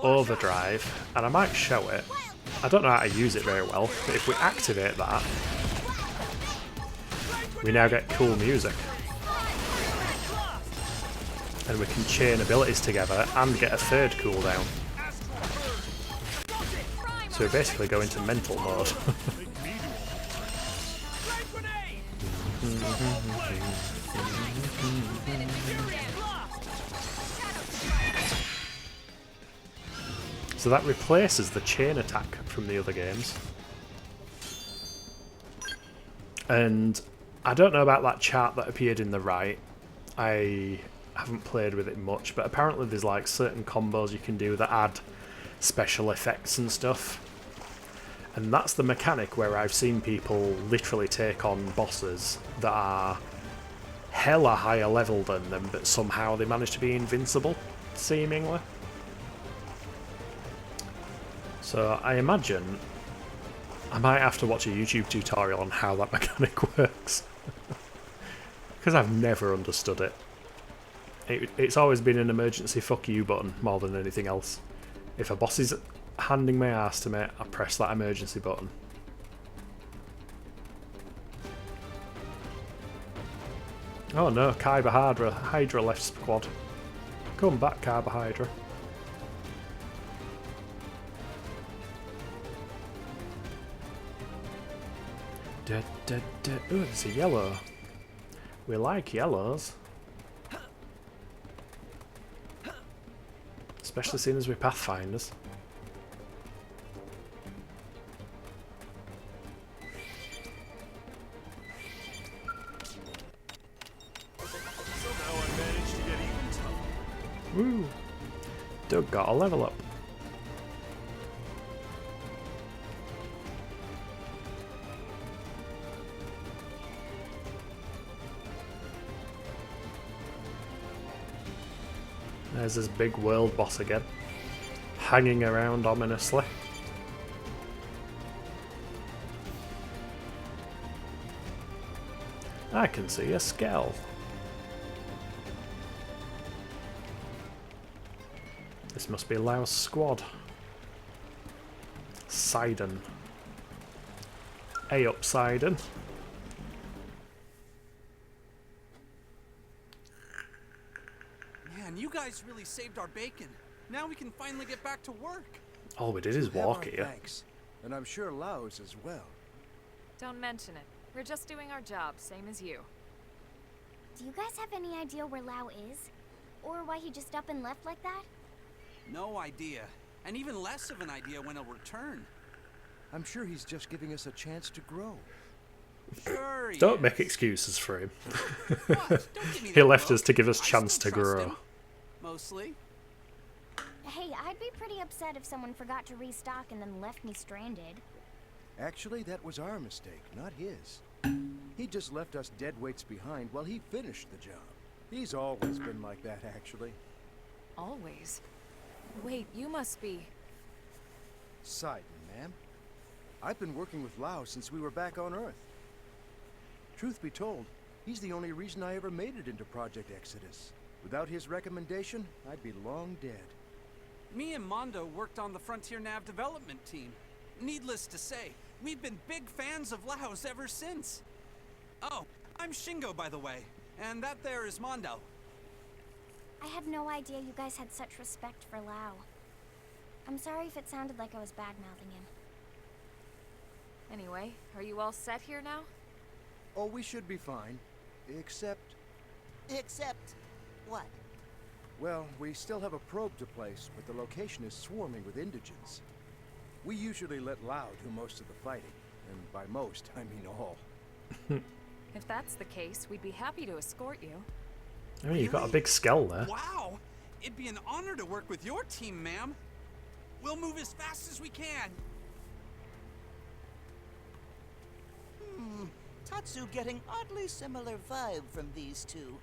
A: overdrive, and I might show it. I don't know how to use it very well, but if we activate that, we now get cool music. And we can chain abilities together and get a third cooldown. So we basically go into mental mode. So that replaces the chain attack from the other games. And I don't know about that chart that appeared in the right. I haven't played with it much, but apparently there's like certain combos you can do that add special effects and stuff. And that's the mechanic where I've seen people literally take on bosses that are hella higher level than them, but somehow they manage to be invincible, seemingly. So I imagine I might have to watch a YouTube tutorial on how that mechanic works. Because I've never understood it. It's always been an emergency fuck you button more than anything else. If a boss is handing my ass to me, I press that emergency button. Oh no, Hydra left squad. Come back, Hydra. Ooh, it's a yellow. We like yellows. Especially seeing as we're Pathfinders.
K: Somehow I managed to get even tougher.
A: Woo! Doug got a level up. There's this big world boss again, hanging around ominously. I can see a skull. This must be Lau's squad. Sidon. A up Sidon.
I: Man, you guys really saved our bacon. Now we can finally get back to work.
A: All we did is walk here.
M: Thanks. And I'm sure Lau's as well.
H: Don't mention it. We're just doing our job, same as you.
C: Do you guys have any idea where Lau is? Or why he just up and left like that?
I: No idea. And even less of an idea when he'll return.
M: I'm sure he's just giving us a chance to grow.
I: Sure he
A: Don't
I: is.
A: make excuses for him.
I: What? Don't give me
A: He
I: that
A: left
I: look.
A: us to give us
I: I
A: chance
I: still
A: to
I: trust
A: grow.
I: him. Mostly.
C: Hey, I'd be pretty upset if someone forgot to restock and then left me stranded.
M: Actually, that was our mistake, not his. He just left us dead weights behind while he finished the job. He's always been like that, actually.
H: Always. Wait, you must be...
M: Sidon, ma'am. I've been working with Lau since we were back on Earth. Truth be told, he's the only reason I ever made it into Project Exodus. Without his recommendation, I'd be long dead.
I: Me and Mondo worked on the Frontier Nav development team. Needless to say, we've been big fans of Lau's ever since. Oh, I'm Shingo, by the way. And that there is Mondo.
C: I had no idea you guys had such respect for Lau. I'm sorry if it sounded like I was bad-mouthing him.
H: Anyway, are you all set here now?
M: Oh, we should be fine. Except...
D: Except... what?
M: Well, we still have a probe to place, but the location is swarming with indigents. We usually let Lao do most of the fighting. And by most, I mean all.
H: If that's the case, we'd be happy to escort you.
A: I mean, you've got a big skull there.
I: Wow! It'd be an honor to work with your team, ma'am. We'll move as fast as we can.
D: Tatsu getting oddly similar vibe from these two.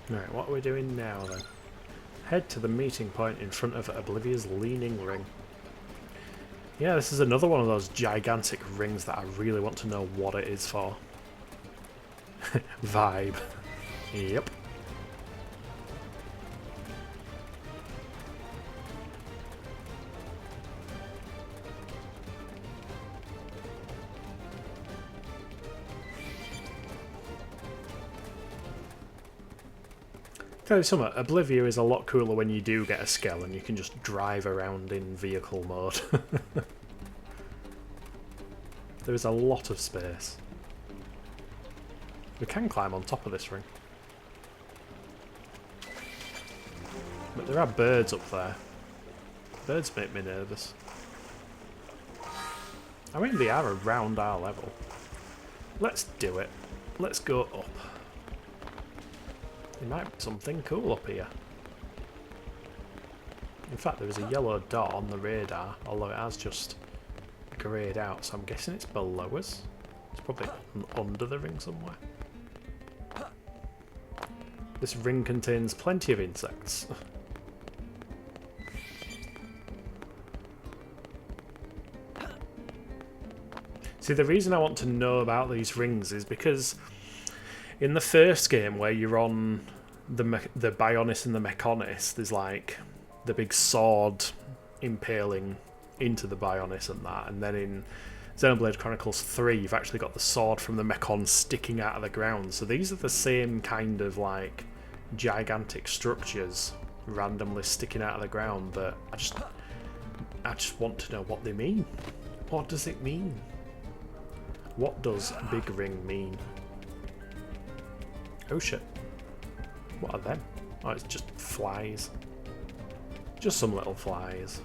A: Right, what are we doing now then? Head to the meeting point in front of Oblivia's Leaning Ring. Yeah, this is another one of those gigantic rings that I really want to know what it is for. Vibe. Yep. Tell you something, Oblivia is a lot cooler when you do get a skill and you can just drive around in vehicle mode. There is a lot of space. We can climb on top of this ring. But there are birds up there. Birds make me nervous. I mean, they are around our level. Let's do it. Let's go up. There might be something cool up here. In fact, there is a yellow dot on the radar, although it has just greyed out, so I'm guessing it's below us. It's probably under the ring somewhere. This ring contains plenty of insects. See, the reason I want to know about these rings is because in the first game where you're on the Bionis and the Mechonis, there's like the big sword impaling into the Bionis and that, and then in Xenoblade Chronicles 3 you've actually got the sword from the Mechon sticking out of the ground. So these are the same kind of like gigantic structures randomly sticking out of the ground, but I just want to know what they mean. What does it mean? What does big ring mean? Oh shit. What are them? Oh, it's just flies. Just some little flies.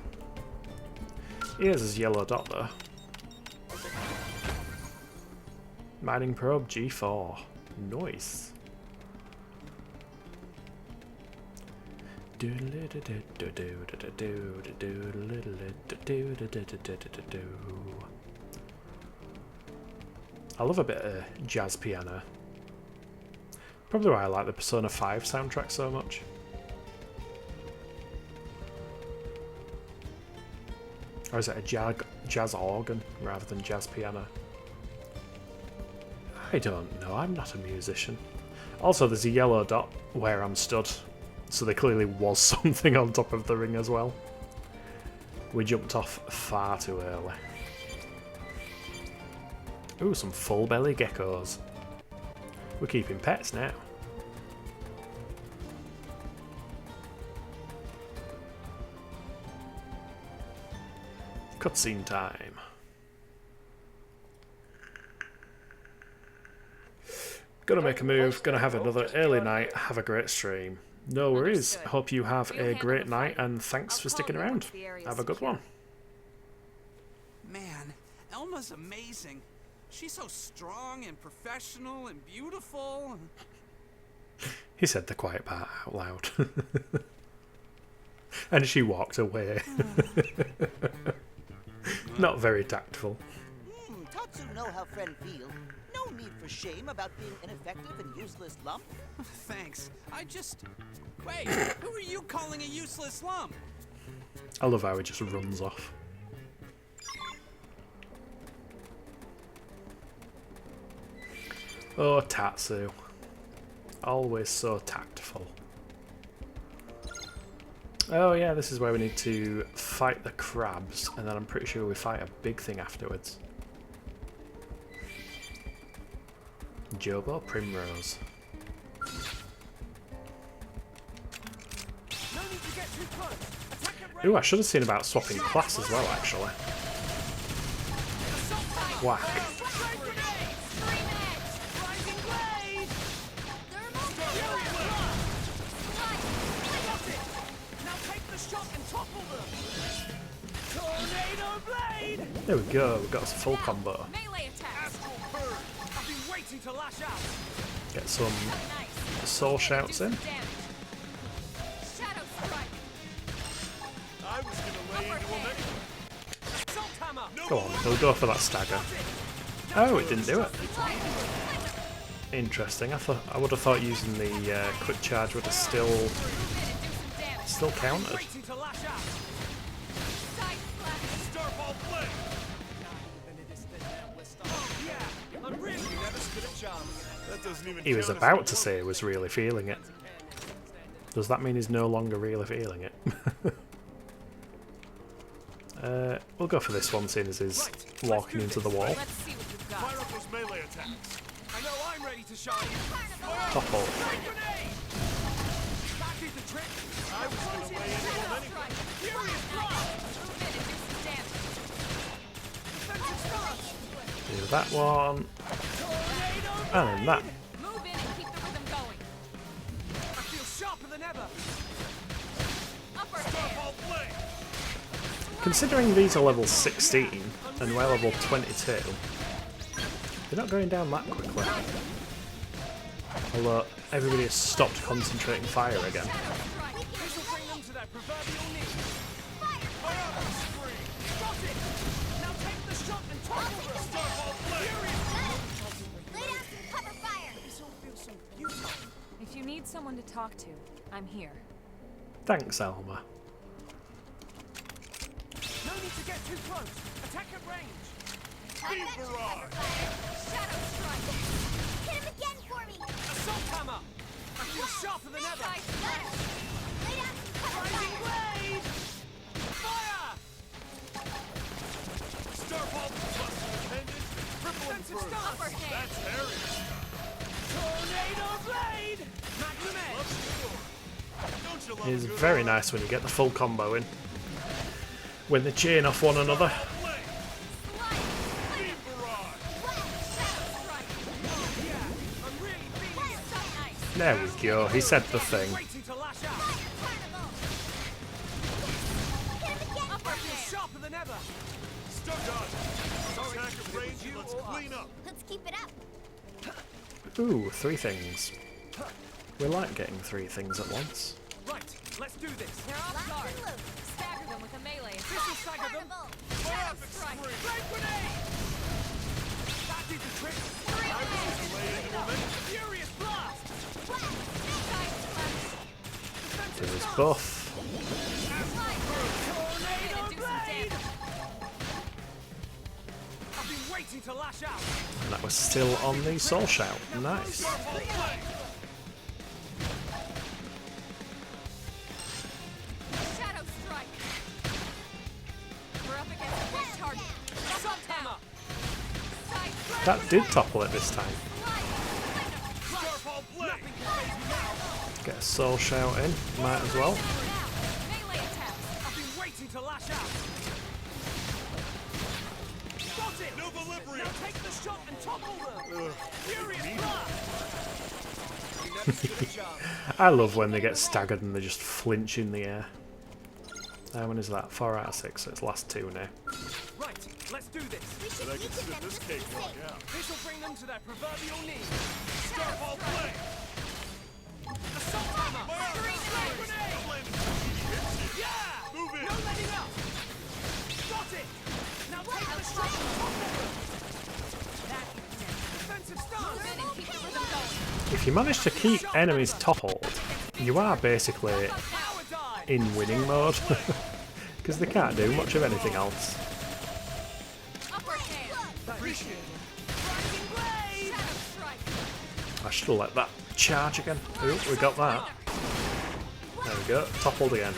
A: Here's his yellow dot though. Mining probe G4. Nice. I love a bit of jazz piano. Probably why I like the Persona 5 soundtrack so much. Or is it a jazz organ rather than jazz piano? I don't know, I'm not a musician. Also, there's a yellow dot where I'm stood, so there clearly was something on top of the ring as well. We jumped off far too early. Ooh, some full belly geckos. We're keeping pets now. Cutscene time. Gonna make a move, gonna have another early night, have a great stream. No worries, hope you have a great night and thanks for sticking around. Have a good one.
I: Man, Elma's amazing. She's so strong and professional and beautiful.
A: He said the quiet part out loud. And she walked away. Not very tactful.
D: Tatsu know how friend feel. No need for shame about being ineffective and useless lump.
I: Thanks. Wait, who are you calling a useless lump?
A: I love how he just runs off. Oh, Tatsu. Always so tactful. Oh yeah, this is where we need to fight the crabs, and then I'm pretty sure we fight a big thing afterwards. Jobo Primrose. Ooh, I should have seen about swapping class as well, actually. Whack. There we go, we got us a full combo. Get some soul shouts in. Go on, we'll go for that stagger. Oh, it didn't do it. Interesting. I would have thought using the quick charge would have still countered. He was about to say he was really feeling it. Does that mean he's no longer really feeling it? We'll go for this one, seeing as he's walking into the wall. Topple. Do that one. And then that. Considering these are level 16 and we're level 22, they're not going down that quickly. Although everybody has stopped concentrating fire again.
H: If you need someone to talk to, I'm here.
A: Thanks, Alma.
K: No need to get too close. Attack at range.
C: Beam barrage. Shadow strike. Hit him again for me.
K: Assault hammer. I feel sharper than ever.
C: Lay down some cover
K: Rising
C: fire.
K: blade. Fire. Starfall plus independent. Triple and burst. That's hairy. Tornado blade. Magnum edge.
A: It's very nice when you get the full combo in. When they chain off one another. There we go, he said the thing.
C: Let's keep it up.
A: Ooh, 3 things. We like getting 3 things at once.
K: Right, let's do this.
H: They're off guard. Stagger them with a melee.
K: This will stagger them.
H: Shadow strike.
K: Great grenade. That did the trick. I was delayed in a moment. Furious blast.
A: There was buff.
K: Tornado blade. I've been waiting to lash out.
A: And that was still on the soul shout. Nice.
H: Shadow strike. We're up against a big target. Assault hammer.
A: That did topple it this time. Get a soul shout in. Might as well.
K: Melee attack. I've been waiting to lash out. Got it. No delivery. Now take the shot and topple them. Furious blast.
A: I love when they get staggered and they just flinch in the air. How many is that? 4 out of 6, so it's last 2 now.
K: Right, let's do this.
C: But I can sit this cakewalk
K: out. This will bring them to their proverbial knee. Starfall blade. Assault hammer. Grenade. Yeah. Move it. No letting up. Got it. Now take the shot and topple them. Defensive stance.
H: Move in and keep the rhythm going.
A: If you manage to keep enemies toppled, you are basically in winning mode. Because they can't do much of anything else. I should have let that charge again. Ooh, we got that. There we go, toppled again.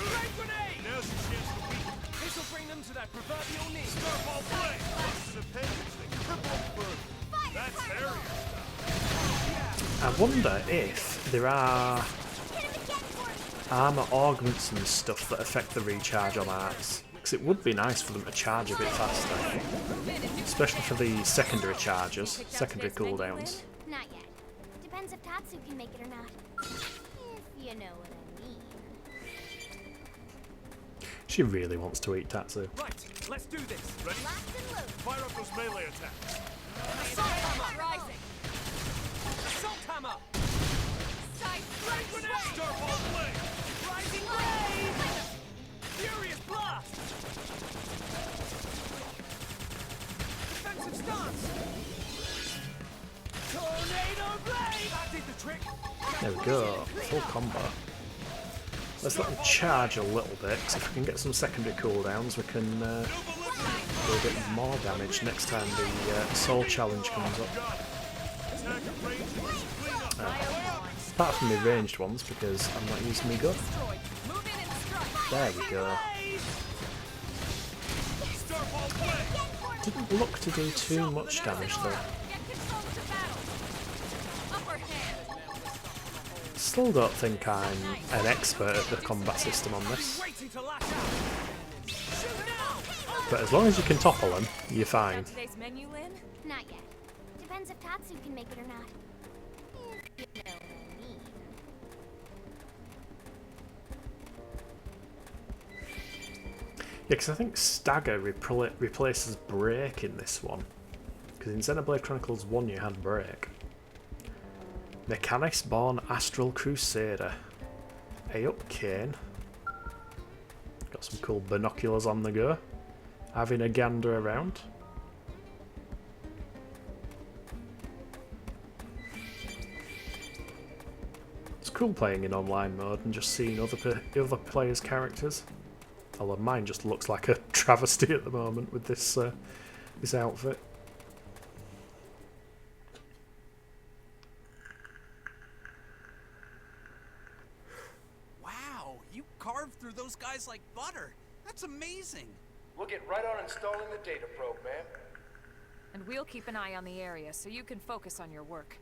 A: I wonder if there are armor augments and stuff that affect the recharge on arts. Because it would be nice for them to charge a bit faster. Especially for the secondary charges, secondary cooldowns.
C: Not yet. Depends if Tatsu can make it or not. If you know what I mean.
A: She really wants to eat Tatsu.
K: Right, let's do this. Ready?
C: Locked and loaded.
K: Fire up those melee attacks.
H: Assault hammer rising.
K: Assault hammer.
H: Side
K: Starfall blade.
H: rising blade.
K: Furious blast. Defensive stance. Tornado blade. That did the trick.
A: There we go, full combo. Let's let them charge a little bit, so if we can get some secondary cooldowns we can do a bit more damage next time the soul challenge comes up. Apart from the ranged ones, because I'm not using my gun. There we go. Didn't look to do too much damage though. Still don't think I'm an expert at the combat system on this. But as long as you can topple them, you're fine.
C: Not yet. Depends if Tatsu can make it or not. If you know what I mean.
A: Yeah, because I think Stagger replaces Break in this one. Because in Xenoblade Chronicles 1 you had Break. Mechanist born Astral Crusader. Hey up, Kane. Got some cool binoculars on the go. Having a gander around. It's cool playing in online mode and just seeing other players' characters. Although mine just looks like a travesty at the moment with this this outfit.
I: Wow, you carved through those guys like butter. That's amazing.
N: We'll get right on installing the data probe, ma'am.
H: And we'll keep an eye on the area so you can focus on your work.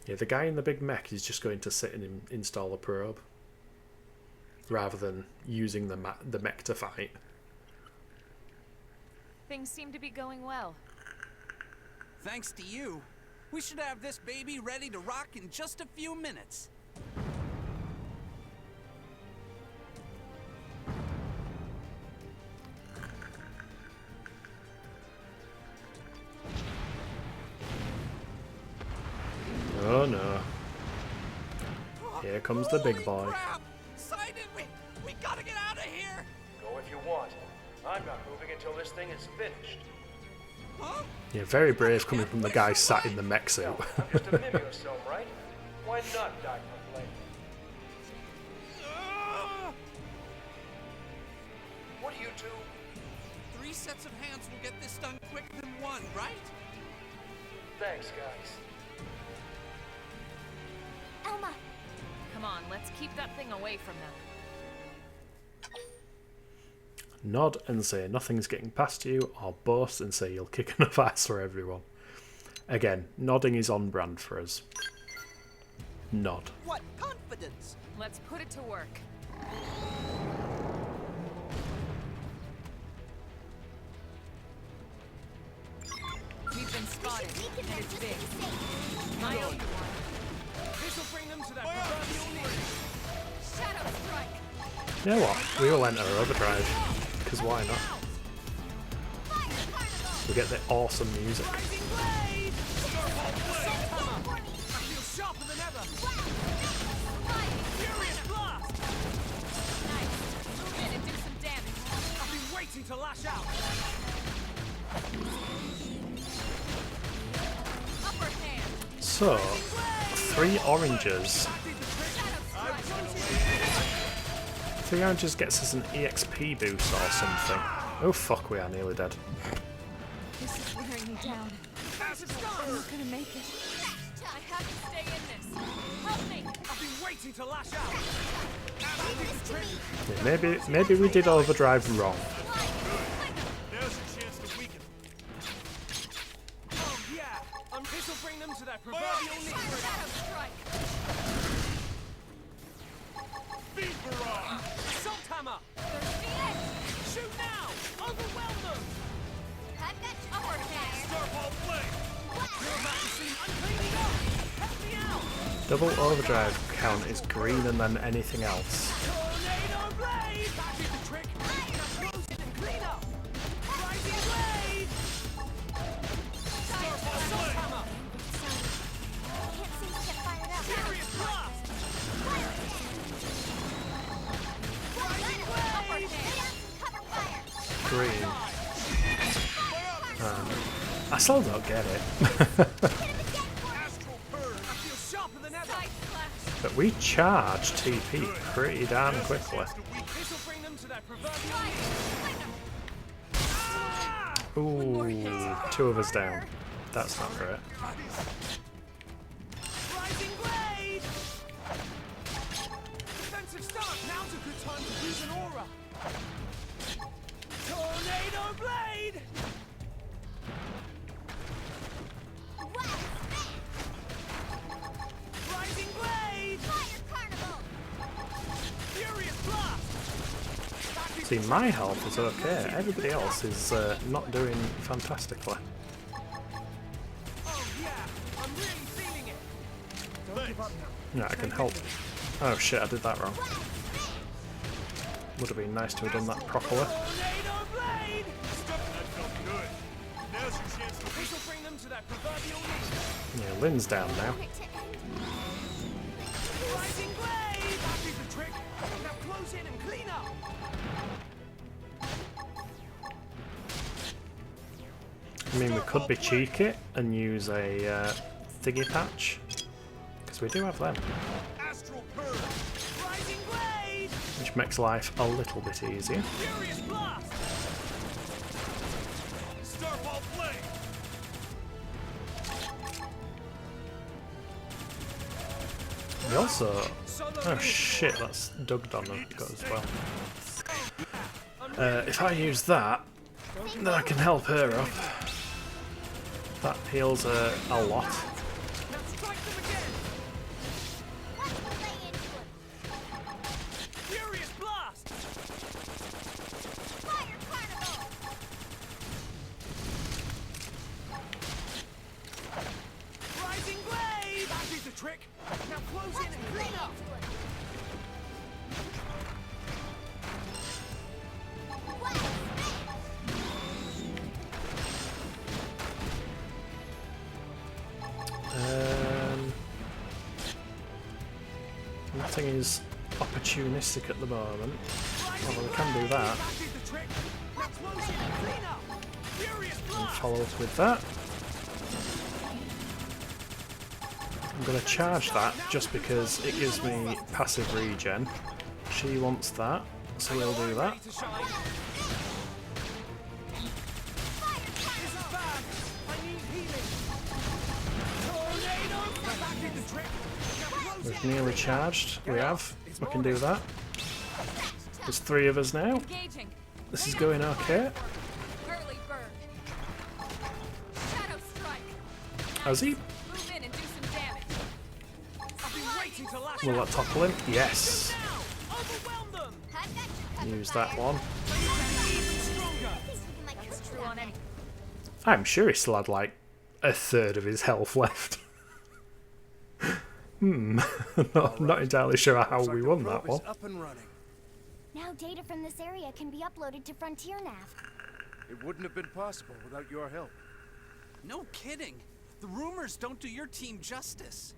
A: Yeah, the guy in the big mech is just going to sit and install a probe. Rather than using the mech to fight.
H: Things seem to be going well.
I: Thanks to you. We should have this baby ready to rock in just a few minutes.
A: Oh no. Here comes the big boy.
I: Crap! Sidon, we gotta get out of here!
N: Go if you want. I'm not moving until this thing is finished.
I: Huh?
A: Yeah, very brave coming from the guy sat in the mech suit.
N: I'm just a mimeosome, right? Why not die for flame? What do you do?
I: 3 sets of hands will get this done quicker than 1, right?
N: Thanks, guys.
C: Elma!
H: Come on, let's keep that thing away from them.
A: Nod and say nothing's getting past you, or boast and say you'll kick enough ass for everyone. Again, nodding is on brand for us. Nod.
D: What confidence!
H: Let's put it to work. We've been spotted, and it's big. I owe you one.
K: This'll bring them to that proverbial knee.
H: Shadow strike!
A: You know what? We all enter overdrive. Because why not? We get the awesome music.
K: Rising blade! I feel sharper than ever. Furious blast!
H: Nice. Move in and do some damage.
K: I've been waiting to lash out.
H: Upper hand.
A: So, 3 oranges. 3 oranges gets us an EXP boost or something. Oh fuck, we are nearly dead.
H: This is wearing me down. I'm not gonna make it. I have to stay in this. Help me!
K: I've been waiting to lash out.
A: Yeah, maybe we did overdrive wrong.
K: Now's your chance to weaken. Oh yeah, this'll bring them to that proverbial knee.
H: Shadow strike!
K: Fever
I: hammer! Shoot now! Overwhelm them!
C: I've got you. Upward fire.
K: Starfall flame!
I: You're about to see uncleaning up! Help me out!
A: Double overdrive count is greener than anything else.
I: Tornado blade! That did the trick! Now close it and clean up! Rising blade! Starfall assault hammer!
C: Can't seem to get fired up.
I: Furious blast! Rising blade!
C: Cover fire.
A: Green. I still don't get it.
I: Astral burn! I feel sharper than ever!
A: But we charge TP pretty damn quickly.
I: This'll bring them to that proverbial
A: Ooh, 2 of us down. That's not great.
I: rising blade! Defensive start! Now's a good time to use an aura! Tornado blade! Rising blade!
C: Fire carnival.
I: Furious blast!
A: See, my health is okay. Everybody else is not doing fantastically.
I: Oh yeah! I'm really feeling it!
E: Don't give up now.
A: Yeah, I can help. Oh shit, I did that wrong. Would have been nice to have done that properly.
I: Tornado blade!
K: That felt good. Now's your chance to
I: This'll bring them to that proverbial knee!
A: Yeah, Lynn's down now.
I: Rising blade! That did the trick! Now close in and clean up!
A: I mean, we could be cheeky and use a thingy patch, because we do have them,
K: astral burn!
I: Rising blade!
A: which makes life a little bit easier.
I: Furious blast!
K: Starfall flame!
A: We also... Oh shit, that's Doug on as well. If I use that, then I can help her up. That heals her a lot.
I: Now strike them again! Furious blast!
C: Fire carnival.
I: Rising blade! That did the trick! Now close in and clean up!
A: Nothing is opportunistic at the moment. Although we can do that.
I: That did the trick! Now close in and clean up! Furious
A: And
I: blast!
A: follow up with that. I'm going to charge that just because it gives me passive regen. She wants that, so we'll do that.
I: Ready to shine? This is bad! I need healing! Tornado! That did the trick! Now close
A: We've
I: in!
A: nearly charged. We have. We can do that. There's 3 of us now.
H: Engaging.
A: This is going okay.
H: Early bird. Shadow strike.
A: Has he?
H: Move in and do some damage.
I: I've been waiting to lash
A: Will
I: out!
A: that topple him? Yes.
I: Now! Overwhelm them!
C: I've got your cover
A: Use that
C: fire.
A: one.
I: Even stronger!
C: At least we can, like,
H: That's
C: cook
H: true
C: down
H: on any.
A: I'm sure he still had like a third of his health left. Not entirely sure how
M: Looks like
A: we
M: the
A: won
M: probe
A: that one.
M: is up and running.
C: Now data from this area can be uploaded to Frontier Nav.
M: It wouldn't have been possible without your help.
I: No kidding! The rumors don't do your team justice.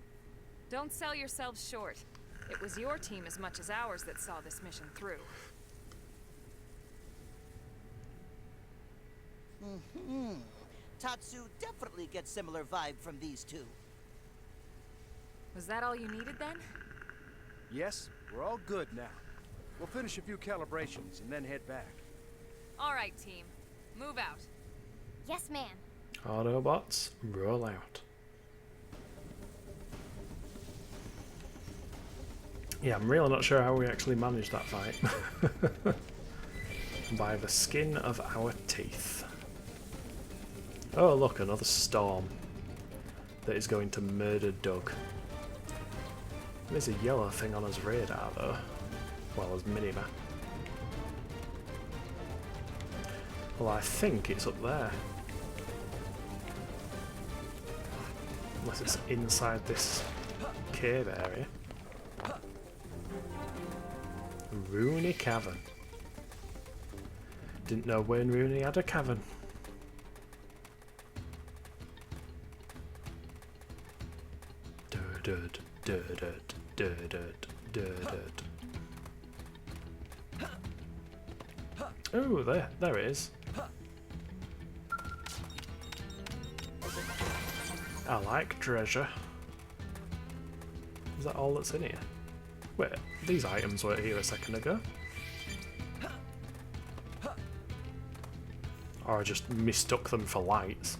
H: Don't sell yourselves short. It was your team as much as ours that saw this mission through.
D: Tatsu definitely gets similar vibe from these two.
H: Was that all you needed then?
M: Yes, we're all good now. We'll finish a few calibrations and then head back.
H: All right, team. Move out.
C: Yes, ma'am.
A: Autobots, roll out. Yeah, I'm really not sure how we actually managed that fight. By the skin of our teeth. Oh look, another storm that is going to murder Doug. There's a yellow thing on his radar though. Well, his minimap. Well, I think it's up there. Unless it's inside this cave area. Rooney Cavern. Didn't know Wayne Rooney had a cavern. Oh, there it is. I like treasure. Is that all that's in here? Wait, these items were here a second ago. Or I just mistook them for lights.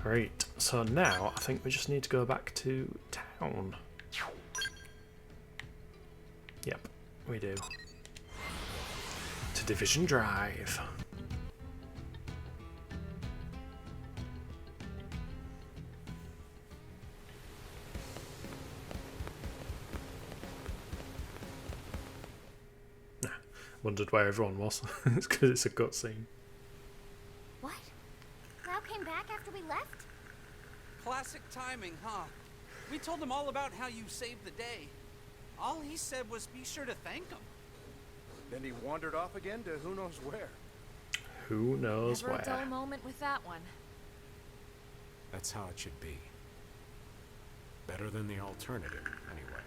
A: Right, so now I think we just need to go back to town. Yep, we do. To Division Drive. Wondered where everyone was. It's because it's a cutscene.
C: What? Lau came back after we left?
I: Classic timing, huh? We told him all about how you saved the day. All he said was be sure to thank him.
M: Then he wandered off again to who knows where.
A: Who knows
H: Never
A: where?
H: a dull moment with that one.
O: That's how it should be. Better than the alternative, anyway.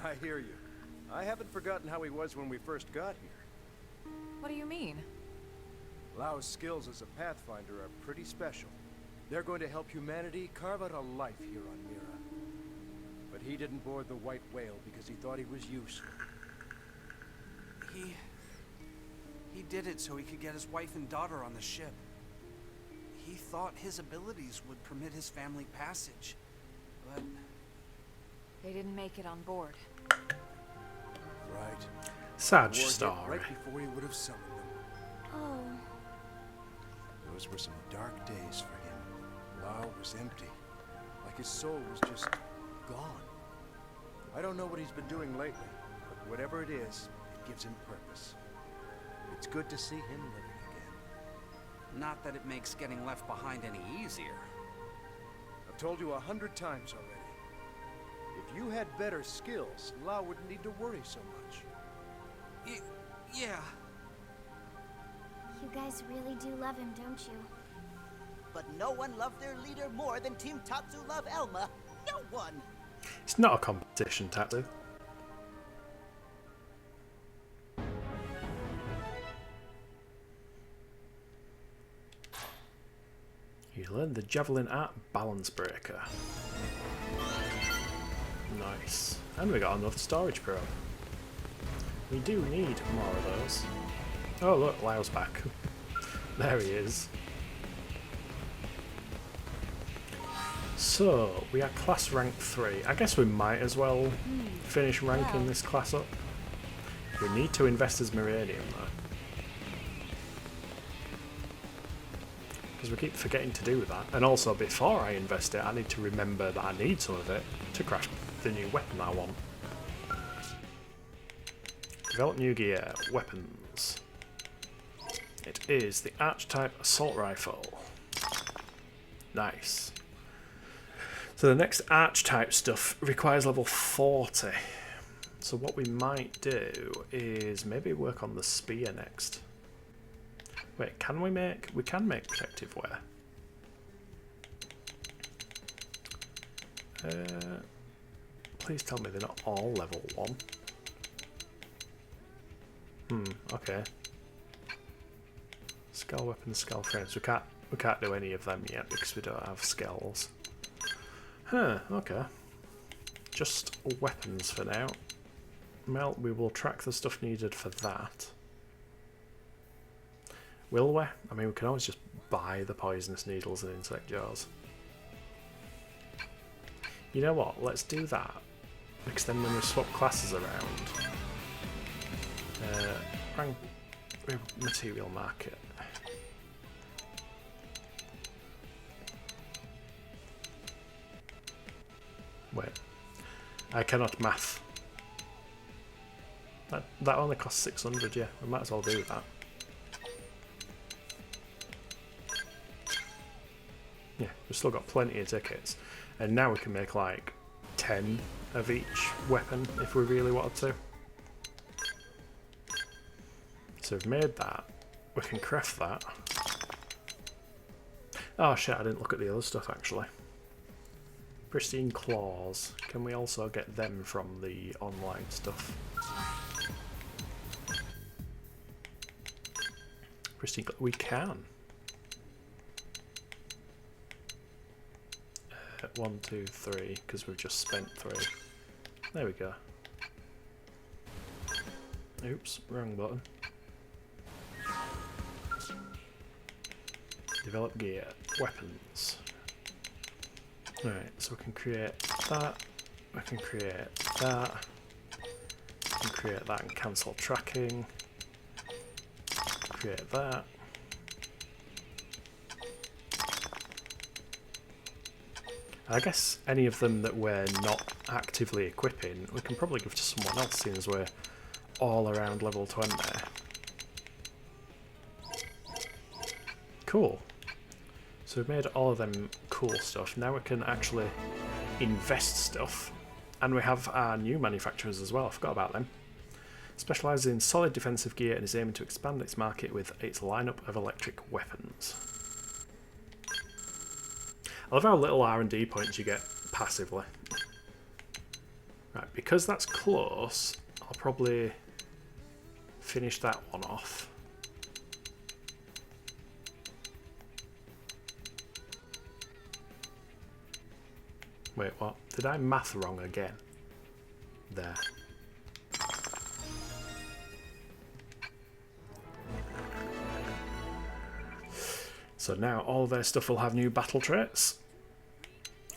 M: I hear you. I haven't forgotten how he was when we first got here.
H: What do you mean?
M: Lau's skills as a pathfinder are pretty special. They're going to help humanity carve out a life here on Mira. But he didn't board the White Whale because he thought he was useful.
I: He did it so he could get his wife and daughter on the ship. He thought his abilities would permit his family passage, but
H: They didn't make it on board.
M: Right.
A: Sad
M: War hit
A: story.
M: right before he would have summoned them.
C: Oh.
M: Those were some dark days for him. Lau was empty. Like his soul was just gone. I don't know what he's been doing lately, but whatever it is, it gives him purpose. It's good to see him living again.
I: not that it makes getting left behind any easier.
M: I've told you 100 times already. If you had better skills, Lau wouldn't need to worry so much.
I: Yeah.
C: You guys really do love him, don't you?
D: But no one loved their leader more than Team Tatsu love Elma. No one!
A: It's not a competition, Tatsu. You learned the Javelin Art Balance Breaker. Nice. And we got another storage probe. We do need more of those. Oh look, Lau's back. There he is. So, we are class rank 3. I guess we might as well finish ranking this class up. We need to invest as Miranium though. Because we keep forgetting to do that. And also, before I invest it, I need to remember that I need some of it to craft the new weapon I want. Develop new gear. Weapons. It is the Archetype Assault Rifle. Nice. So the next Archetype stuff requires level 40. So what we might do is maybe work on the spear next. Wait, can we make... We can make protective wear. Please tell me they're not all level 1. Okay. Skull weapons, skull frames. We can't do any of them yet because we don't have skulls. Huh, okay. Just weapons for now. Well, we will track the stuff needed for that. Will we? I mean, we can always just buy the poisonous needles and insect jars. You know what? Let's do that. Because then when we swap classes around... material market. Wait. I cannot math. That only costs 600, yeah. We might as well do that. Yeah, we've still got plenty of tickets. And now we can make like 10 of each weapon if we really wanted to. So we've made that. We can craft that. Oh shit, I didn't look at the other stuff actually. Pristine claws. Can we also get them from the online stuff? Pristine we can. 1, 2, 3, because we've just spent 3. There we go. Oops, wrong button. Develop gear. Weapons. Alright, so we can create that. We can create that. We can create that and cancel tracking. Create that. I guess any of them that we're not actively equipping, we can probably give to someone else, seeing as we're all around level 20. Cool. So we've made all of them cool stuff. Now we can actually invest stuff. And we have our new manufacturers as well, I forgot about them. Specialises in solid defensive gear and is aiming to expand its market with its lineup of electric weapons. I love how little R&D points you get passively. Right, because that's close, I'll probably finish that one off. Wait, what? Did I math wrong again? There. So now all their stuff will have new battle traits.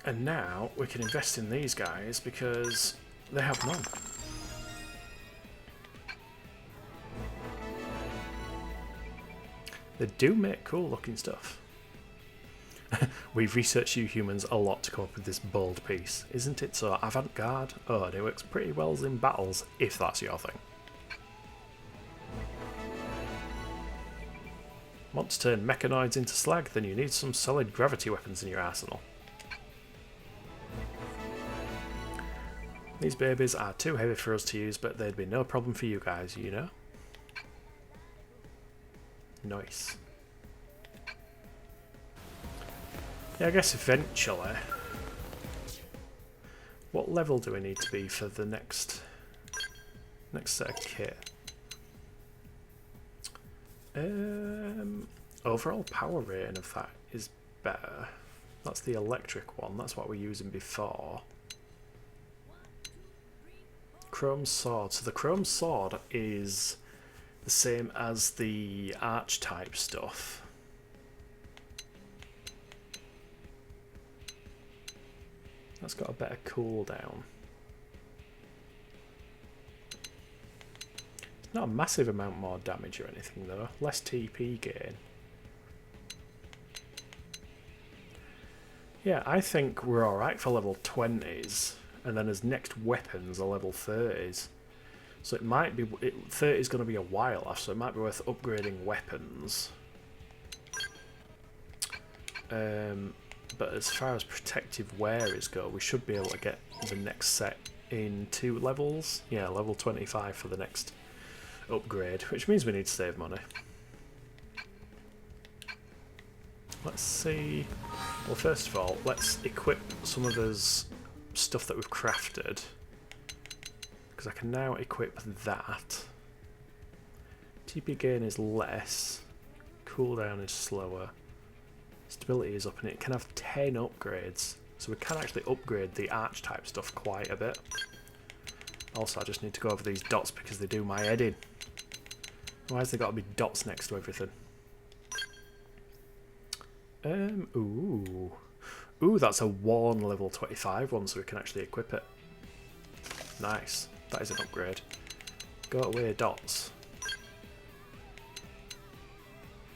A: And now we can invest in these guys because they have none. They do make cool looking stuff. We've researched you humans a lot to come up with this bold piece. Isn't it so avant-garde? Oh, and it works pretty well in battles, if that's your thing. Want to turn mechanoids into slag? Then you need some solid gravity weapons in your arsenal. These babies are too heavy for us to use, but they'd be no problem for you guys, you know? Nice. Yeah, I guess eventually... What level do we need to be for the next set of kit? Overall power rating of that is better. That's the electric one, that's what we're using before. Chrome sword. So the chrome sword is the same as the arch type stuff. That's got a better cooldown. Not a massive amount more damage or anything though. Less TP gain. Yeah, I think we're alright for level 20s. And then as next weapons are level 30s. So it might be... 30 is going to be a while off, so it might be worth upgrading weapons. But as far as protective wearers go, we should be able to get the next set in 2 levels. Yeah, level 25 for the next upgrade, which means we need to save money. Let's see. Well, first of all, let's equip some of those stuff that we've crafted, because I can now equip that. TP gain is less, cooldown is slower, stability is up, and it can have 10 upgrades, so we can actually upgrade the arch type stuff quite a bit. Also, I just need to go over these dots because they do my head in. Why has there got to be dots next to everything? Ooh, that's a worn level 25 one, so we can actually equip it. Nice. That is an upgrade. Go away, dots.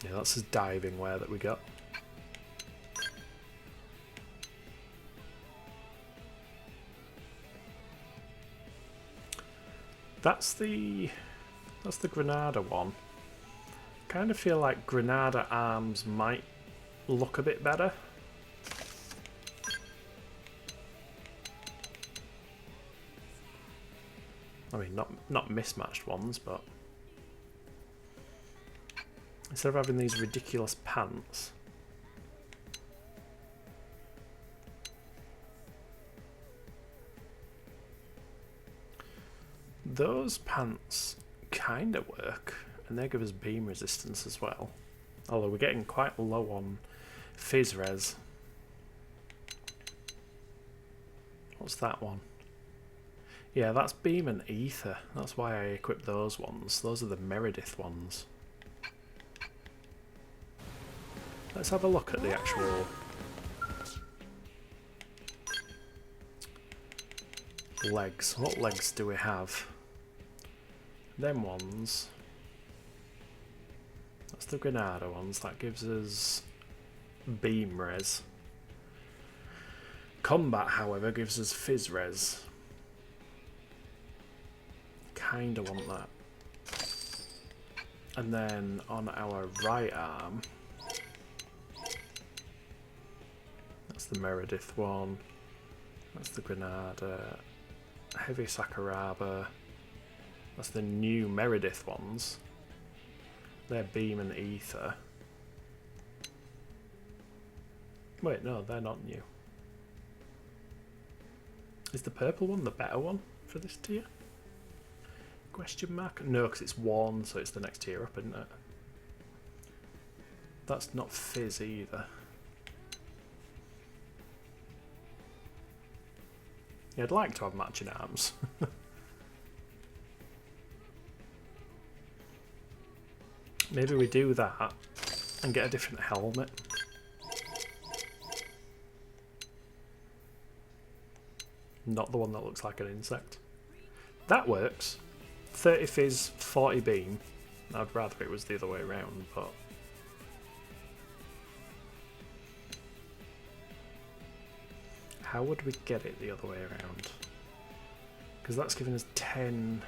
A: Yeah, that's his diving wear that we got. That's the Granada one. Kind of feel like Granada arms might look a bit better. I mean, not mismatched ones, but instead of having these ridiculous pants, those pants kind of work, and they give us beam resistance as well. Although we're getting quite low on fizz res. What's that one? Yeah, that's beam and ether. That's why I equipped those ones. Those are the Meredith ones. Let's have a look at the actual legs. What legs do we have? Them ones. That's the Granada ones. That gives us beam res. Combat, however, gives us fizz res. Kinda want that. And then on our right arm, that's the Meredith one. That's the Granada. Heavy Sakuraba. That's the new Meredith ones. They're beam and ether. Wait, no, they're not new. Is the purple one the better one for this tier? Question mark? No, because it's worn, so it's the next tier up, isn't it? That's not fizz either. Yeah, I'd like to have matching arms. Maybe we do that and get a different helmet. Not the one that looks like an insect. That works. 30 fizz, 40 beam. I'd rather it was the other way around, but... how would we get it the other way around? Because that's giving us 10...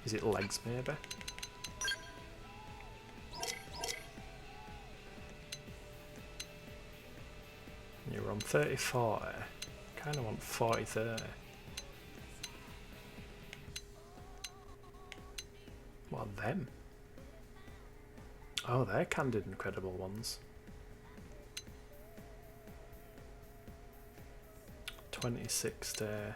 A: is it legs, maybe? You're on 30-40. Kind of want 40-30. What are them? Oh, they're Candid Incredible ones. 26 there.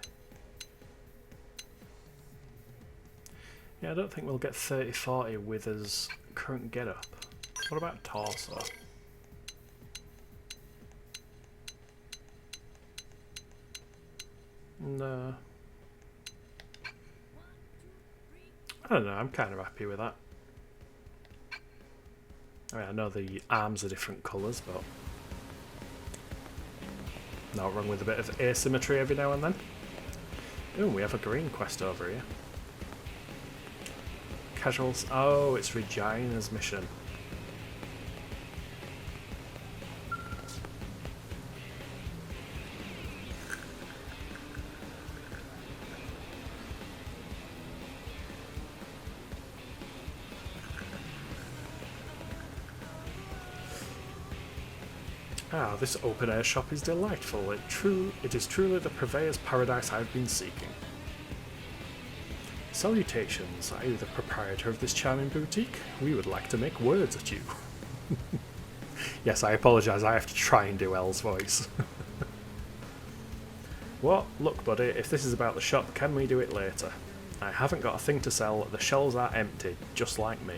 A: Yeah, I don't think we'll get 30-40 with his current getup. What about torso? No. I don't know, I'm kind of happy with that. I mean, I know the arms are different colours, but not wrong with a bit of asymmetry every now and then. Ooh, we have a green quest over here. Casuals. Oh, it's Regina's mission. Ah, this open-air shop is delightful. It is truly the purveyor's paradise I've been seeking. Salutations, are you the proprietor of this charming boutique? We would like to make words at you. Yes, I apologise, I have to try and do Elle's voice. What? Look, buddy, if this is about the shop, can we do it later? I haven't got a thing to sell, the shelves are empty, just like me.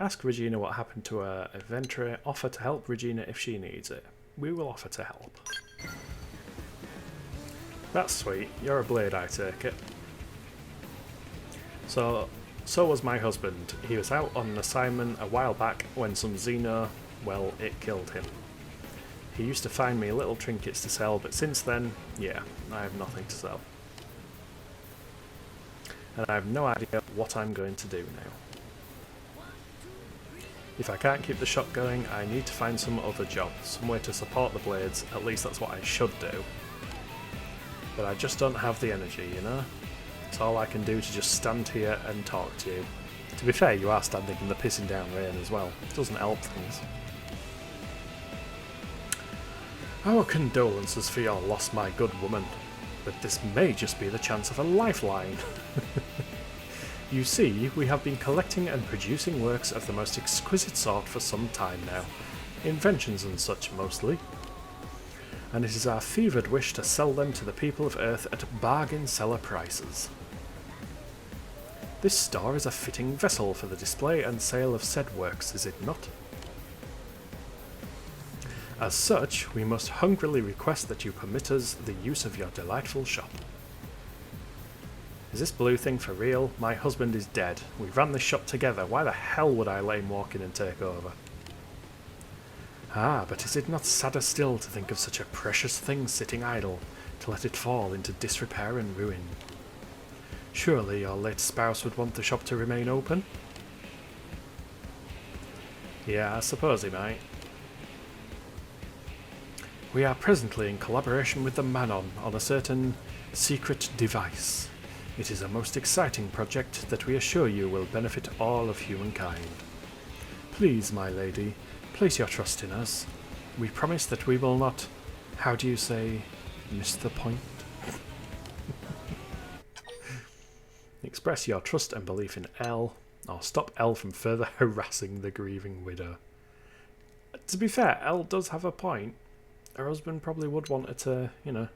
A: Ask Regina what happened to her inventory, offer to help Regina if she needs it. We will offer to help. That's sweet. You're a blade, I take it. So was my husband. He was out on an assignment a while back when some Xeno, well, it killed him. He used to find me little trinkets to sell, but since then, yeah, I have nothing to sell. And I have no idea what I'm going to do now. If I can't keep the shop going, I need to find some other job, some way to support the blades, at least that's what I should do. But I just don't have the energy, you know? It's all I can do to just stand here and talk to you. To be fair, you are standing in the pissing down rain as well. It doesn't help things. Our condolences for your loss, my good woman. But this may just be the chance of a lifeline. You see, we have been collecting and producing works of the most exquisite sort for some time now. Inventions and such, mostly. And it is our fevered wish to sell them to the people of Earth at bargain seller prices. This store is a fitting vessel for the display and sale of said works, is it not? As such, we must hungrily request that you permit us the use of your delightful shop. Is this blue thing for real? My husband is dead. We ran this shop together. Why the hell would I let him walk in and take over? Ah, but is it not sadder still to think of such a precious thing sitting idle, to let it fall into disrepair and ruin? Surely your late spouse would want the shop to remain open? Yeah, I suppose he might. We are presently in collaboration with the Manon on a certain secret device. It is a most exciting project that we assure you will benefit all of humankind. Please, my lady, place your trust in us. We promise that we will not, how do you say, miss the point? Express your trust and belief in L, or stop L from further harassing the grieving widow. To be fair, L does have a point. Her husband probably would want her to, you know,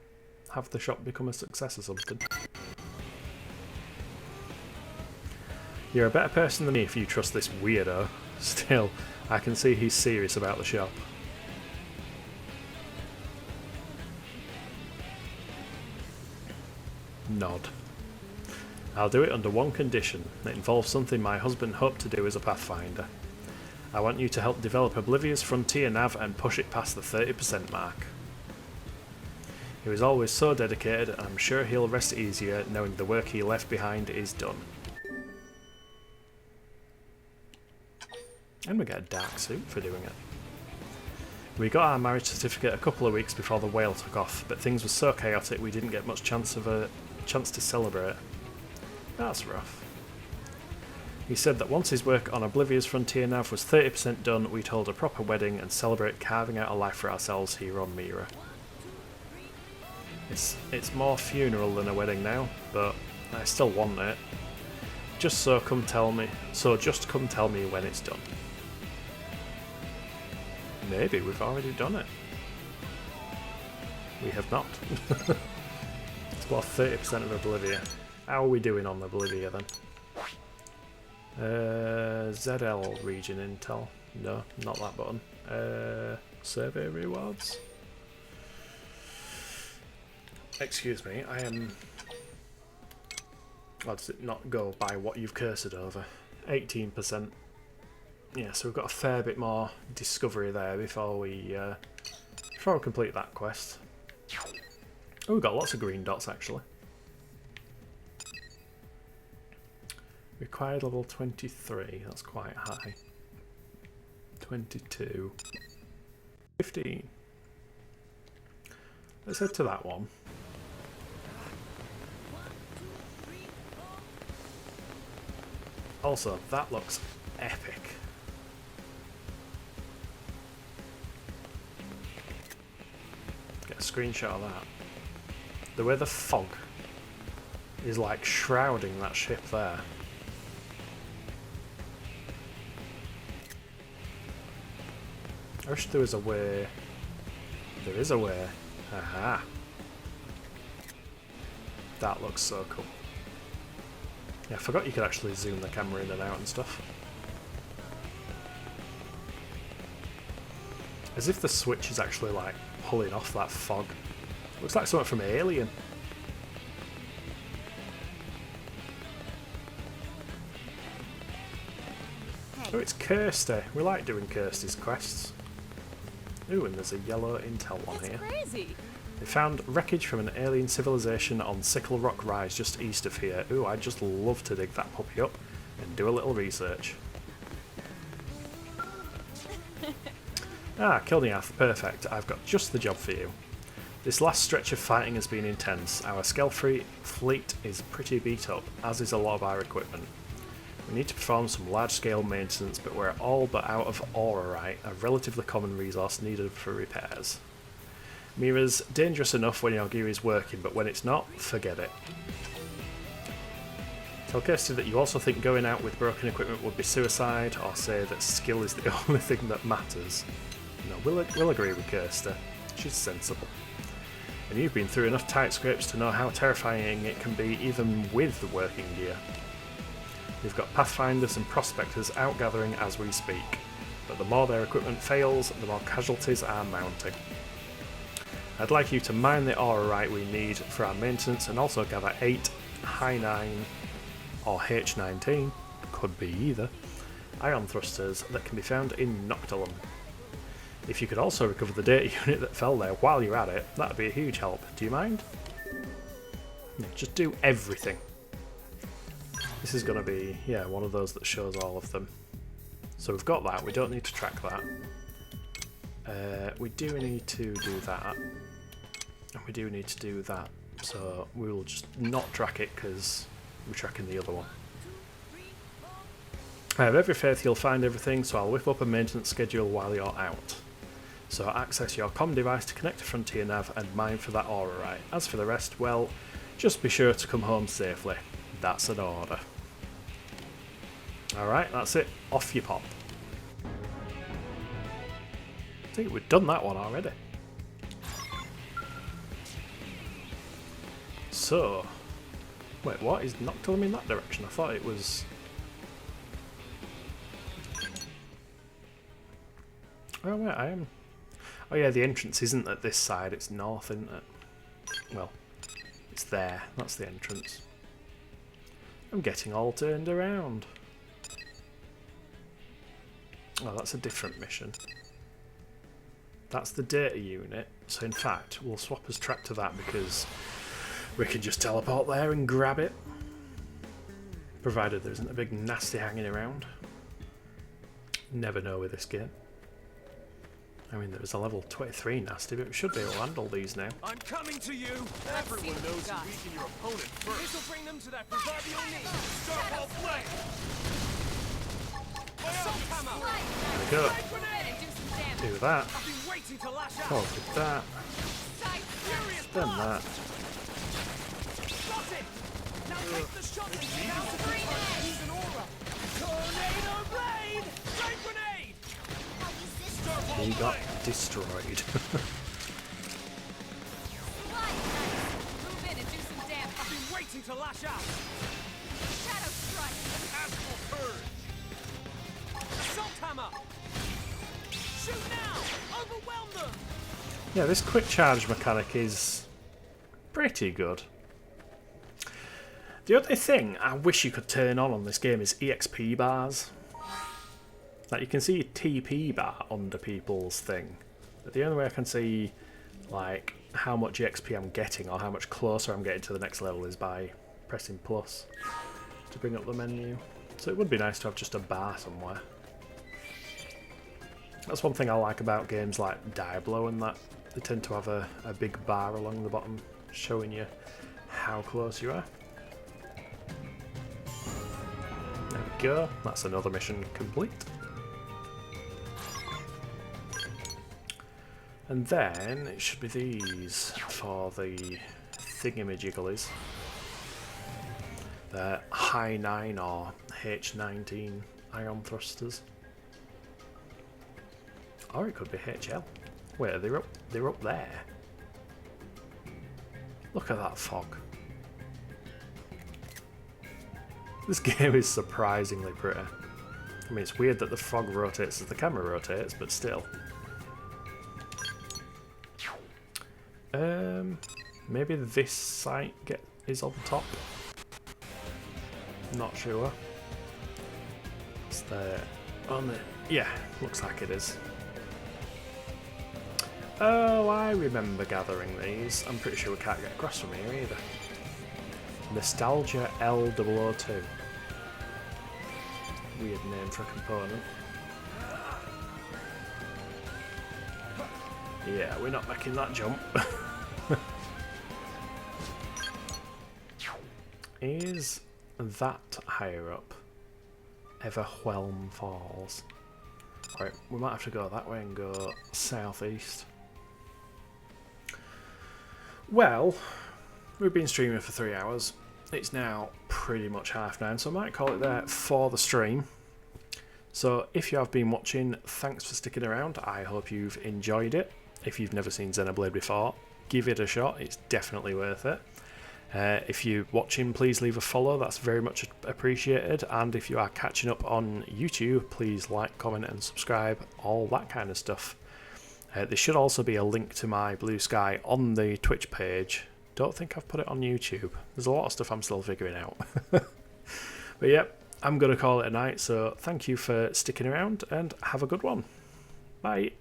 A: have the shop become a success or something. You're a better person than me if you trust this weirdo. Still, I can see he's serious about the shop. Nod. I'll do it under one condition. It involves something my husband hoped to do as a Pathfinder. I want you to help develop Oblivion's Frontier Nav and push it past the 30% mark. He was always so dedicated, and I'm sure he'll rest easier knowing the work he left behind is done. And we get a dark suit for doing it. We got our marriage certificate a couple of weeks before the whale took off, but things were so chaotic we didn't get much chance to celebrate. That's rough. He said that once his work on Oblivion's Frontier Nav was 30% done, we'd hold a proper wedding and celebrate carving out a life for ourselves here on Mira. It's more funeral than a wedding now, but I still want it. Just come tell me when it's done. Maybe we've already done it. We have not. It's about 30% of Oblivia. How are we doing on Oblivia then? ZL region intel. No, not that button. Survey rewards. Excuse me, I am... Well, does it not go by what you've cursed over? 18%. Yeah, so we've got a fair bit more discovery there before we complete that quest. Oh, we've got lots of green dots actually. Required level 23, that's quite high. 22. 15. Let's head to that one. Also, that looks epic. Get a screenshot of that. The way the fog is like shrouding that ship there. I wish there was a way. There is a way. Aha. That looks so cool. Yeah, I forgot you could actually zoom the camera in and out and stuff. As if the switch is actually like pulling off that fog. Looks like something from Alien. Oh, it's Kirsty. We like doing Kirsty's quests. Ooh, and there's a yellow intel one here.
H: Crazy.
A: They found wreckage from an alien civilization on Sickle Rock Rise just east of here. Ooh, I'd just love to dig that puppy up and do a little research. Ah, Kilniath, perfect. I've got just the job for you. This last stretch of fighting has been intense. Our Scale-free fleet is pretty beat up, as is a lot of our equipment. We need to perform some large-scale maintenance, but we're all but out of aurorite, a relatively common resource needed for repairs. Mira's dangerous enough when your gear is working, but when it's not, forget it. Tell Kirsty that you also think going out with broken equipment would be suicide, or say that skill is the only thing that matters. No, we'll agree with Kirsty. She's sensible. And you've been through enough tight scrapes to know how terrifying it can be even with the working gear. We've got pathfinders and prospectors out gathering as we speak, but the more their equipment fails, the more casualties are mounting. I'd like you to mine the aurorite we need for our maintenance and also gather 8 high 9 or H19, could be either, ion thrusters that can be found in Noctilum. If you could also recover the data unit that fell there while you're at it, that'd be a huge help. Do you mind? Yeah, just do everything. This is going to be, yeah, one of those that shows all of them. So we've got that, we don't need to track that. We do need to do that. And we do need to do that. So we will just not track it because we're tracking the other one. I have every faith you'll find everything, so I'll whip up a maintenance schedule while you're out. So access your comm device to connect to Frontier Nav and mine for that aurorite. As for the rest, well, just be sure to come home safely. That's an order. Alright, that's it. Off you pop. I think we've done that one already. So, wait, what? Is Noctilum in that direction? I thought it was... Oh wait, I am... Oh yeah, the entrance isn't at this side, it's north, isn't it? Well, it's there, that's the entrance. I'm getting all turned around. Oh, that's a different mission. That's the data unit, so in fact, we'll swap as track to that because we can just teleport there and grab it. Provided there isn't a big nasty hanging around. Never know with this game. I mean, there was a level 23 nasty, but we should be able to handle these now.
K: I'm coming to you! Everyone knows you weaken your opponent first. This'll bring them to that proverbial knee. Starfall flame! Assault hammer!
A: There we go. Do that.
K: I've been waiting to lash out.
A: Oh, did that. Done that.
K: Got it! Now take the shot and get out of the way. Use an aura. Tornado blade! Flame grenade!
A: He got destroyed.
H: Move in and do some damage.
K: I've been waiting to lash out.
H: Shadow strike.
K: Astral purge. Assault hammer. Shoot now. Overwhelm them.
A: Yeah, this quick charge mechanic is pretty good. The only thing I wish you could turn on this game is EXP bars. Like, you can see a TP bar under people's thing, but the only way I can see like how much EXP I'm getting or how much closer I'm getting to the next level is by pressing plus to bring up the menu. So it would be nice to have just a bar somewhere. That's one thing I like about games like Diablo and that. They tend to have a big bar along the bottom showing you how close you are. There we go, that's another mission complete. And then it should be these for the thingamajigglies. The high 9 or H19 ion thrusters. Or it could be HL. Wait, they're up there. Look at that fog. This game is surprisingly pretty. I mean, it's weird that the fog rotates as the camera rotates, but still. Maybe this site is on top. Not sure. It's there on the... Yeah, looks like it is. Oh, I remember gathering these. I'm pretty sure we can't get across from here either. Nostalgia L002. Weird name for a component. Yeah, we're not making that jump. Is that higher up? Everwhelm Falls. Right, we might have to go that way and go southeast. Well, we've been streaming for 3 hours. It's now pretty much 9:30, so I might call it there for the stream. So if you have been watching, thanks for sticking around. I hope you've enjoyed it. If you've never seen Xenoblade before, give it a shot. It's definitely worth it. If you're watching, please leave a follow. That's very much appreciated. And if you are catching up on YouTube, please like, comment and subscribe. All that kind of stuff. There should also be a link to my Blue Sky on the Twitch page. Don't think I've put it on YouTube. There's a lot of stuff I'm still figuring out. But yeah, I'm going to call it a night. So thank you for sticking around and have a good one. Bye.